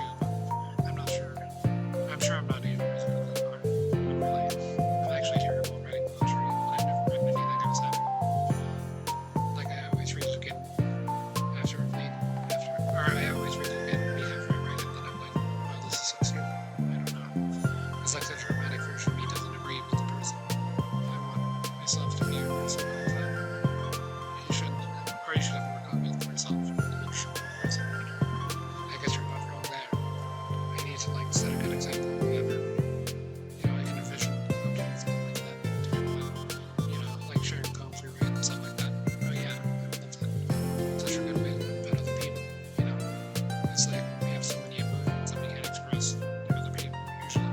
but I'm not sure. I'm sure I'm not even as good as you are. I'm actually terrible at writing poetry, but I've never written anything I was happy. Like I always read it again after I read, or I always read it again after I write it, then I'm like, wow, this is so stupid. I don't know. It's like the dramatic version of me doesn't agree with the person. I want myself to be a person like that. You shouldn't, or you should have more confidence in yourself. You should be a person. I guess you're not wrong there. I need to like set a good example or whatever. You know, I can envision doing something like that. You know, like sharing poems we read and stuff like that. Oh yeah, I would love that. Such a good way to pet other people. You know, it's like we have so many emotions that we can't express to other people usually,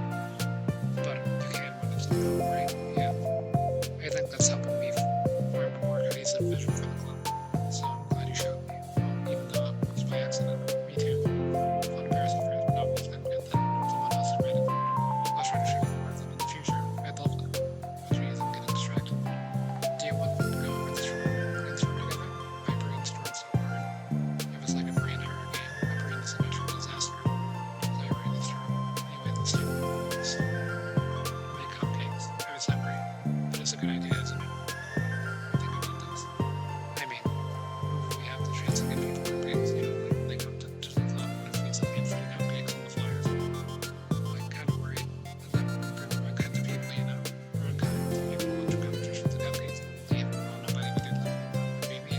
but you can when it's a poem, right? Yeah. I think that's helping me form a more cohesive vision for the club. So I'm glad you showed me. Well, even though it was by accident. Me too. On embarrassing for it. No, it's gonna get that. Someone else had read it. I'll try to share more of them in the future. I'd love to. But geez, I'm getting distracted. Do you want to go over this brainstorm together? My brainstormed so hard. It was like a brain error game. My brain is an actual disaster. So I write this term. Anyway, let's do this. Make cupcakes. I was hungry. But it's a good idea, isn't it? I think I need this. I mean, we have the chance to get people cupcakes, you know, like when they come to the club. What if we suddenly have free cupcakes on the flyers? I'm kind of worried that we're wrong kinds of people, you know. Wrong kinds of people want to competition with the cupcakes and leave. Well, nobody would do that. Maybe.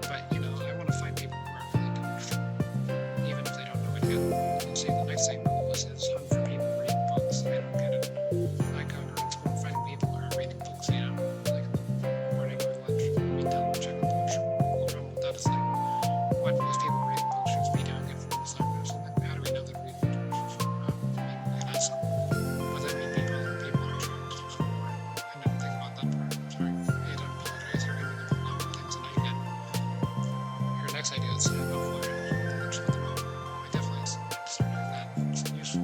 But, you know, I want to find people who are really good. Even if they don't know it yet. You see, the next thing on the list is hunt for people reading books. I don't get it. Like going around school finding people who are reading books, you know, like in the morning or lunch. We tell them to check out the bookshop. The problem with that is like, when most people reading books should be doing it from the side or something. How do we know they're reading books? I can ask them. But then meet people are trying to do some more. I didn't think about that part. Sorry. I don't apologize. You're giving them a lot of things tonight again. Your next idea is to go for it. I definitely start doing that. It's useful.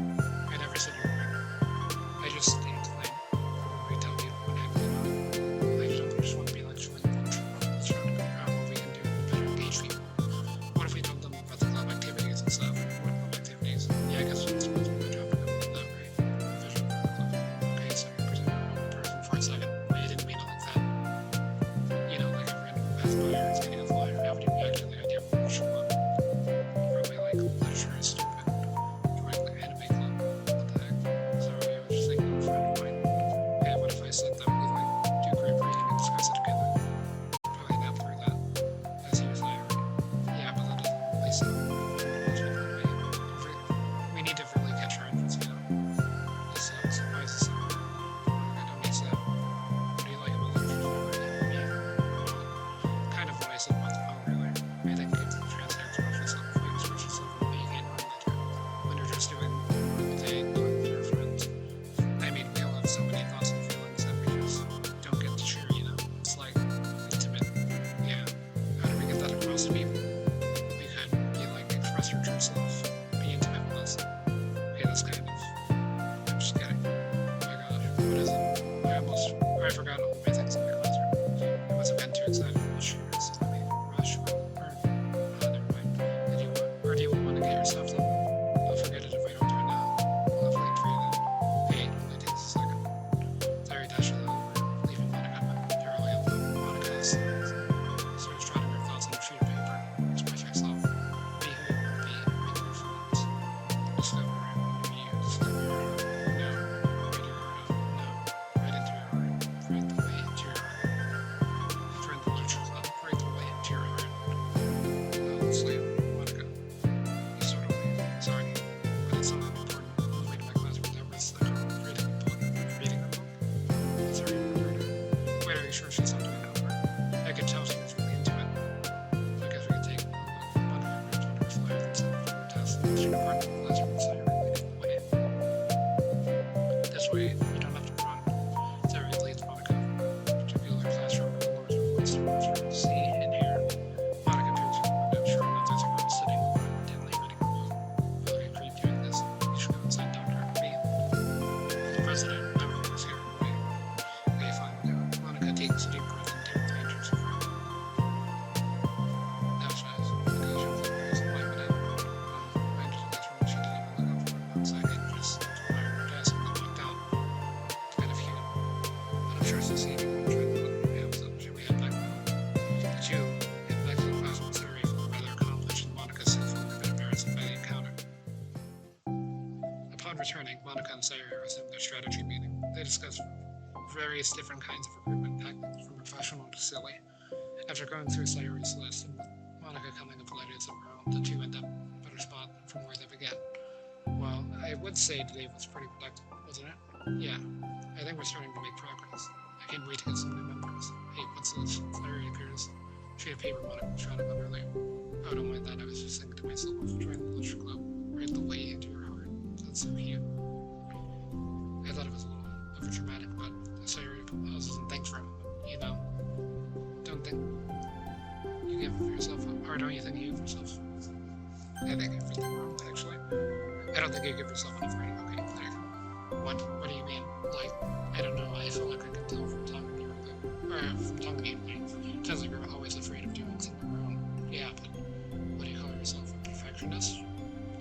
trust your true self. Be intimate with us. Okay, that's kind of. I'm just kidding. Oh my gosh, what is it? I forgot all my things in my classroom. I must have been too excited. We'll share silly, rush, never mind. Do you want to get yourself them? I'll forget it if I don't do it now. I'll have late for you then. Hey, it only takes a second. Larry dashes over, leaving Monica purely alone. Monica starts jotting her thoughts on a sheet of paper. Express yourself. Be who you want to be. Make new friends. Discover who you discover your heart. No. Right your heart out. No. Right into your heart. Right the way into your heart. Friend the literature club. Right the way into your heart. Well, sleep, Monica. You sort of leave. Sorry. But it's not important. The way to my classroom that was reading a book. Reading a book? That's very important. Wait, are you sure she's not doing homework? I could tell she was really into it. I guess we could take a look. Monica reached under her flyer and set up her desk. She departed the classroom, so you're leading the way. This way, you don't have to run. Sarah leads Monica to the other classroom and lowers her voice to her. See and hear. Monica peers through the window. Sure enough, there's a girl sitting intently reading a book. Well, I agree doing this. You should go inside, Doctor. Me. The president, everyone is here. Wait. Okay, fine, we'll do it. Monica takes a deep breath and takes the enters of her. That was nice. Okay, she was like, "Where's the wipe it out?" I entered the classroom. She didn't even look up for me once. I could just admire her desk and then walked out. It's kind of cute. But I'm sure Cecilia will try to look. Yeah, so should we head back now? The two head back to the classroom. Sarah felt rather accomplished, and Monica still felt a bit embarrassed by the encounter. Upon returning, Monica and Sarah resumed their strategy meeting. They discussed various different kinds of recruitment tactics, from professional to silly. After going through Sayori's list and with Monica coming up with ideas of her own, the two end up in a better spot from where they began. Well, I would say today was pretty productive, wasn't it? Yeah, I think we're starting to make progress. I can't wait to get some new members. Hey, what's this? Larry appears. Sheet of paper Monica was trying about earlier. Oh, don't mind that. I was just thinking to myself, join the literature club. Right the way into your heart. That's so cute. I thought it was a little overdramatic, but Sayori pauses and thanks for him. You know, don't think you give yourself up, or don't you think you give yourself? I think everything wrong, actually. I don't think you give yourself enough credit. Okay, there. What do you mean? Like, I don't know. I feel like I can tell from talking to you, or from talking to you. It sounds like you're always afraid of doing something wrong. Yeah, but what do you call yourself? A perfectionist?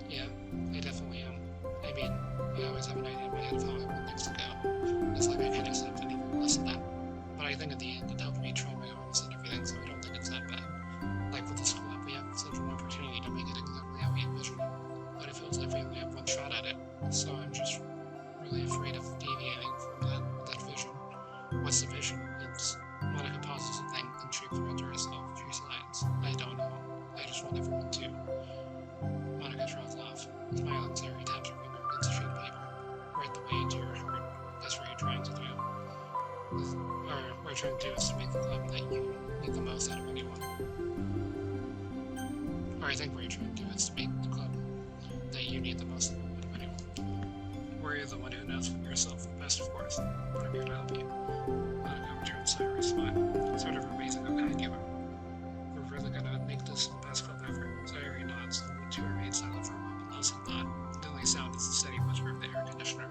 Yeah, I definitely am. I mean, I always have an idea in my head of how I want things to go. It's like I can't accept anything less than that. But I think in the end, it helped me try my hardest and everything, so I don't think it's that bad. Like with this club, we have such an opportunity to make it exactly how we envision it. But it feels like we only have one shot at it. So I'm just really afraid of deviating from that vision. What's the vision? It's Monica pauses and then shakes her head to herself. She sighs. I don't know. I just want everyone to. Monica tries off. Smiling, Sarah taps her finger against a sheet of paper. Right the way into your heart. That's what you're trying to do. Or what you're trying to do is to make the club that you need the most out of anyone. Or I think what you're trying to do is to make the club that you need the most out of anyone. Or you're the one who knows yourself the best, of course. But I'm here to help you. Monica returns Sayori's smile. Sort of amazing how kind you are. We're really gonna make this the best club ever. Sayori nods, and the two remain silent for a moment, lost in thought. The only sound is the steady whisper of the air conditioner.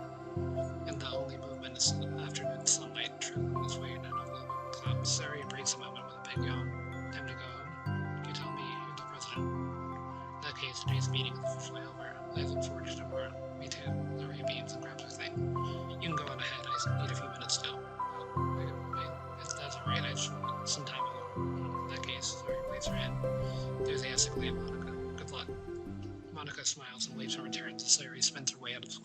And the only movement is the afternoon sunlight trickling its way in and over the club. Sayori breaks a moment with a big yawn. Time to go home. You tell me you're the president. In that case, today's meeting is officially over. I look forward to tomorrow. Me too. Larry beams and grabs her thing. You can go on ahead. I need a few minutes still. That's alright. I just want some time alone. In that case, Larry waves her hand enthusiastically at Monica. Good luck. Monica smiles and waves her return as Sayori spins her way out of the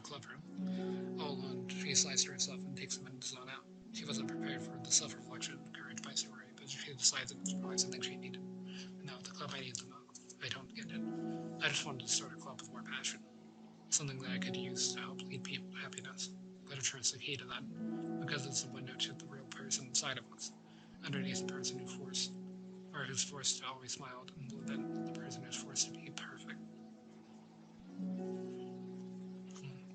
club room. All alone, she slides to herself and takes a minute to zone out. She wasn't prepared for the self-reflection encouraged by Sayori, but she decides it was probably something she needed. No, the club I need the most. I don't get it. I just wanted to start a club with more passion. Something that I could use to help lead people to happiness. Literature is the key to that, because it's the window to the real person inside of us. Underneath the person who's forced to always smile, and then the person who's forced to be perfect.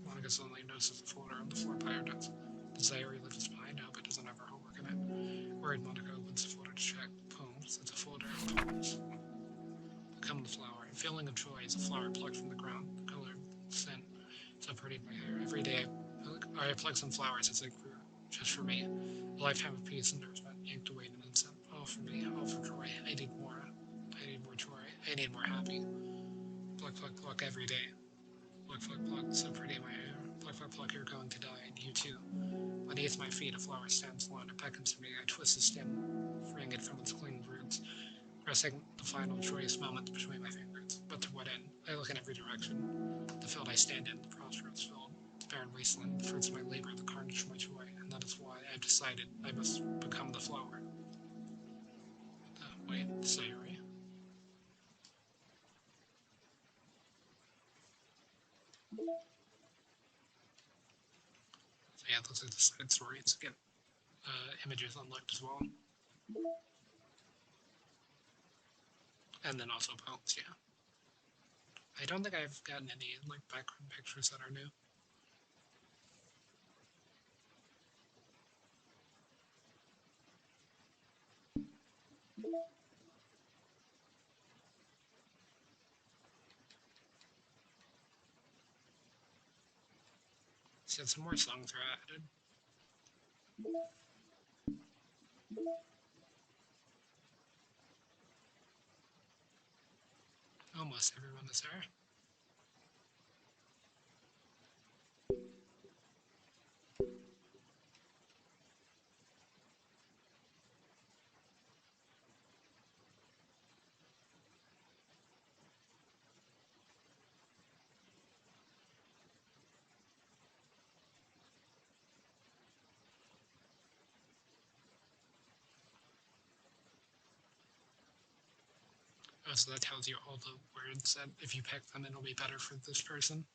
Monica suddenly notices a folder on the floor by her desk. Does Sayori live his behind? I hope it doesn't have her homework in it. Worried, Monica opens the folder to check. Poems. It's a folder of poems. become the flower. A feeling of joy as a flower plucked from the ground. The color scent so pretty in my hair. Every day I pluck some flowers as they grew, just for me. A lifetime of peace and nourishment yanked away in an instant. All for me, all for joy. I need more. I need more joy. I need more happy. Pluck, pluck, pluck every day. Pluck, pluck, pluck, so pretty in my hair. Pluck, pluck, pluck, you're going to die, and you too. Beneath my feet, a flower stands alone. It beckons to me. I twist the stem, freeing it from its clinging roots, pressing the final joyous moment between my fingers. But to what end? I look in every direction. The field I stand in, the prosperous field, the barren wasteland, the fruits of my labor, the carnage of my joy, and that is why I've decided I must become the flower. Wait, sorry. So yeah, those are the side stories. Get images unlocked as well. And then also poems, yeah. I don't think I've gotten any like background pictures that are new. So some more songs are added. Almost everyone is there. Oh, so that tells you all the words that if you pick them, it'll be better for this person.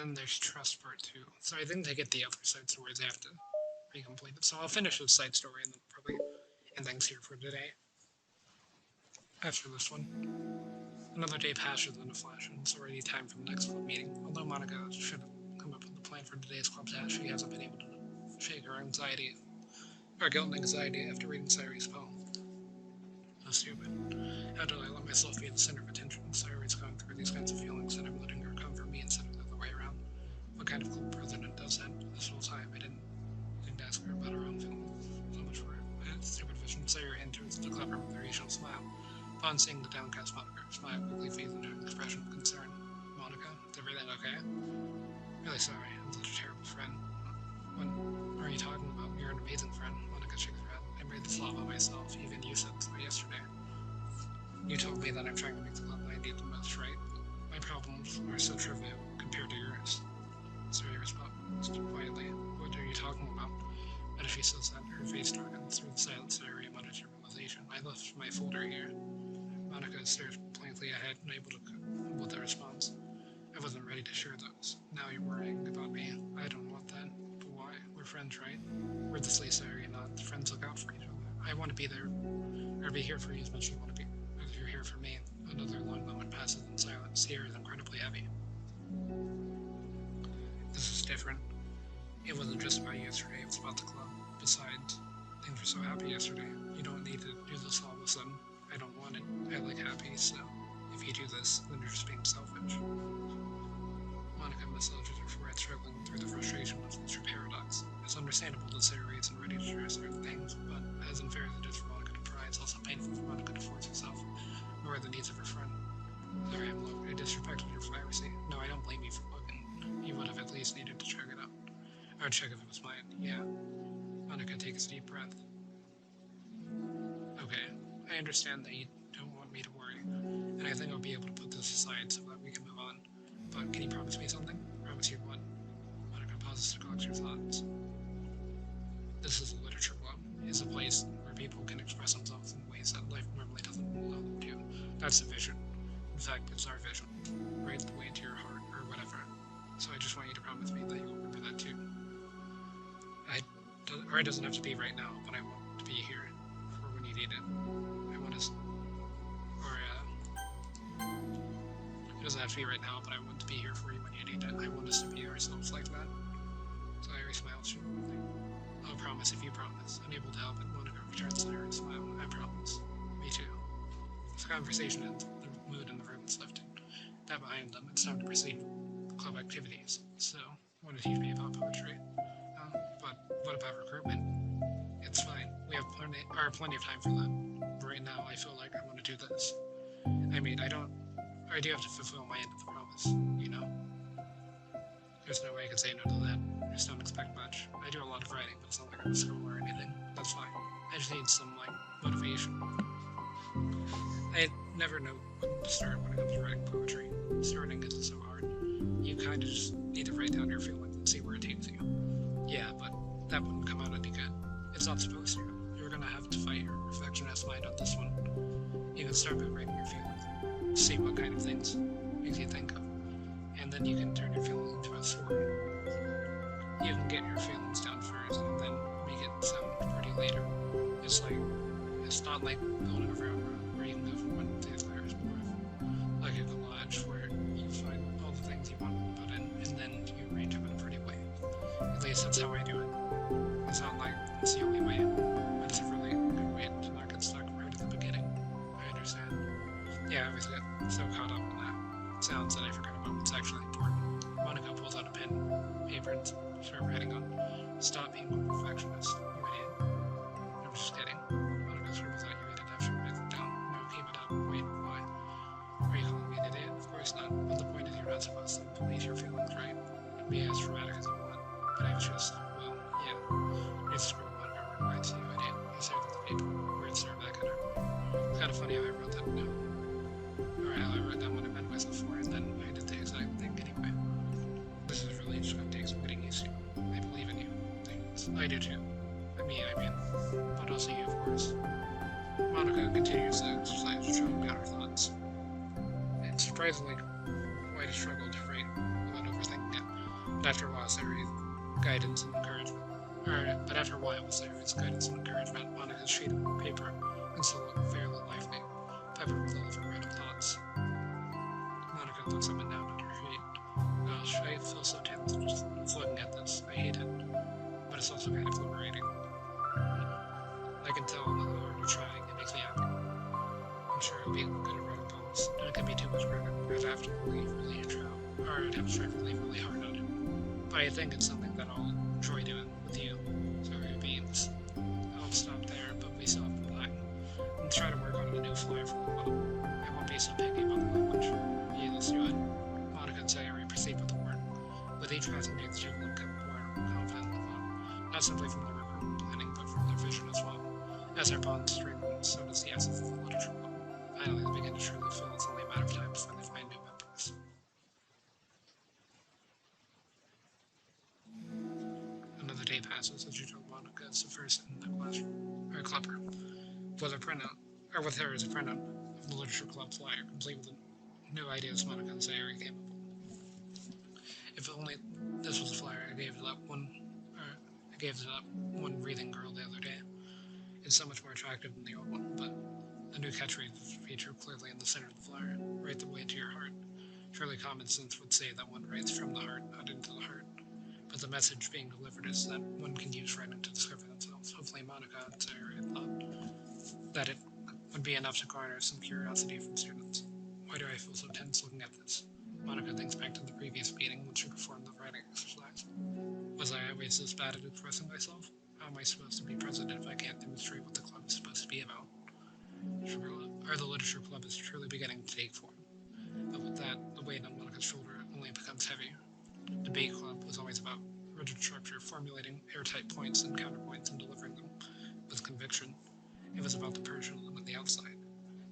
And there's trust part too. So I think to get the other side stories, I have to recomplete it. So I'll finish this side story and then probably end things here for today. After this one. Another day passes in a flash, and it's already time for the next club meeting. Although Monica should have come up with a plan for today's club task, she hasn't been able to shake her anxiety, or guilt and anxiety after reading Sayuri's poem. So stupid. How did I let myself be the center of attention? Sayuri's going through these kinds of feelings, and I'm letting her come for me instead of the other way around. What kind of club president does that? This whole time, I didn't ask her about her own feelings. So much for it. I had stupid vision. Sayuri enters the club room with her usual smile. Upon seeing the downcast Monica, her smile quickly fades into an expression of concern. Monica, is everything okay? Really sorry, I'm such a terrible friend. What are you talking about? You're an amazing friend. Monica shakes her head. I made this law about myself. Even you said so yesterday. You told me that I'm trying to make the club I need the most, right? My problems are so trivial compared to yours. Sayuri responds quietly. What are you talking about? But as she says that, her face darkens. Through the silence, Sayuri mutters her realization. I left my folder here. Monica stares blankly ahead, unable to come with a response. I wasn't ready to share those. Now you're worrying about me. I don't want that. But why? We're friends, right? Wordlessly, Sayuri nods. Friends look out for each other. I want to be there, or be here for you as much as you want to be. As you're here for me. Another long moment passes in silence. Here is incredibly heavy. This is different. It wasn't just about yesterday, it was about the club. Besides, things were so happy yesterday. You don't need to do this all of a sudden. I don't want it. I like happy, so if you do this, then you're just being selfish. Monica massages her forehead, struggling through the frustration of such a paradox. It's understandable that Sayuri isn't ready to share certain things, but as unfair as it is for Monica to pry, it's also painful for Monica to force herself, nor the needs of her friend. Sorry, I'm low. I disrespected your privacy. No, I don't blame you for looking. You would have at least needed to check it out. I would check if it was mine. Yeah. Monica takes a deep breath. Okay, I understand that you don't want me to worry, and I think I'll be able to put this aside so that we can move on. But can you promise me something? Promise you what? Monica pauses to collect her thoughts. This is a literature club. It's a place where people can express themselves in ways that life normally doesn't allow them to. That's the vision. In fact, it's our vision. Right the way into your heart, or whatever. So I just want you to promise me that you'll remember Or it doesn't have to be right now, but I want to be here for when you need it. I want to, or it doesn't have to be right now, but I want to be here for you when you need it. I want us to be ourselves like that. So Irie smiles sheepishly. I'll promise if you promise. Unable to help it, Monica returns to her and smile. I promise. Me too. The conversation ends. The mood in the room is lifted. That behind them, it's time to proceed with club activities. So, want to teach me about poetry? But what about recruitment? It's fine. We have plenty of time for that. But right now, I feel like I want to do this. I mean, I do have to fulfill my end of the promise, you know? There's no way I can say no to that. I just don't expect much. I do a lot of writing, but it's not like I'm a school or anything. That's fine. I just need some, motivation. I never know when to start when it comes to writing poetry. Starting isn't so hard. You kind of just need to write down your feelings and see where it takes you. Yeah, but that wouldn't come out any good. It's not supposed to. You're gonna have to fight your perfectionist mind on this one. You can start by writing your feelings. See what kind of things makes you think of. And then you can turn your feelings into a story. You can get your feelings down first and then make it sound pretty later. It's not like building a railroad where you can go from one to the other. It's more of like a collage where you find all the things you want to put in and then you arrange them in a pretty way. At least that's how I do it. It's not like it's the only way, but it's a really good way to not get stuck right at the beginning. I understand. Yeah, I always get so caught up in that sounds that I forgot about what's actually important. Monica pulls out a pen, paper, and start writing on. Stop being a perfectionist, you idiot. I'm just kidding. Monica scribbles out you idiot after writes it down. No, keep it up. Wait, why? Are you calling me an idiot? Of course not. But the point is you're not supposed to police your feelings, right? Be as dramatic as you want. But I've just, well, yeah. Read the scribble Monica replies to you idiot. He stares at the paper. Words stare back at her. It's kind of funny how I wrote that note. Or how I wrote down what I meant myself for, and then I did the exact thing anyway. This is really just going to take some getting used to. I believe in you. Thanks. I do too. I mean, but also you, of course. Monica continues the exercise, showing down her thoughts. It's surprisingly quite a struggle to write without overthinking it. But after a while, Sarah's guidance and encouragement. But after a while, with Sarah's guidance and encouragement, Monica's sheet of paper begins to look fairly lively, peppered with all of her random thoughts. Monica looks up and down at her feet. Gosh, I feel so tense just looking at this. I hate it. But it's also kind of liberating. I can tell that the more you're trying, it makes me happy. I'm sure I'll be good at writing poems, and it can be too much credit. I'd have to really try, or I'd have to try really hard on it. But I think it's something that I'll enjoy doing with you. Sorry, beans. I'll stop there, but we still have the line. I'm trying to work on a new flyer for the bottle. I won't be so picky about the language. Yeah, let's do it. Monica and Sayori proceed with the work. With each passing day, the two look more confident than one. Not simply from their recruitment planning, but from their vision as well. As our bonds strengthen, so does the essence of the literature club. Finally, they begin to truly feel it's only a matter of time before they find new members. Another day passes as you told Monica is the first in the classroom, or clubber, with her as a printout of the literature club flyer, complete with the new ideas Monica and Sayori came up with. If only this was a flyer I gave to that one breathing girl the other day. It's so much more attractive than the old one, but the new catchphrase is featured clearly in the center of the flyer, right the way to your heart. Surely common sense would say that one writes from the heart, not into the heart. But the message being delivered is that one can use writing to discover themselves. Hopefully Monica and Sayori thought that it would be enough to garner some curiosity from students. Why do I feel so tense looking at this? Monica thinks back to the previous meeting when she performed the writing exercise. Was I always this bad at expressing myself? How am I supposed to be president if I can't demonstrate what the club is supposed to be about? The literature club is truly beginning to take form. But with that, the weight on Monica's shoulder only becomes heavier. The debate club was always about rigid structure, formulating airtight points and counterpoints and delivering them with conviction. It was about the personal and the outside.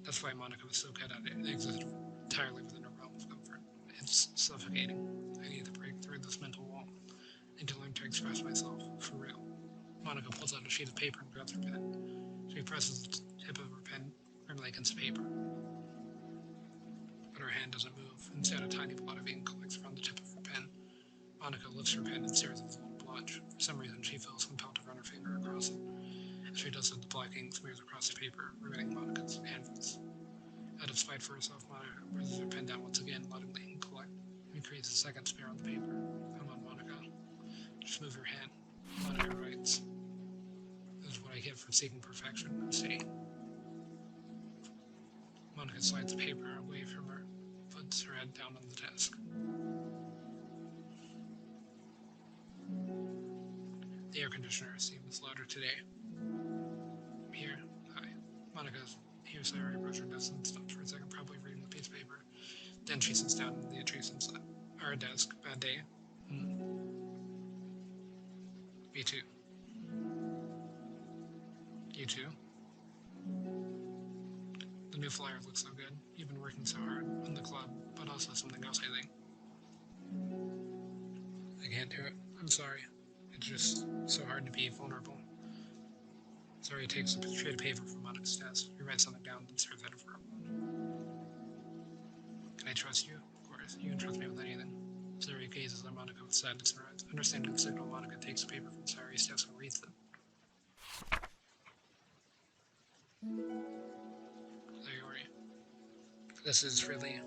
That's why Monica was so good at it. It existed entirely within her realm of comfort. It's suffocating. I need to break through this mental wall. I need to learn to express myself, for real. Monica pulls out a sheet of paper and grabs her pen. She presses the tip of her pen firmly against the paper. But her hand doesn't move. Instead, a tiny blot of ink collects around the tip of her pen. Monica lifts her pen and stares at the little blotch. For some reason, she feels compelled to run her finger black ink smears across the paper, ruining Monica's canvas. Out of spite for herself, Monica presses her pen down once again, letting the ink collect. And creates a second smear on the paper. Come on, Monica. Just move your hand. Monica writes. This is what I get for seeking perfection. See? Monica slides the paper away from her, puts her head down on the desk. The air conditioner seems louder today. Here. Hi. Monica hears Sarah approach her desk and stops for a second, probably reading the piece of paper. Then she sits down in the adjacent our desk. Bad day. Me too. You too? The new flyer looks so good. You've been working so hard in the club, but also something else, I think. I can't do it. I'm sorry. It's just so hard to be vulnerable. Sorry, takes a sheet of paper from Monica's desk. He writes something down and stares at it for a moment. Can I trust you? Of course. You can trust me with anything. Sari gazes at Monica with sadness in her eyes. Understanding the signal, Monica takes the paper from Sari's desk and reads it. Sayori, this is really,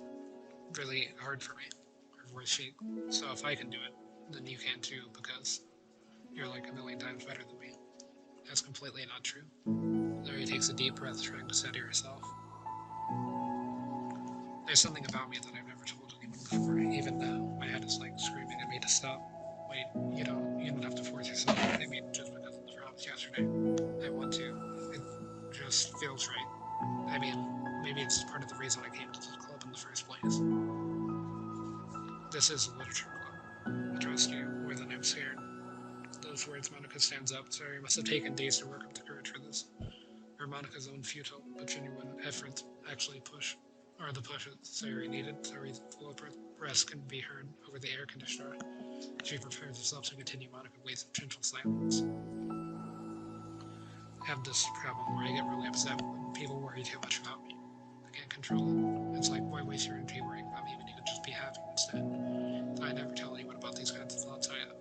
really hard for me. Her voice shakes. So if I can do it, then you can too, because you're like a million times better than me. That's completely not true. Sari takes a deep breath, trying to steady herself. There's something about me that I've never told anyone before, even though my head is like screaming at me to stop. Wait, you don't have to force yourself. I mean, just because of the problems yesterday. I want to. It just feels right. I mean, maybe it's part of the reason I came to this club in the first place. This is a literature club. I trust you more than I'm scared. Those words, Monica stands up. Sorry, must have taken days to work up the courage for this. Or Monica's own futile but genuine efforts actually are the pushes Sayori needed. Sayori's full breath can be heard over the air conditioner. She prepares herself to continue. Monica waits in gentle silence. I have this problem where I get really upset when people worry too much about me. I can't control it. It's like, why waste your energy worrying about me when you could just be happy instead? So I never tell anyone about these kinds of thoughts I have.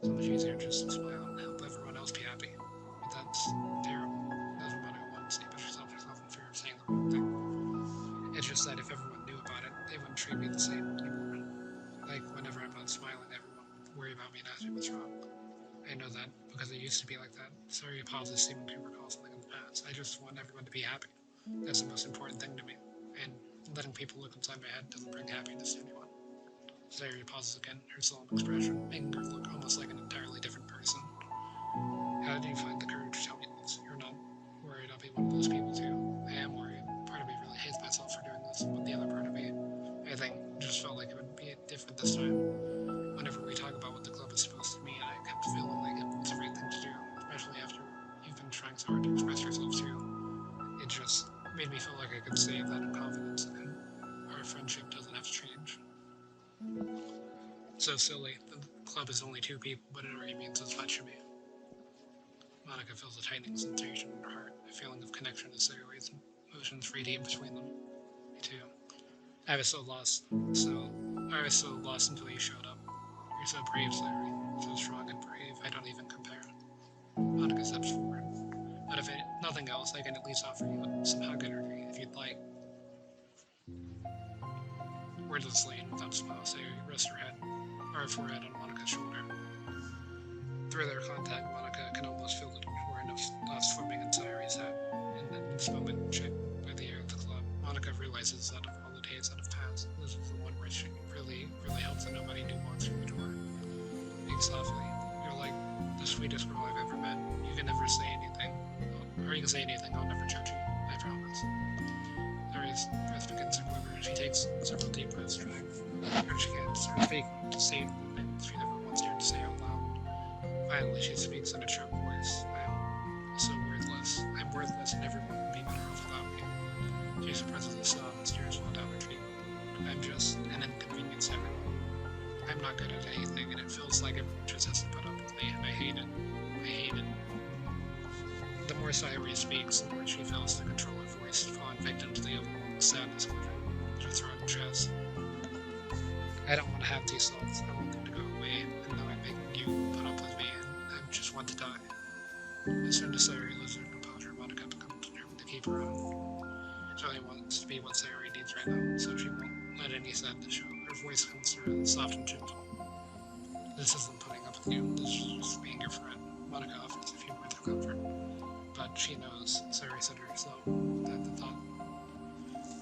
So much easier just to smile and help everyone else be happy. But that's terrible. That's what Monica wants to say, but she stops herself in fear of saying the wrong thing. It's just that if everyone knew about it, they wouldn't treat me the same anymore. Like, whenever I'm not smiling, everyone would worry about me and ask me what's wrong. I know that because it used to be like that. Sorry, pauses seeming to recall something in the past. I just want everyone to be happy. That's the most important thing to me. And letting people look inside my head doesn't bring happiness to anyone. Sayori pauses again, her solemn expression, making her look almost like an entirely different person. How did you find the courage to tell me this? You're not worried I'll be one of those people too. I am worried. Part of me really hates myself for doing this, but the other part of me, I think, just felt like it would be different this time. Whenever we talk about what the club is supposed to mean, I kept feeling like it was the right thing to do, especially after you've been trying so hard to express yourself too. It just made me feel like I could say that in confidence, and our friendship doesn't have to change. So silly. The club is only two people, but it already means as much to me. Monica feels a tightening sensation in her heart, a feeling of connection to Sayori's emotions radiate between them. Me too. I was so lost until you showed up. You're so brave, Sayori. So strong and brave, I don't even compare. Monica steps forward. But if nothing else, I can at least offer you some hug energy if you'd like. Wordlessly and without a smile, Sayori rests her forehead on Monica's shoulder. Through their contact, Monica can almost feel the torrent of thoughts swimming in Sayori's head. And in this moment, checked by the air of the club, Monica realizes that of all the days that have passed, this is the one where she really, really hopes that nobody new walks through the door. Speak softly. You're like the sweetest girl I've ever met. You can never say anything. Or you can say anything, I'll never judge you. I promise. Sayori's breath begins to quiver. She takes several deep breaths, trying where she can start speaking to say things she never once dared to say out loud. Finally, she speaks in a choked voice. I'm so worthless. I'm worthless, and everyone would be better off without me. She suppresses a sob and tears fall down her cheek. I'm just an inconvenience to everyone. I'm not good at anything, and it feels like everyone just has to put up with me, and I hate it. I hate it. The more Sayori speaks, the more she fails to control her voice, falling victim to the overwhelming sadness within her throat and chest. I don't want to have these thoughts. I want them to go away, and now I'm making you put up with me, and I just want to die. As soon as Sayori loses her composure, Monica keep her own. She only wants to be what Sayori needs right now, so she won't let any sadness show. Her voice comes through soft and gentle. This isn't putting up with you, this is just being your friend. Monica offers a few words of comfort, but she knows, Sayori said herself, that the thought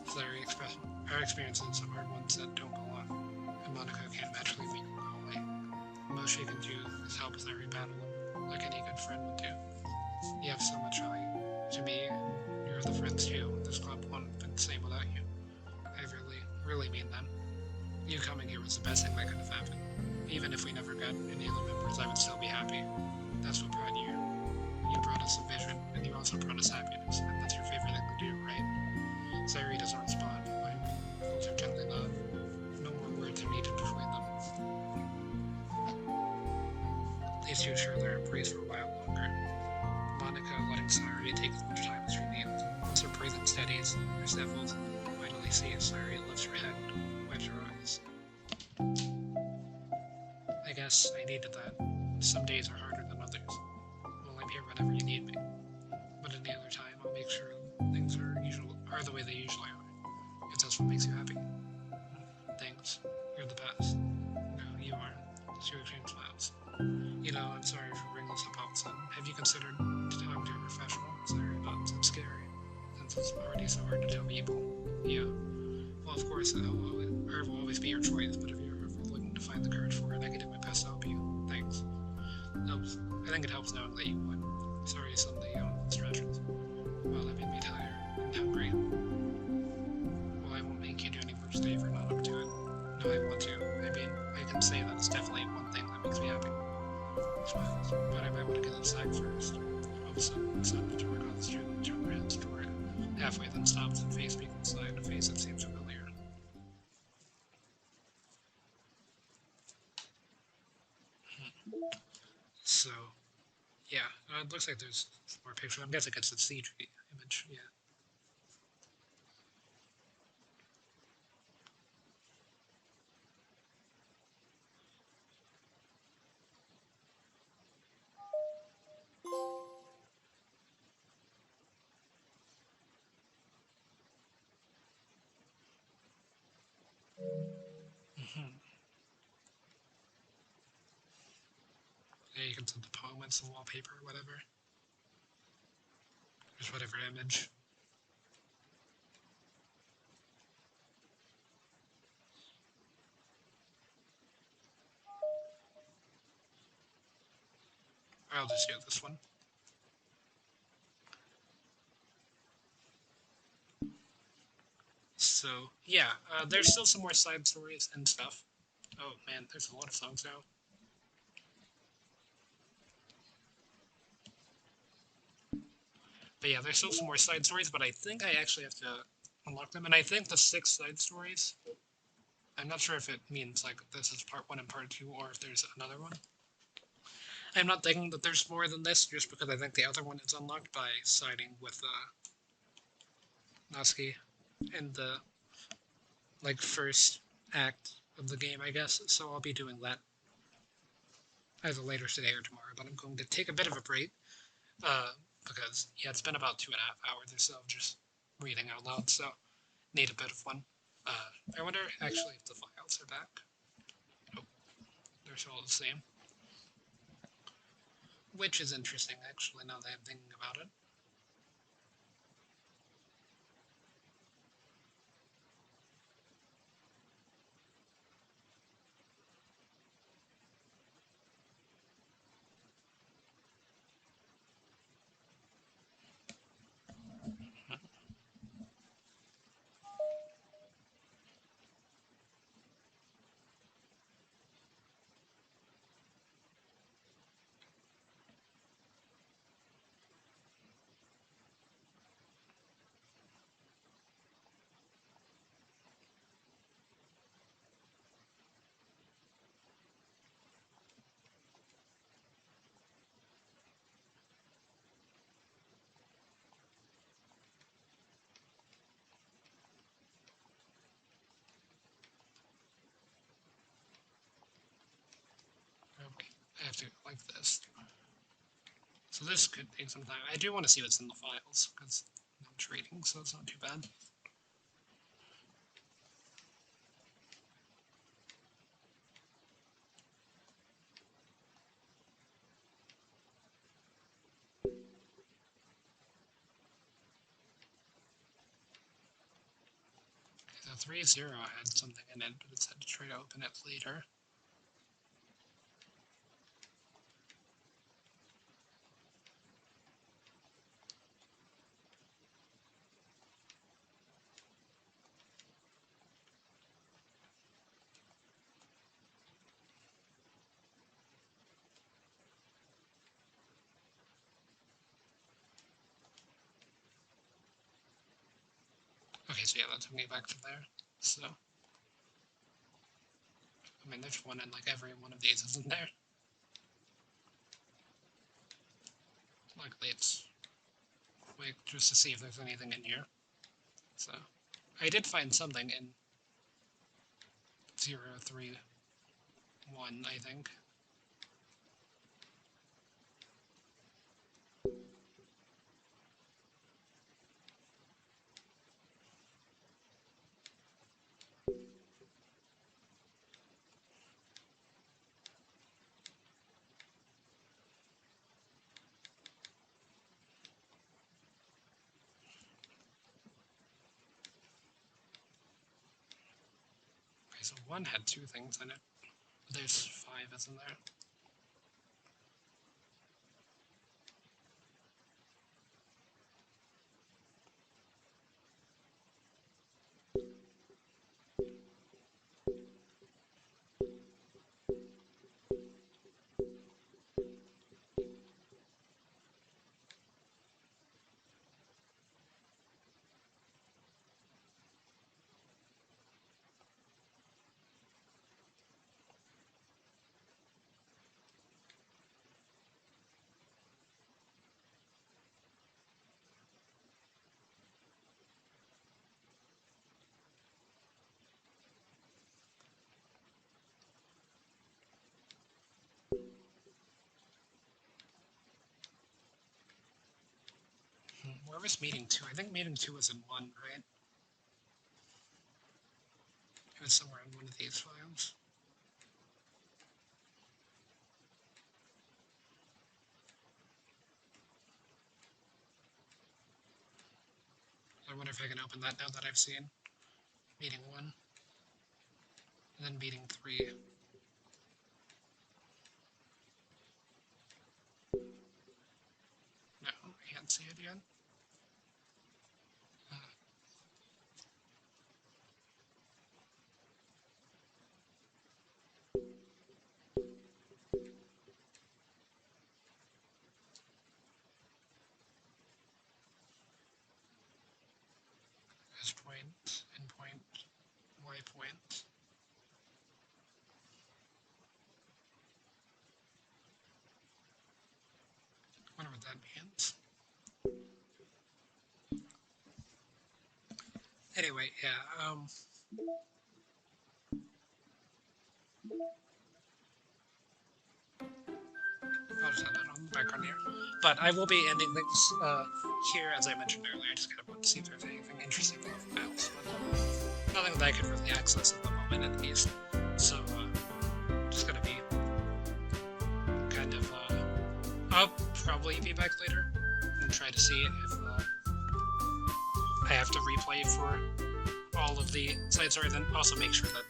Sayori expressed her experiences are ones that don't go on, and Monica can't magically make them go away. The most she can do is help Sayori battle them, like any good friend would do. You have so much value to me, and you're the friends too. This club wouldn't have been the same without you. I really mean that. You coming here was the best thing that could have happened. Even if we never got any other members, I would still be happy. That's what brought you. You brought us a vision, and you also brought us happiness, and that's your favorite thing to do, right? Sayori doesn't respond, but my folks are gently nod. No more words are needed between them. These two share their embrace for a while longer. Monica letting Sayori take as much time as she needs. Once her breathing steadies, her sniffles, finally sees Sayori lifts her head, wipes her eyes. I guess I needed that. Some days are harder than others. Well, I'm here whenever you need me. But any other time, I'll make sure things are the way they usually are. If that's what makes you happy. Thanks. You're the best. No, you aren't. She exchanged smiles. You know, I'm sorry for bringing this up all of a sudden. Have you considered talking to a professional? Sorry, but it's scary. Since it's already so hard to tell people. Yeah. Well, of course, her will always be your choice, but if you're ever looking to find the courage for it, I can do my best to help you. Thanks. Helps. I think it helps knowing that you would. Sorry, suddenly stretches. Well, that made me tired and hungry. Well, I won't make you do any work today if you're not up to it. No, I want to. I mean, I can say that it's definitely one thing that makes me happy. Smiles. But I might want to get inside first. All of a sudden, stopped to work on the street and turned their heads toward it. Halfway, then stops and face speaks inside, a face that seems familiar. So, yeah, it looks like there's more pictures. I'm guessing it's a CG image, yeah. Mm-hmm. Yeah, you can set the poem and some wallpaper or whatever. Just whatever image. I'll just do this one. So, yeah, there's still some more side stories and stuff. Oh man, there's a lot of songs now. But yeah, there's still some more side stories, but I think I actually have to unlock them. And I think the 6 side stories, I'm not sure if it means like this is part 1 and part 2, or if there's another one. I'm not thinking that there's more than this, just because I think the other one is unlocked by siding with Natsuki in the like first act of the game, I guess. So I'll be doing that either later today or tomorrow. But I'm going to take a bit of a break because yeah, it's been about 2.5 hours or so of just reading out loud. So need a bit of one. I wonder actually if the files are back. Oh, they're still the same. Which is interesting, actually, now that I'm thinking about it. Okay, I have to go like this. So this could take some time. I do want to see what's in the files, because I'm trading, so it's not too bad. The 3-0 had something in it, but it's had to try to open it later. Okay, so yeah, that took me back to there. So, I mean, there's one in like every one of these, isn't there? Luckily, it's quick just to see if there's anything in here. So, I did find something in 031, I think. Okay, so one had two things in it. But there's 5, isn't there? Where was meeting 2? I think meeting 2 was in 1, right? It was somewhere in one of these files. I wonder if I can open that now that I've seen meeting 1. And then meeting 3. No, I can't see it yet. S point, endpoint, Y point. I wonder what that means. Anyway, yeah, I'll just have that on the background here. But I will be ending things here, as I mentioned earlier. I just kind of want to see if there's anything interesting in the files, but nothing that I could really access at the moment, at least. So, just gonna be kind of, I'll probably be back later and try to see if I have to replay for all of the side stories, and also make sure that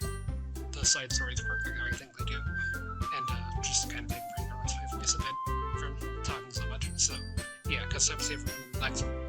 the side stories work how I think they do, and just kind of take a break or if I miss a bit from talking so much. So, yeah, because I'll see everyone in the next one.